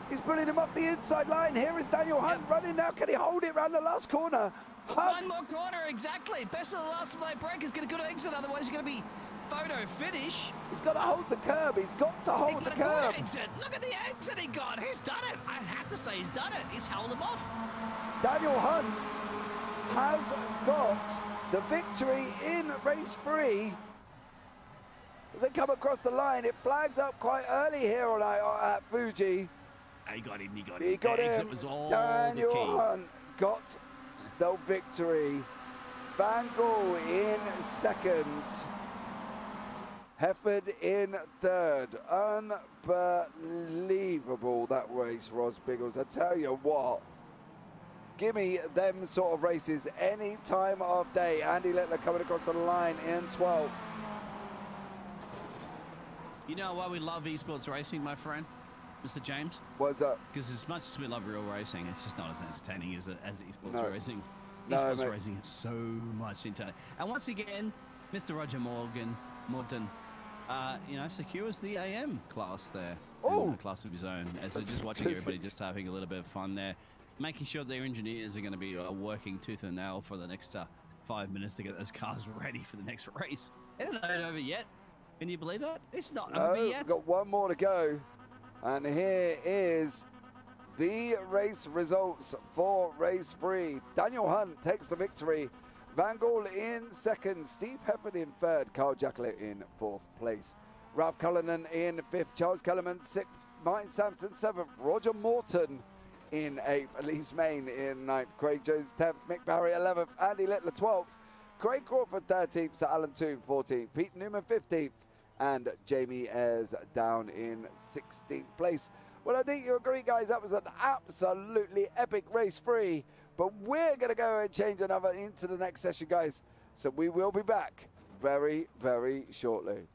He's pulling him off the inside line. Here is Daniel Hunt running now. Can he hold it round the last corner? One more corner, exactly. Best of the last lap break is going to go to exit. Otherwise, you're going to be photo finish. He's got to hold the curb. He's got to hold the curb. Exit. Look at the exit he got. He's done it. I have to say he's done it. He's held him off. Daniel Hunt has got the victory in race 3. As they come across the line, it flags up quite early here at Fuji. He got him. He got him. Exit was all Daniel the key. Hunt got the victory. Van Gaal in 2nd. Hefford in 3rd. Unbelievable that race, Ros Biggles. I tell you what, give me them sort of races any time of day. Andy Littler coming across the line in 12th. You know why we love esports racing, my friend, Mr. James? What's up? Because as much as we love real racing, it's just not as entertaining as esports No. racing. No, Esports mate. racing is so much entertaining. And once again, Mr. Roger Morton, secures the AM class there. Oh. A class of his own. As we're just watching everybody just having a little bit of fun there, making sure their engineers are going to be working tooth and nail for the next 5 minutes to get those cars ready for the next race. It's not over yet. Can you believe that? It's not over yet. We've got one more to go. And here is the race results for race 3. Daniel Hunt takes the victory. Van Gaal in 2nd. Steve Hefford in 3rd. Carl Jacklett in 4th place. Ralph Cullinan in 5th. Charles Kellerman 6th. Martin Sampson 7th. Roger Morton in 8th. Elise Main in 9th. Craig Jones 10th. Mick Barry 11th. Andy Littler 12th. Craig Crawford 13th. Sir Alan Toon 14th. Pete Newman 15th. And Jamie Ayres down in 16th place. Well, I think you agree, guys, that was an absolutely epic race 3. But we're going to go and change another into the next session, guys. So we will be back very, very shortly.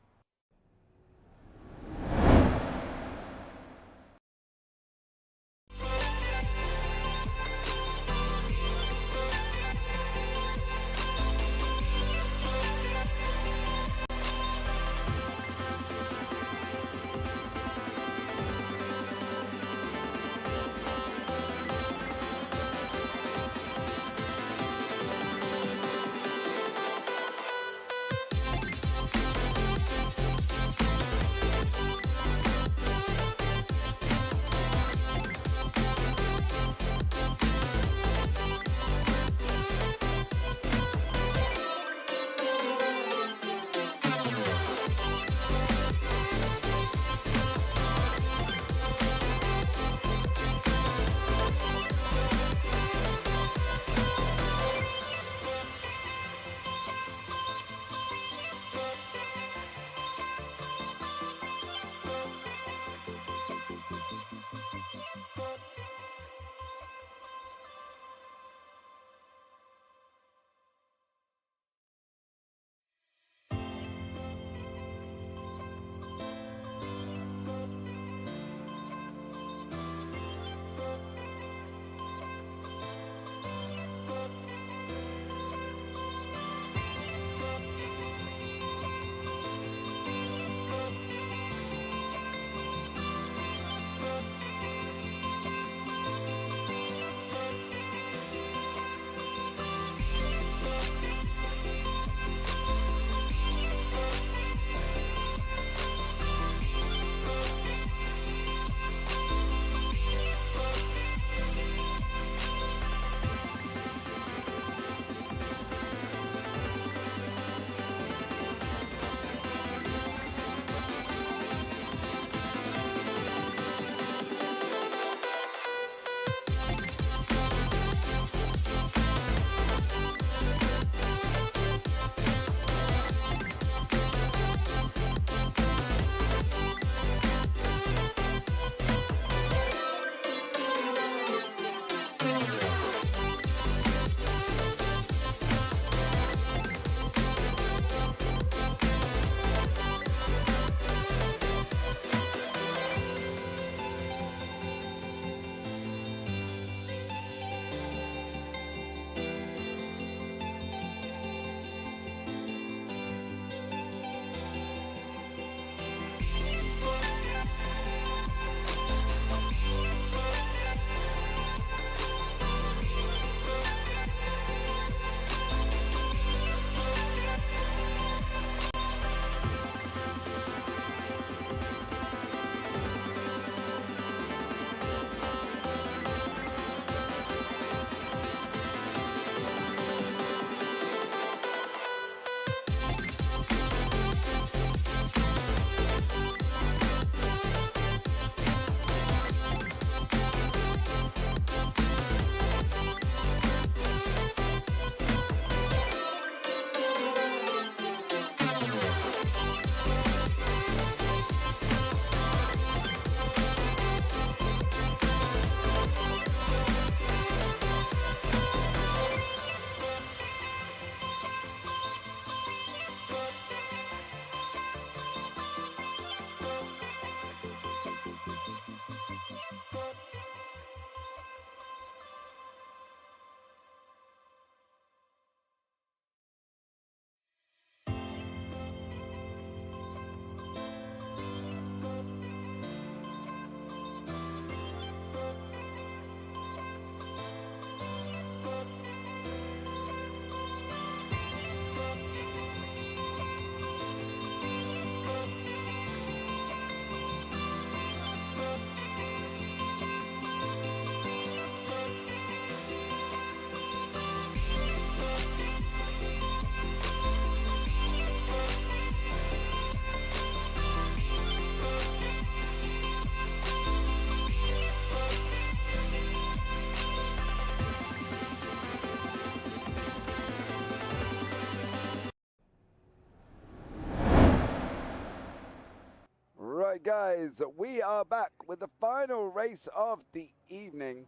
guys, we are back with the final race of the evening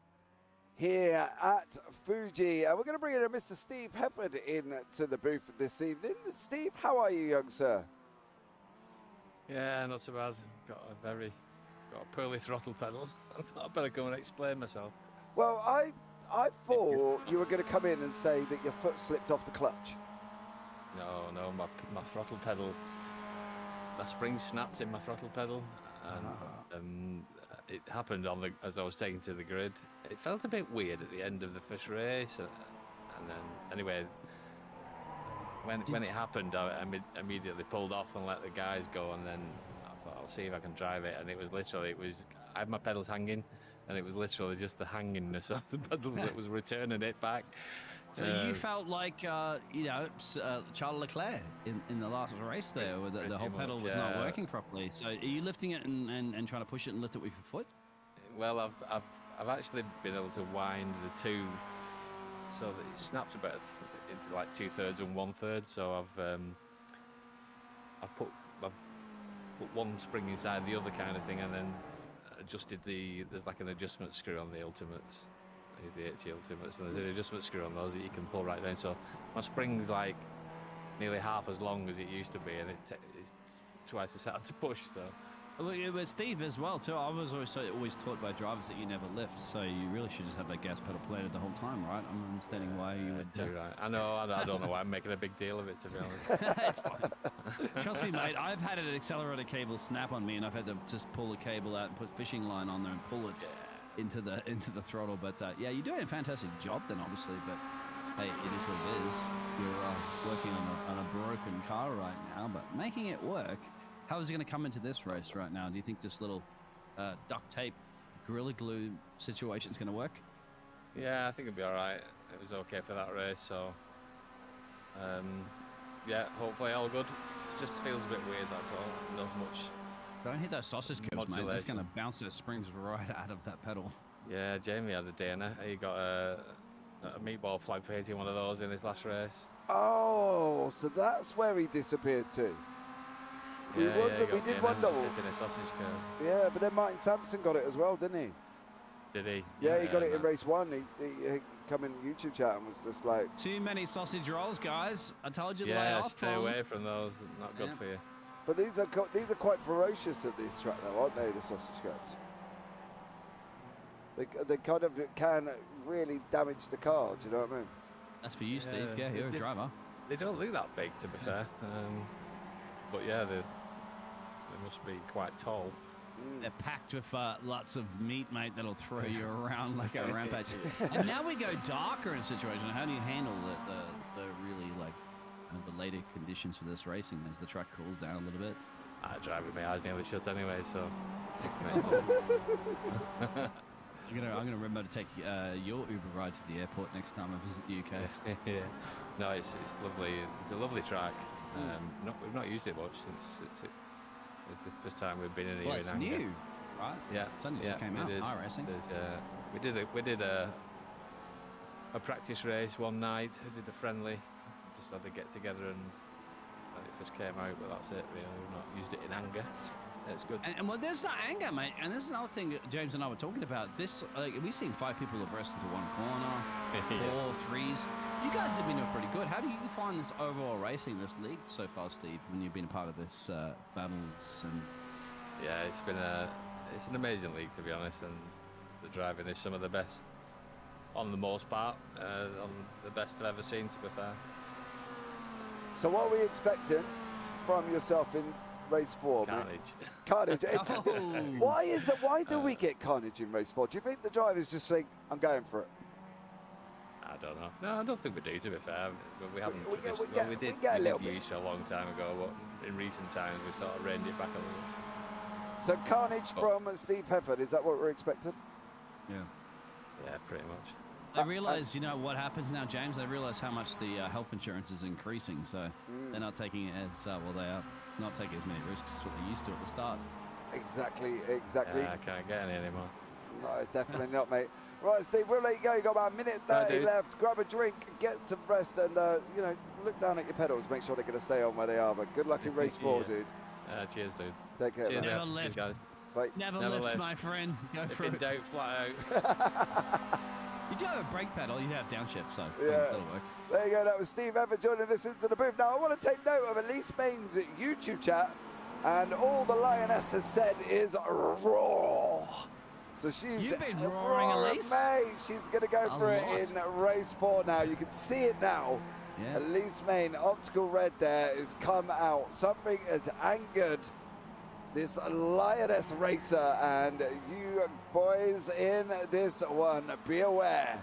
here at Fuji. And we're going to bring in Mr. Steve Hefford into the booth this evening. Steve, how are you, young sir? Yeah, not so bad. Got a poorly throttle pedal. I thought I'd better go and explain myself. Well, I thought you were going to come in and say that your foot slipped off the clutch. No, my throttle pedal, my spring snapped in my throttle pedal, and it happened as I was taking to the grid. It felt a bit weird at the end of the first race, and then anyway, when it happened, I immediately pulled off and let the guys go, and then I thought I'll see if I can drive it, and I had my pedals hanging, and it was literally just the hangingness of the pedals that was returning it back. So you felt like, Charles Leclerc in the last race there, where the whole pedal was not working properly. So are you lifting it and trying to push it and lift it with your foot? Well, I've actually been able to wind the two so that it snaps about into like 2/3 and 1/3. So I've put one spring inside the other kind of thing, and then adjusted there's like an adjustment screw on the Ultimates. The HE Ultimates, and there's an adjustment screw on those that you can pull right down. So my spring's like nearly half as long as it used to be, and it's twice as hard to push. So. Well, it was Steve as well too. I was always taught by drivers that you never lift, so you really should just have that gas pedal planted the whole time, right? I'm understanding why you would. Right. I know. I don't know why I'm making a big deal of it, to be honest. It's fine. Trust me, mate. I've had an accelerator cable snap on me, and I've had to just pull the cable out and put fishing line on there and pull it. Yeah. Into the throttle, but yeah, you're doing a fantastic job then, obviously. But hey, it is what it is. You're working on a broken car right now, but making it work. How is it going to come into this race right now? Do you think this little duct tape, Gorilla Glue situation is going to work? Yeah, I think it'll be all right. It was okay for that race, so yeah, hopefully all good. It just feels a bit weird. That's all. Not as much. Don't hit those sausage curbs, mate. That's going to bounce those springs right out of that pedal. Yeah, Jamie had a Dana. He got a meatball flag for hitting one of those in his last race. Oh, so that's where he disappeared to. We did wonder. Hitting a sausage curb. Yeah, but then Martin Sampson got it as well, didn't he? Did he? Yeah, he got it in race 1. He come in YouTube chat and was just like... Too many sausage rolls, guys. I told you to lay Yeah, off. stay away from those. Not good for you. But these are quite ferocious at this track, though, aren't they? The sausage curbs. They kind of can really damage the car. Do you know what I mean? That's for you, Steve. Yeah, you're a driver. They don't look that big, to be fair. But yeah, they must be quite tall. They're packed with lots of meat, mate. That'll throw you around like a rampage. And now we go darker in a situation. How do you handle the really like? The later conditions for this racing as the track cools down a little bit? I drive with my eyes nearly shut anyway, so. I'm gonna remember to take your Uber ride to the airport next time I visit the UK. Yeah. No, it's lovely. It's a lovely track. We've not used it much since it's the first time we've been in here. Well, it's new, right? Yeah. It's only just came out. iRacing. We did a practice race one night. We did a friendly. Just had to get together and when it first came out, but that's it really. We've not used it in anger. It's good. And well, there's no anger, mate. And this is another thing that James and I were talking about. This, we've seen 5 people abreast into one corner, 4 threes. You guys have been doing pretty good. How do you find this overall racing, this league so far, Steve, when you've been a part of this battles? And yeah, it's an amazing league, to be honest, and the driving is some of the best on the most part, on the best I've ever seen, to be fair. So what are we expecting from yourself in race 4? Carnage. Carnage. Oh. Why do we get carnage in race 4? Do you think the drivers just think, I'm going for it? I don't know. No, I don't think we do, to be fair. We haven't. We did use for a long time ago, but in recent times we sort of reined it back a little. So carnage from Steve Hefford, is that what we're expecting? yeah. Yeah, pretty much. They realise, you know, what happens now, James? They realise how much the health insurance is increasing, so they're not taking it as, they are not taking as many risks as what they used to at the start. Exactly. Yeah, I can't get any anymore. No, definitely not, mate. Right, Steve, we'll let you go. You've got about a minute 30 left. Grab a drink, get some rest, and, look down at your pedals. Make sure they're going to stay on where they are. But good luck in race 4, dude. Cheers, dude. Take care. Cheers, man. Never out. left. Cheers, guys. Bye. Never Never left, left. my friend. Go If for in it. doubt, flat out. You do have a brake pedal. You have downshift, so Yeah. that'll work. There you go. That was Steve Everett joining us into the booth. Now, I want to take note of Elise Main's YouTube chat, and all the Lioness has said is raw. So she's You've been roaring, Elise. Mate, she's going to go A for it lot. in race 4 now. You can see it now. Yeah. Elise Main, optical red there, has come out. Something has angered this Lioness racer, and you boys in this one, be aware,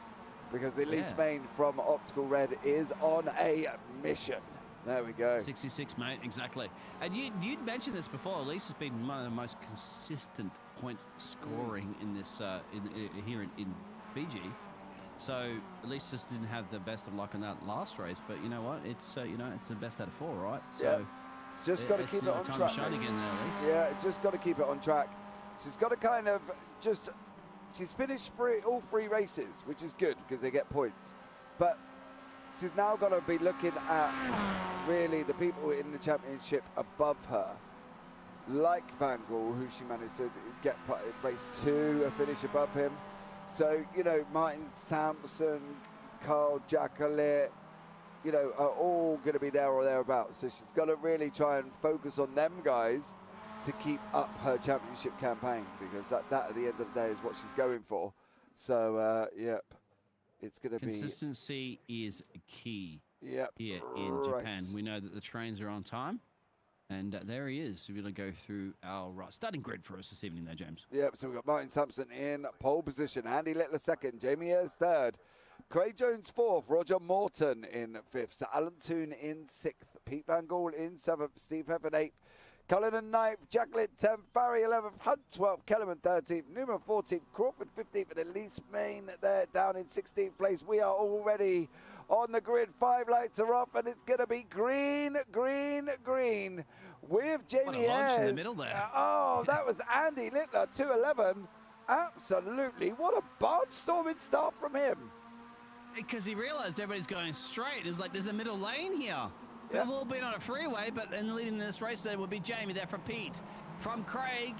because Elise Yeah. Main from Optical Red is on a mission. There we go. 66, mate, exactly. And you'd mentioned this before. Elise has been one of the most consistent point scoring in this here in Fiji. So Elise just didn't have the best of luck in that last race, but you know what? It's it's the best out of 4, right? So Just got to keep it on time track. to shine mate. again there, Elise. Yeah, just got to keep it on track. She's got to kind of just, she's finished all 3 races, which is good because they get points. But she's now got to be looking at really the people in the championship above her, like Van Gaal, who she managed to get race 2, a finish above him. So, you know, Martin Sampson, Carl Jacqueline, you know, are all going to be there or thereabouts. So she's got to really try and focus on them guys to keep up her championship campaign, because that at the end of the day is what she's going for. So, yep, it's going to be... Consistency is key Yep, here in Japan. We know that the trains are on time, and there he is. We're going to go through our starting grid for us this evening there, James. Yep, so we've got Martin Sampson in pole position, Andy Littler second, Jamie Ayres third, Craig Jones fourth, Roger Morton in fifth, Sir Alan Toon in sixth, Pete Van Gaal in seventh, Steve Hefford eighth, Cullinan ninth, Jacqueline 10th, Barry 11th, Hunt 12th, Kellerman 13th, Newman 14th, Crawford 15th, and Elise Main there down in 16th place. We are already on the grid. 5 lights are off, and it's going to be green, green, green with Jamie What a launch in the Ayres. middle there. Oh, that was Andy Littler, 211. Absolutely. What a barnstorming start from him. Because he realized everybody's going straight. It's like there's a middle lane here. Yep. We've all been on a freeway, but then leading this race there will be Jamie there from Pete. From Craig,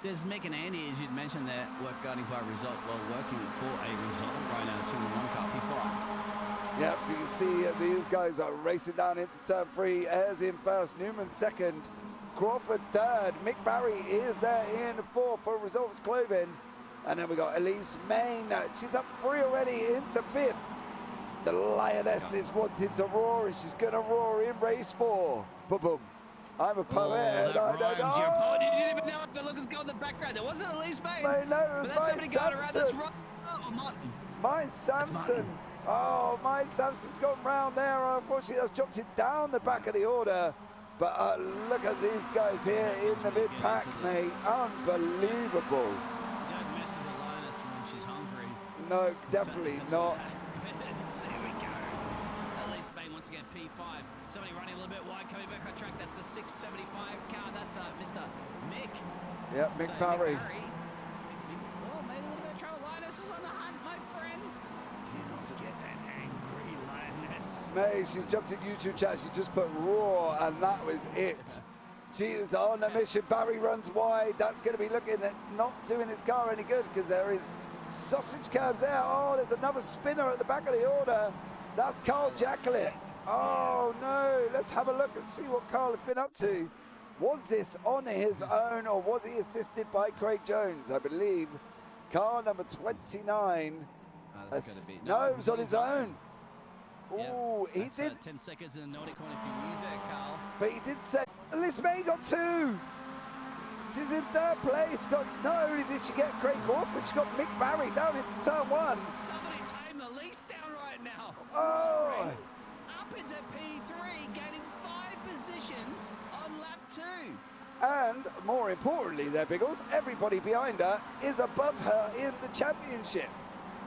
there's Mick and Andy, as you'd mentioned there, guiding by result, working for a result right now, 2-1 car P5. Yep, so you can see these guys are racing down into turn 3. Ayres in first, Newman second, Crawford third, Mick Barry is there in fourth for results clothing. And then we got Elise Main. She's up 3 already into 5th. The Lioness is wanting to roar, and she's going to roar in race 4. Boom, boom. I'm a poet. that and I rhymes, don't you're a poet. know. You didn't even know if the look has gone in the background. There wasn't Elise Main. Mate, no, it But was that's somebody Mike going around. That's Sampson. right. Oh, Martin. Mine Sampson. Oh, Mine Sampson's gone round there. Unfortunately, that's dropped it down the back of the order. But look at these guys here in the mid-pack, mate. Unbelievable. Don't mess with the Lioness when she's hungry. No, definitely not. There we go. Elise Main once again, P5. Somebody running a little bit wide, coming back on track. That's the 675 car. That's Mr. Mick. Yep, Mick So, Barry. Oh, maybe a little bit of trouble. Lioness is on the hunt, my friend. She's getting angry, Lioness. Mate, she's jumped in YouTube chat. She just put roar, and that was it. She is on a mission. Barry runs wide. That's going to be looking at not doing this car any good, because there is sausage cabs there. Oh, there's another spinner at the back of the order. That's Carl Jacqueline. Oh, no. Let's have a look and see what Carl has been up to. Was this on his own, or was he assisted by Craig Jones? I believe car number 29. That's gotta be- No, it was on his own. Yeah, Oh, he that's, did. 10 seconds in the naughty corner if you knew there, Carl. But he did say, Elise May got 2. She's in 3rd place. Not only did she get Craig Crawford, she got Mick Barry down into turn 1. Somebody tame the lease down right now. Oh, Up into P3, gaining 5 positions on lap 2. and more importantly there, Biggles, everybody behind her is above her in the championship.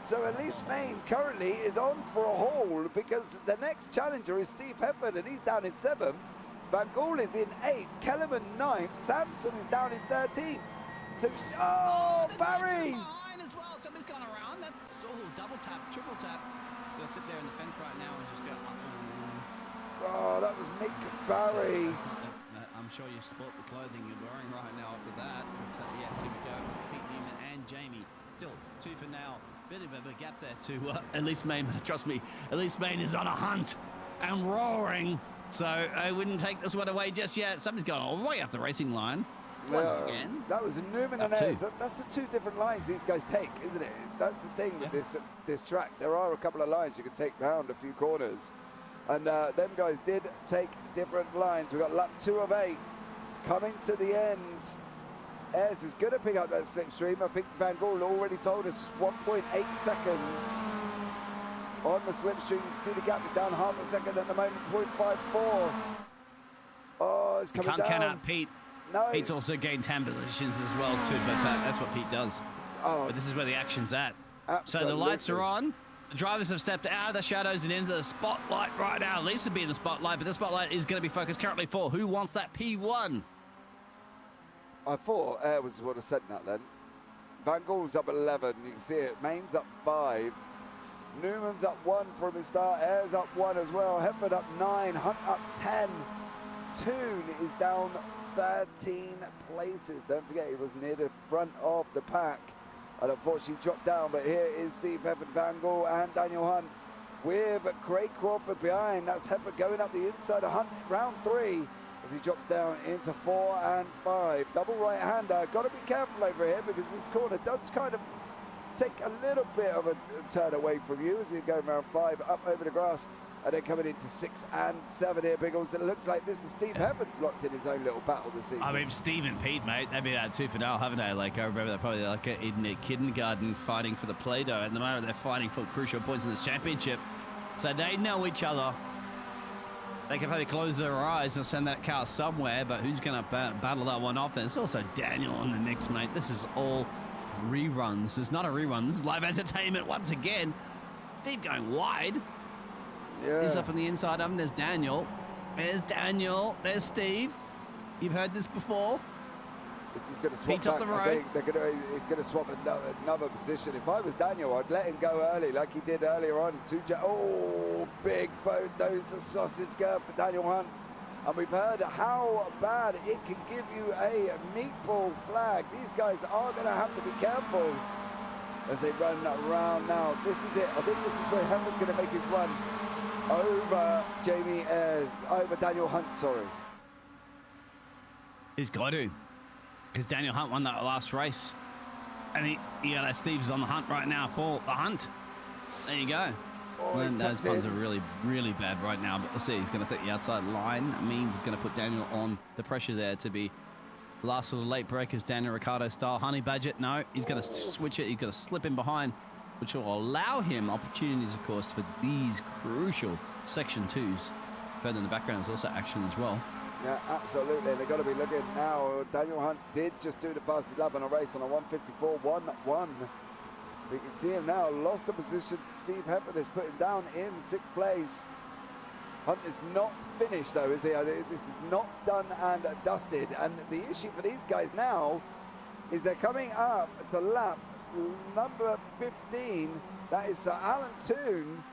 So Elise Main currently is on for a haul, because the next challenger is Steve Hefford, and he's down in 7th. Van Gaal is in 8th, Kellerman 9th, Sampson is down in 13th. So, There's Barry! Sampson behind as well. Somebody's gone around. That's double tap, triple tap. Gonna sit there in the fence right now and just go. Oh, that was Mick Barry. I'm sure you sport the clothing you're wearing right now after that. But, yes, here we go. Mr. Pete Newman and Jamie. Still 2 for now. Bit of a gap there to Elise Main. Trust me, Elise Main is on a hunt and roaring. So I wouldn't take this one away just yet. Somebody's gone all the way up the racing line. Once again. That was Newman and Ayres. That's the 2 different lines these guys take, isn't it? That's the thing with this track. There are a couple of lines you can take round a few corners. And them guys did take different lines. We've got lap 2 of 8 coming to the end. Ayres is going to pick up that slipstream. I think Van Gaal already told us 1.8 seconds on the slipstream. You can see the gap is down half a second at the moment, 0.54. Oh, it's coming down. Can't count out Pete. No. Pete's also gained 10 positions as well too, but that's what Pete does. Oh, but this is where the action's at. absolutely. So the lights are on. The drivers have stepped out of the shadows and into the spotlight right now. At least to be in the spotlight, but the spotlight is going to be focused currently for who wants that P1. I thought Ayres was what I said that then. Van Gaal's up at 11. You can see it. Main's up 5. Newman's up 1 from his start. Ayres up 1 as well. Hepford up 9. Hunt up 10. Toon is down 13 places. Don't forget he was near the front of the pack and unfortunately dropped down. But here is Steve Hepford, Van Gaal and Daniel Hunt with Craig Crawford behind. That's Hepford going up the inside of Hunt round 3 as he drops down into 4 and 5. Double right-hander. Got to be careful over here because this corner does kind of take a little bit of a turn away from you as you go around 5 up over the grass. And then coming into 6 and 7 here, Biggles. It looks like Mr. Steve Hepford's locked in his own little battle this evening. I mean, Steve and Pete, mate, they've been at 2 for now, haven't they? Like, I remember they're probably like in their kindergarten fighting for the Play-Doh. At the moment, they're fighting for crucial points in this championship. So they know each other. They can probably close their eyes and send that car somewhere, but who's going to battle that one off? There's also Daniel on the mix, mate. This is all reruns. It's not a rerun. This is live entertainment once again. Steve going wide. Yeah. He's up on the inside of him. There's Daniel. There's Daniel. There's Steve. You've heard this before. This is going to swap Pete's up back. the I road. think he's going to swap another position. If I was Daniel, I'd let him go early like he did earlier on. Oh, big dose of sausage go for Daniel Hunt. And we've heard how bad it can give you a meatball flag. These guys are going to have to be careful as they run around now. This is it. I think this is where Hepford's going to make his run over Jamie Ayres, over Daniel Hunt, sorry. He's got to. Because Daniel Hunt won that last race. And Steve's on the hunt right now for the hunt. There you go. Oh, And those ones are really, really bad right now. But let's see, he's going to take the outside line. That means he's going to put Daniel on the pressure there to be last of the late breakers, Daniel Ricciardo style. Honey Badger, no, he's going to switch it. He's going to slip in behind, which will allow him opportunities, of course, for these crucial Section 2s. Further in the background, there's also action as well. Yeah, absolutely. They've got to be looking now. Daniel Hunt did just do the fastest lap on a race on a 154.11. We can see him now. Lost the position. Steve Hepford is put him down in 6th place. Hunt is not finished, though, is he? This is not done and dusted. And the issue for these guys now is they're coming up to lap number 15. That is Sir Alan Toon.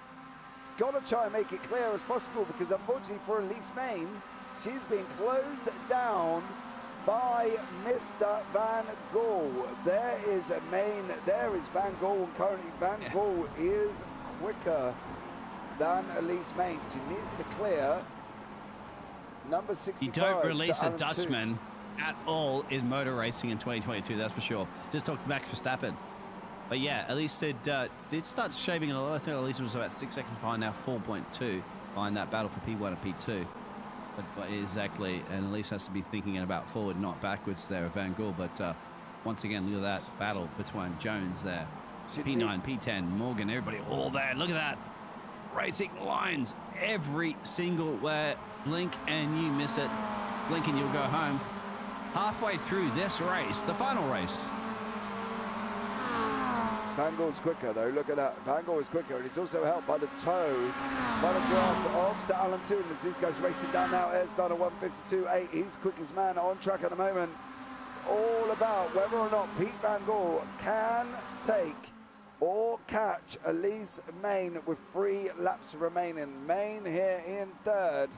He's got to try and make it clear as possible because, unfortunately, for Elise Main, she's been closed down by Mr. Van Gaal. There is Main, there is Van Gaal, and currently Van Gaal is quicker than Elise Main. She needs to clear number 65. You don't release a Alan Dutchman at all in motor racing in 2022, that's for sure. Just talk to Max Verstappen. But yeah, Elise did start shaving it a lot. I think Elise was about 6 seconds behind now, 4.2 behind that battle for P1 and P2. But exactly, and Elise has to be thinking about forward, not backwards there with Van Gaal. But once again, look at that battle between Jones there. P9, P10, Morgan, everybody all there. Look at that. Racing lines every single way. Blink and you miss it. Blink and you'll go home. Halfway through this race, the final race. Van Gaal's quicker though, look at that. Van Gaal is quicker, and it's also helped by the toe, by the draft of Sir Alan Toon as these guys racing down now. Ayres down to 152.8. He's quickest man on track at the moment. It's all about whether or not Pete Van Gaal can take or catch Elise Main with 3 laps remaining. Main here in 3rd,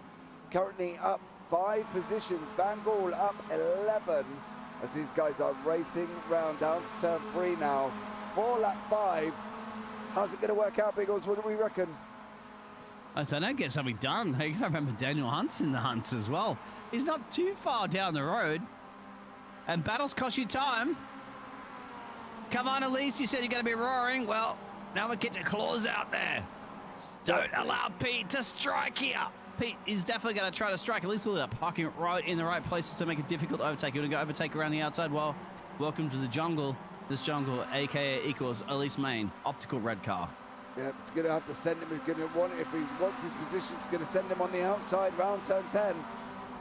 currently up 5 positions. Van Gaal up 11 as these guys are racing round down to turn 3 now. 4 lap 5. How's it going to work out, Biggles? What do we reckon? If they don't get something done, you got to remember Daniel Hunt's in the hunt as well. He's not too far down the road. And battles cost you time. Come on, Elise, you said you're going to be roaring. Well, now we get your claws out there. Don't allow Pete to strike here. Pete is definitely going to try to strike. At least a little parking right in the right places to make it difficult to overtake. You're going to go overtake around the outside. Well, welcome to the jungle. This jungle, a.k.a. equals Elise Main, optical red car. Yeah, it's going to have to send him. He's going to want it. If he wants his position, it's going to send him on the outside round turn 10.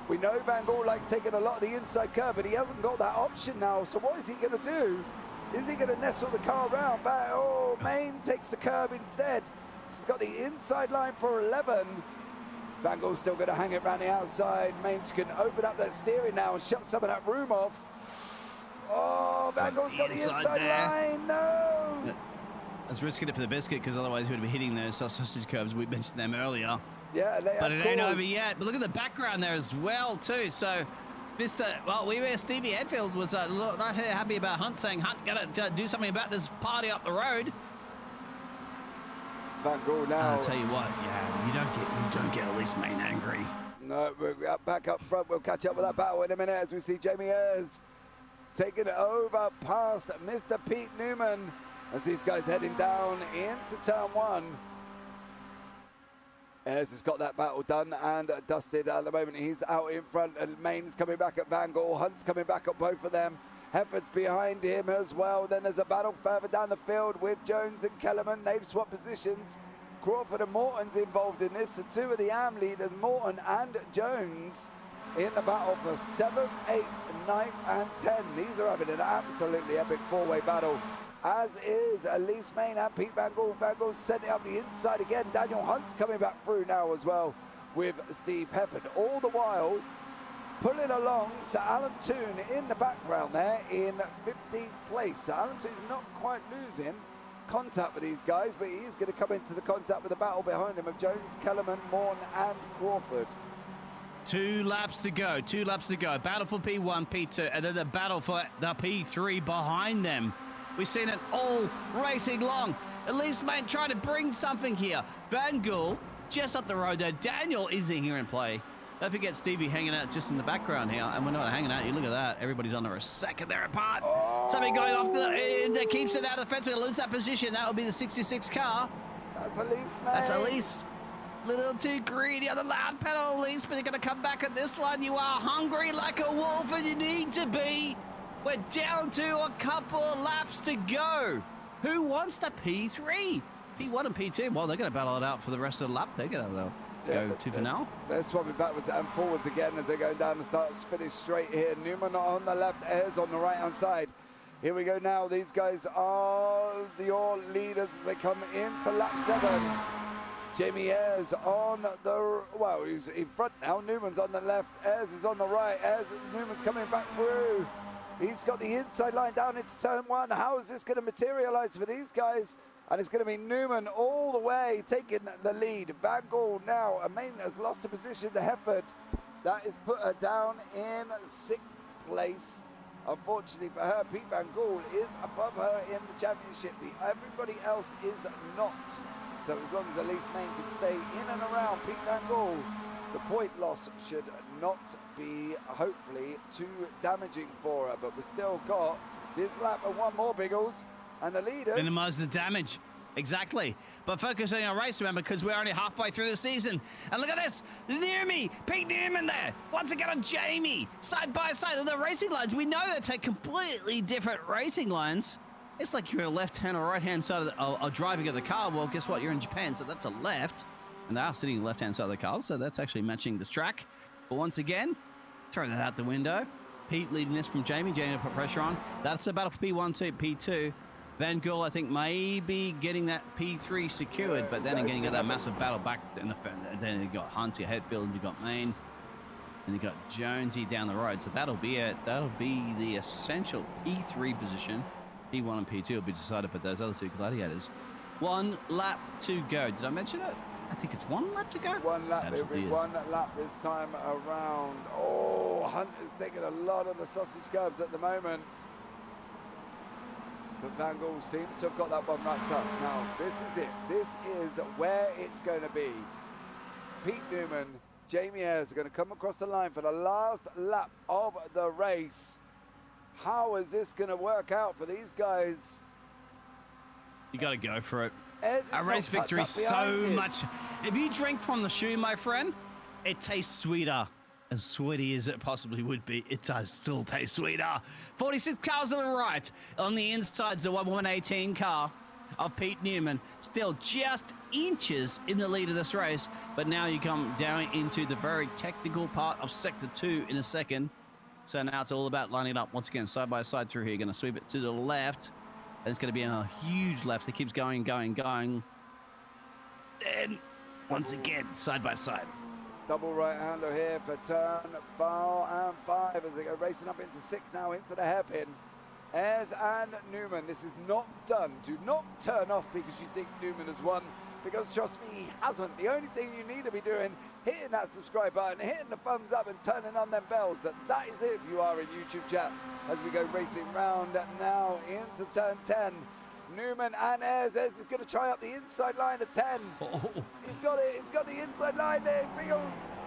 We know Van Gaal likes taking a lot of the inside curve, but he hasn't got that option now. So what is he going to do? Is he going to nestle the car around? Oh, Main takes the curve instead. He's got the inside line for 11. Van Gaal's still going to hang it around the outside. Mains can open up that steering now and shut some of that room off. Oh, Van Gaal's got the inside line. No. That's risking it for the biscuit because otherwise he would be hitting those sausage curves. We mentioned them earlier. Yeah, but it ain't over yet. But look at the background there as well, too. So, Stevie Hadfield was not happy about Hunt, saying, Hunt, got to do something about this party up the road. Van Gaal now. I'll tell you what, yeah, you don't get Elise Main angry. No, we're back up front. We'll catch up with that battle in a minute as we see Jamie Ayres taking it over past Mr. Pete Newman as these guys heading down into turn 1. Ayres has got that battle done and dusted at the moment. He's out in front and Main's coming back at Van Gaal. Hunt's coming back at both of them. Hefford's behind him as well. Then there's a battle further down the field with Jones and Kellerman. They've swapped positions. Crawford and Morton's involved in this. So 2 of the AM leaders, Morton and Jones, in the battle for 7th, 8th, 9th and 10. These are having an absolutely epic 4-way battle, as is Elise Main and Pete Van Gaal. Van Gaal's sending up the inside again. Daniel Hunt's coming back through now as well with Steve Hefford. All the while, pulling along Sir Alan Toon in the background there in 15th place. Sir Alan Toon's not quite losing contact with these guys, but he is going to come into the contact with the battle behind him of Jones, Kellerman, Morton and Crawford. 2 laps to go. 2 laps to go. Battle for P1, P2, and then the battle for the P3 behind them. We've seen it all racing long. Elise Main trying to bring something here. Van Gaal just up the road there. Daniel is in here in play. Don't forget Stevie hanging out just in the background here. And we're not hanging out. You look at that. Everybody's under a second there apart. Oh. Something going off the end that keeps it out of the fence. We're going to lose that position. That will be the 66 car. That's Elise, mate. That's Elise. Little too greedy on the loud pedal, Elise, but you're going to come back at this one. You are hungry like a wolf, and you need to be. We're down to a couple of laps to go. Who wants the P3? P1 and P2. Well, they're going to battle it out for the rest of the lap. They're going to go to for now. They're swapping backwards and forwards again as they're going down the start finish straight here. Newman on the left, Ayres on the right-hand side. Here we go now. These guys are your leaders. They come into lap 7. Jamie Ayres on the, well, he's in front now. Newman's on the left. Ayres is on the right. Newman's coming back through. He's got the inside line down into turn 1. How is this going to materialize for these guys? And it's going to be Newman all the way taking the lead. Van Gaal now, Main has lost a position to Hefford. That has put her down in 6th place. Unfortunately for her, Pete Van Gaal is above her in the championship. Everybody else is not. So as long as Elise Main can stay in and around Pete Van Gaal, the point loss should not be, hopefully, too damaging for her. But we've still got this lap and 1 more, Biggles. And the leaders... Minimize the damage. Exactly. But focusing on race, remember, because we're only halfway through the season. And look at this. Near me, Pete Newman there. Once again on Jamie. Side by side of the racing lines. We know they take completely different racing lines. It's like you're a left-hand or right-hand side of driving of the car. Well, guess what? You're in Japan, so that's a left. And they are sitting on the left-hand side of the car, so that's actually matching the track. But once again, throw that out the window. Pete leading this from Jamie. Jamie to put pressure on. That's the battle for P1, P2. Van Gaal, I think, may be getting that P3 secured, but then again, you got that massive battle back in the front. Then you got Hunt, you Hetfield, you got Main, and you got Jonesy down the road. So that'll be it. That'll be the essential P3 position. P1 and P2 will be decided by those other 2 gladiators. 1 lap to go. Did I mention it? I think it's 1 lap to go. One lap, it'll Absolutely be is. 1 lap this time around. Oh, Hunt is taking a lot of the sausage curbs at the moment. But Van Gaal seems to have got that one wrapped up. Now, this is it. This is where it's going to be. Pete Newman, Jamie Ayres are going to come across the line for the last lap of the race. How is this going to work out for these guys? You got to go for it. Ayres is A race not tucked victory up so behind him. much. If you drink from the shoe, my friend, it tastes sweeter. As sweety as it possibly would be, it does still taste sweeter. 46 cars to the right. On the inside's the 118 car of Pete Newman. Still just inches in the lead of this race. But now you come down into the very technical part of Sector 2 in a second. So now it's all about lining up once again, side by side through here. Going to sweep it to the left. And it's going to be a huge left that keeps going. Then, once again, side by side. Double right-hander here for turn 4 and 5 as they go racing up into 6 now into the hairpin. Ayres and Newman, this is not done. Do not turn off because you think Newman has won, because trust me, he hasn't. The only thing you need to be doing, hitting that subscribe button, hitting the thumbs up and turning on them bells. That is it if you are in YouTube chat as we go racing round now into turn 10. Newman and Ayres is going to try up the inside line of 10. Oh. He's got it. He's got the inside line there. Biggles.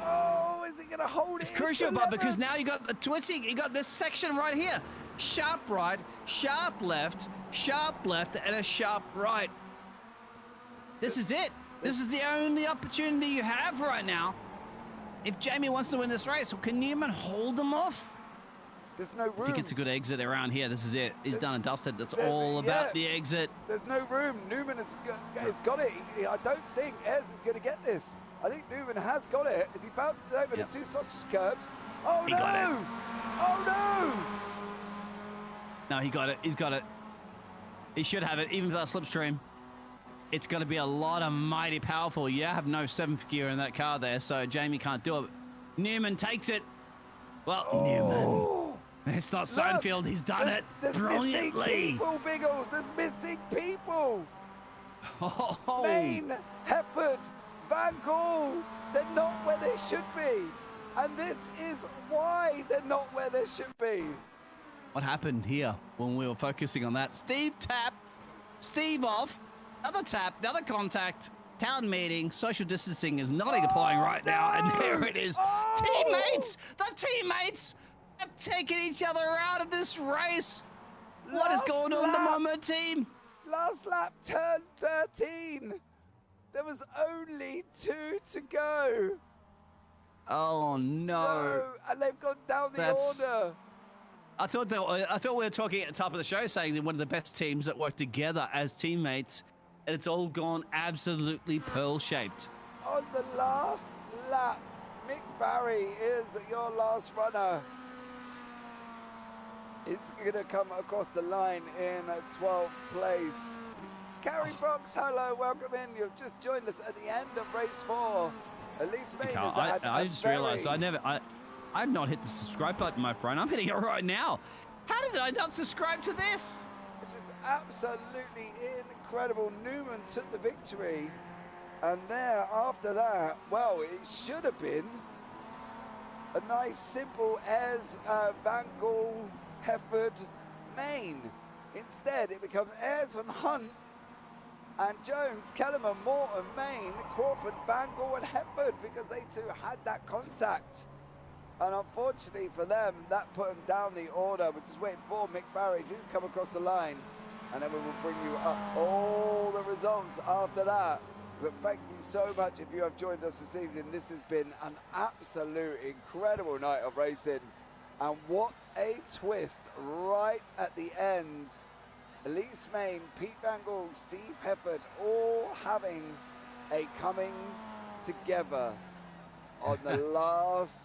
Oh, is he going to hold It's it? crucial, into but because 11? now you got the twisting, you got this section right here. Sharp right, sharp left, and a sharp right. This is it. This is the only opportunity you have right now. If Jamie wants to win this race, can Newman hold him off? There's no room. If he gets a good exit around here, this is it. He's done and dusted. It's there's- all about yeah. the exit. There's no room. Newman has got it. I don't think Ayres is going to get this. I think Newman has got it. If he bounces over Yep. the 2 sausage curbs. Oh, He no. got it. Oh, no. No, he got it. He's got it. He should have it, even without slipstream. It's going to be a lot of mighty powerful. You have no 7th gear in that car there, so Jamie can't do it. Newman takes it. Well, Newman. It's not Seinfeld. He's done it There's brilliantly. missing people, Biggles. There's missing people. Oh. Maine, Hefford, Van Gaal, they're not where they should be. And this is why they're not where they should be. What happened here when we were focusing on that? Steve tap, Steve off, another tap, another contact, town meeting, social distancing is not applying right now, and there it is. Teammates, the teammates have taken each other out of this race. What is Last going on, the lap. Momo team? Last lap, turn 13. There was only 2 to go. Oh no! And they've gone down the That's- order. I thought we were talking at the top of the show, saying they're one of the best teams that work together as teammates, and it's all gone absolutely pearl-shaped. On the last lap, Mick Barry is your last runner. He's going to come across the line in 12th place. Carrie Fox, hello, welcome in. You've just joined us at the end of race 4. Elise Main has had I a just realized very- I've not hit the subscribe button, my friend. I'm hitting it right now. How did I not subscribe to this? This is absolutely incredible. Newman took the victory. And there, after that, well, it should have been a nice, simple Ayres, Van Gaal, Hefford, Main. Instead, it becomes Ayres and Hunt, and Jones, Kellerman, Morton, Main, Crawford, Van Gaal, and Hefford, because they two had that contact. And unfortunately for them, that put them down the order. We're just waiting for Mick Barry to come across the line, and then we will bring you up all the results after that. But thank you so much if you have joined us this evening. This has been an absolute incredible night of racing. And what a twist right at the end. Elise Main, Pete Van Gaal, Steve Hefford, all having a coming together on the last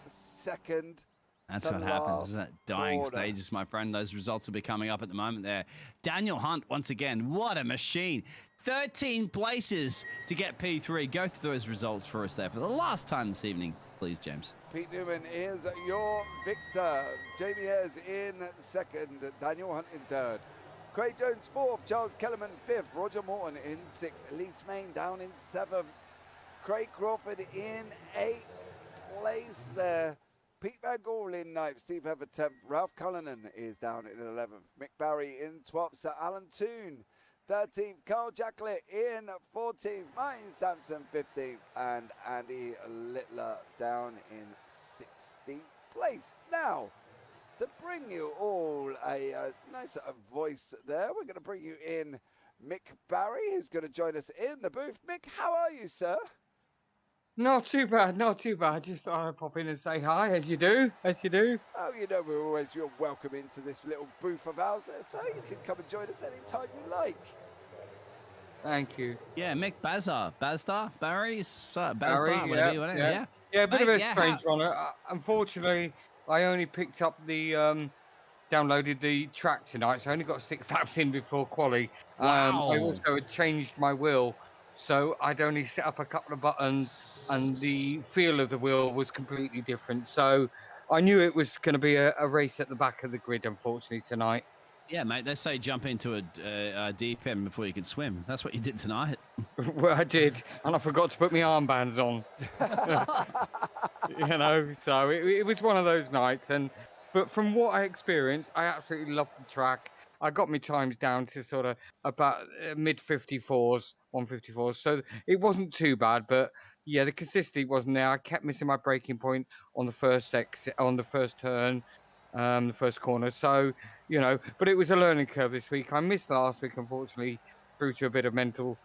second. That's to what happens, isn't last it? Dying quarter. stages, my friend. Those results will be coming up at the moment there. Daniel Hunt, once again, what a machine. 13 places to get P3. Go through those results for us there for the last time this evening, please, James. Pete Newman is your victor. Jamie Ayres in second. Daniel Hunt in third. Craig Jones fourth. Charles Kellerman fifth. Roger Morton in sixth. Elise Main down in seventh. Craig Crawford in 8th place there. Pete Van Gaal in 9th, Steve Heather 10th, Ralph Cullinan is down in 11th, Mick Barry in 12th, Sir Alan Toon 13th, Carl Jacklett in 14th, Martin Sampson 15th, and Andy Littler down in 16th place. Now, to bring you all a nice voice there, we're going to bring you in Mick Barry, who's going to join us in the booth. Mick, how are you, sir? Not too bad, not too bad. Just thought I'd pop in and say hi, as you do. Oh, you know you're welcome into this little booth of ours, so you can come and join us anytime you like. Thank you. Yeah, Mick Bazar, Barry, Bazar, Barry, whatever you want. Yeah. Yeah, a bit of Mate, a yeah, strange one. Unfortunately, I only picked up downloaded the track tonight, so I only got 6 laps in before quali. Wow. I also had changed my wheel, so I'd only set up a couple of buttons, and the feel of the wheel was completely different. So I knew it was going to be a race at the back of the grid, unfortunately, tonight. Yeah, mate, they say jump into a deep end before you can swim. That's what you did tonight. Well, I did, and I forgot to put my armbands on. So it was one of those nights. But from what I experienced, I absolutely loved the track. I got my times down to sort of about mid 54s, 154s. So it wasn't too bad, but yeah, the consistency wasn't there. I kept missing my braking point on the first exit, on the first turn, the first corner. So, but it was a learning curve this week. I missed last week, unfortunately, through to a bit of mental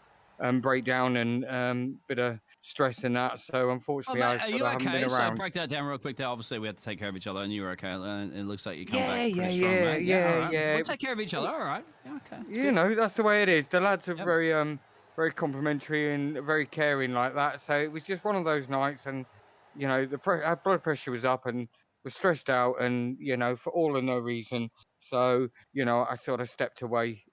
breakdown and bit of stress in that. So unfortunately, mate, I are you haven't okay? been So around. break that down real quick. There, obviously, we had to take care of each other, and you were okay. It looks like you come back pretty strong, mate. All right. We'll take care of each other. All right. Yeah, okay. That's the way it is. The lads are Yep. very complimentary and very caring like that. So it was just one of those nights, and our blood pressure was up and was stressed out, and for all and no reason. So I sort of stepped away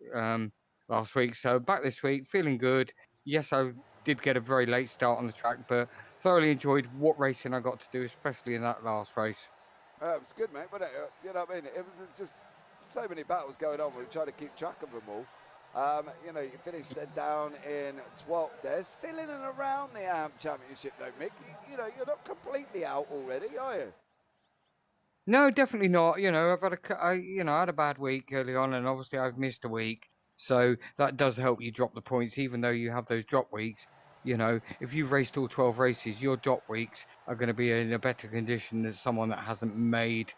last week. So back this week, feeling good. Yes, I did get a very late start on the track, but thoroughly enjoyed what racing I got to do, especially in that last race. It was good, mate. But you know what I mean? It was just so many battles going on. We were trying to keep track of them all. You finished down in 12th there, still in and around the AMP Championship, though, Mick. You're not completely out already, are you? No, definitely not. I had a bad week early on, and obviously I've missed a week. So that does help you drop the points, even though you have those drop weeks. If you've raced all 12 races, your drop weeks are going to be in a better condition than someone that hasn't made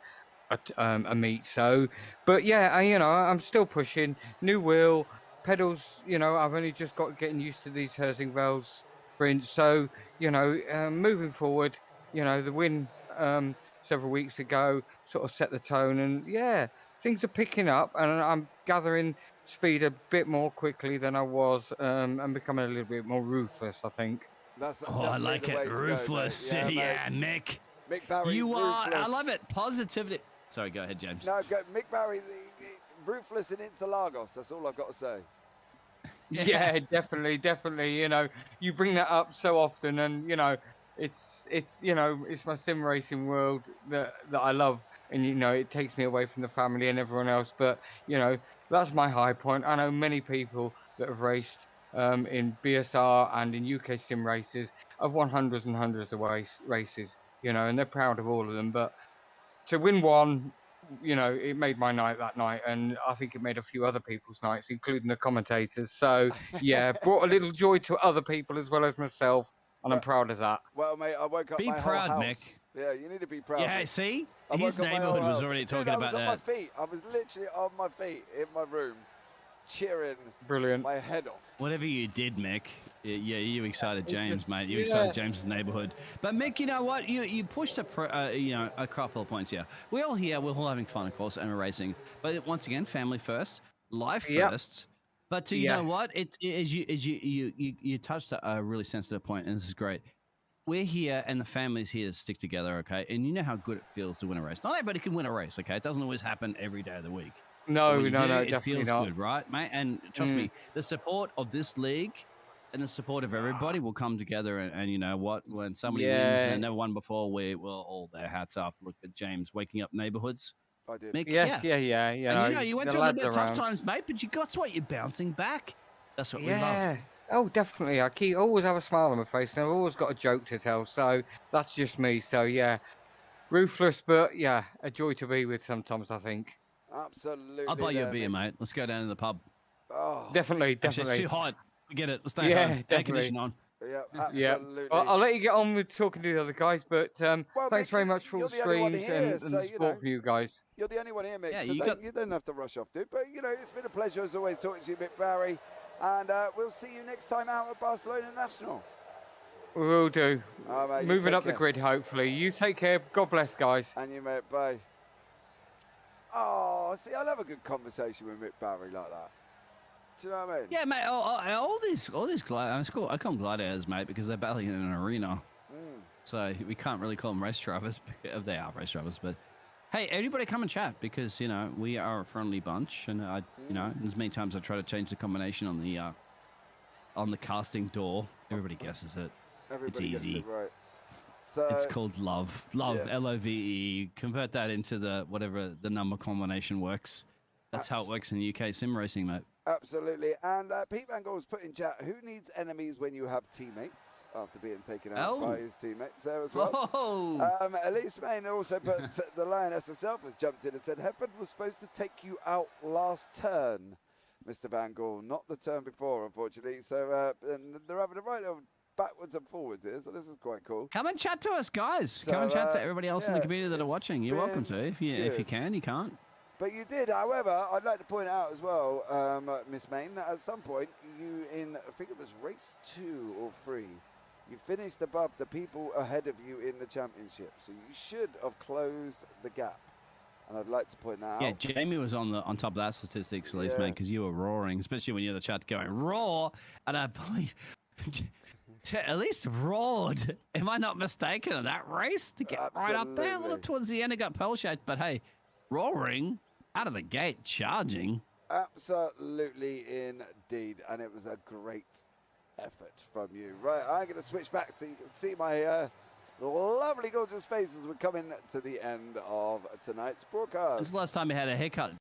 a meet. So, but yeah, I'm still pushing. New wheel, pedals. I've only just got getting used to these Herzingveld sprints. So, moving forward, the win several weeks ago sort of set the tone, and yeah, things are picking up, and I'm gathering speed a bit more quickly than I was, and becoming a little bit more ruthless, I think. I like it. Ruthless. Go, yeah, Mick. Mick Barry, You ruthless. are. I love it. Positivity. Sorry, go ahead, James. No, Mick Barry, ruthless in Interlagos. That's all I've got to say. Yeah, definitely. You bring that up so often, and it's my sim racing world that I love, and it takes me away from the family and everyone else. But that's my high point. I know many people that have raced in BSR and in UK SimRacers. I've won hundreds and hundreds of races, and they're proud of all of them. But to win one, it made my night that night, and I think it made a few other people's nights, including the commentators. So yeah, brought a little joy to other people as well as myself, and I'm proud of that. Well, mate, I woke up Be my proud, whole house. Mick. Yeah, you need to be proud. Yeah, Mick. see? I His woke up my neighborhood whole was house. already Dude, talking I about was on that. my feet. I was literally on my feet in my room, cheering Brilliant. my head off. Whatever you did, Mick, yeah, you excited It's James, just- mate. You yeah. excited James's neighborhood. But Mick, you know what? You pushed a couple of points here. We're all here. We're all having fun, of course, and we're racing. But once again, family first, life Yep. first. But you Yes. know what? You touched a really sensitive point, and this is great. We're here, and the family's here to stick together, okay? And you know how good it feels to win a race. Not everybody can win a race, okay? It doesn't always happen every day of the week. No, When you do, it definitely feels not. good, right, mate? And trust me, the support of this league and the support of everybody will come together. And you know what? When somebody wins Yeah. and never won before, we're all their hats off. Look at James waking up neighborhoods. I did. Mick, Yes, yeah. yeah. And you went the through a little lads bit of tough around. times, mate, but you got what? You're bouncing back. That's what we love. Yeah, Oh, definitely. Always have a smile on my face, and I've always got a joke to tell. So that's just me. So yeah, ruthless, but yeah, a joy to be with sometimes, I think. Absolutely. I'll buy you a there, beer, Mick. mate. Let's go down to the pub. Oh, Definitely, Actually, it's definitely. too hot. Forget it. Let's stay Yeah, home. Air definitely. conditioning on. yeah, Yeah. absolutely. Well, I'll let you get on with talking to the other guys, but Well, thanks Mick, very much for all you're the the only one streams here, and so the support from you guys. you're the only one here, Mick. Yeah, so you got- you don't have to rush off, dude. But it's been a pleasure as always talking to you, Mick Barry, and we'll see you next time out at Barcelona National. We will do. Oh, mate, you Moving take up the care. grid, hopefully. You take care. God bless, guys. And you, mate. Bye. Oh, see, I love a good conversation with Mick Barry like that. Do you know what I mean? Yeah, mate. All these gliders. I call them gliders, mate, because they're battling in an arena. So we can't really call them race drivers. They are race drivers, but hey, everybody come and chat because we are a friendly bunch, and as many times I try to change the combination on the casting door, everybody guesses it. Everybody it's easy. gets it right. So It's called love. Love, yeah. Love. Convert that into whatever the number combination works. That's how it works in UK sim racing, mate. Absolutely. And Pete Van Gogh's put in chat, who needs enemies when you have teammates? After being taken out by his teammates there as well. Oh. Elise Main also put the Lioness herself has jumped in and said, Hepburn was supposed to take you out last turn, Mr. Van Gogh, not the turn before, unfortunately. So and they're having a right little backwards and forwards here, so this is quite cool. Come and chat to us, guys. So, Come and chat to everybody else in the yeah, community that are it's watching. You're welcome to. If you good. can, you can't. But you did, however, I'd like to point out as well, Miss Main, that at some point, you I think it was race 2 or 3, you finished above the people ahead of you in the championship. So you should have closed the gap. And I'd like to point that out. Yeah, Jamie was on top of that statistics, at least, man, because you were roaring, especially when you're in the chat going, roar. And I believe at least roared. Am I not mistaken in that race to get right up there? A little towards the end, it got pearl-shaped, but hey, roaring out of the gate, charging. Absolutely indeed. And it was a great effort from you. Right, I'm going to switch back so you can see my lovely, gorgeous faces. We're coming to the end of tonight's broadcast. When's the last time you had a haircut, James?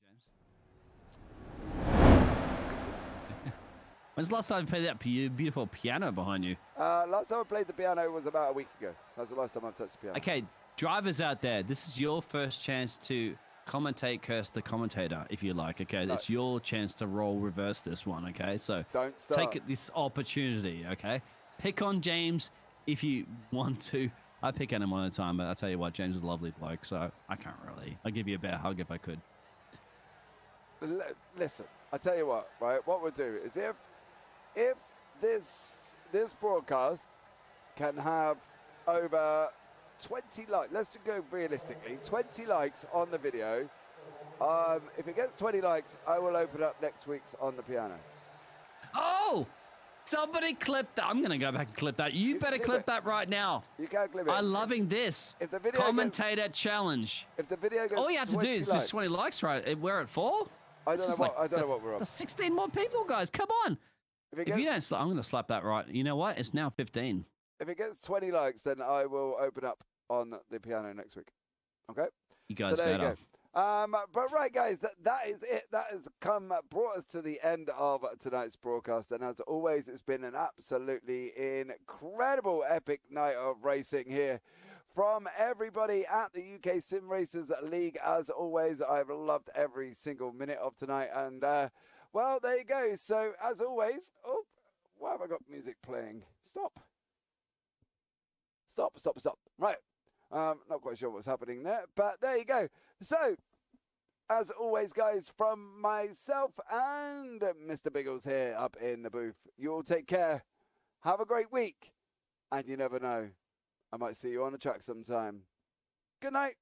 When's the last time you played that beautiful piano behind you? Last time I played the piano was about a week ago. That's the last time I touched the piano. Okay, drivers out there, this is your first chance to commentate curse the commentator, if you like, okay? No. It's your chance to roll reverse this one, okay? So Don't start. take this opportunity, okay? Pick on James if you want to. I pick on him all the time, but I'll tell you what, James is a lovely bloke, so I can't really. I'll give you a bear hug if I could. Listen, I tell you what, right? What we'll do is if this broadcast can have over 20 likes, let's go realistically, 20 likes on the video. If it gets 20 likes, I will open up next week's on the piano. Oh! Somebody clip that. I'm going to go back and clip that. You better clip that right now. You can clip it. I'm loving this. If the video Commentator challenge. If the video gets all you have to do is likes, just 20 likes, right? We're at 4? I don't know what we're on. There's 16 more people, guys. Come on. If you don't, I'm going to slap that right. You know what? It's now 15. If it gets 20 likes, then I will open up on the piano next week. Okay? You guys so there better. You go. But right, guys, that is it. That has brought us to the end of tonight's broadcast. And as always, it's been an absolutely incredible, epic night of racing here from everybody at the UK SimRacers League. As always, I've loved every single minute of tonight. And, well, there you go. So, as always, oh, why have I got music playing? Stop. Right. Not quite sure what's happening there, but there you go. So, as always, guys, from myself and Mr. Biggles here up in the booth, you all take care. Have a great week. And you never know, I might see you on the track sometime. Good night.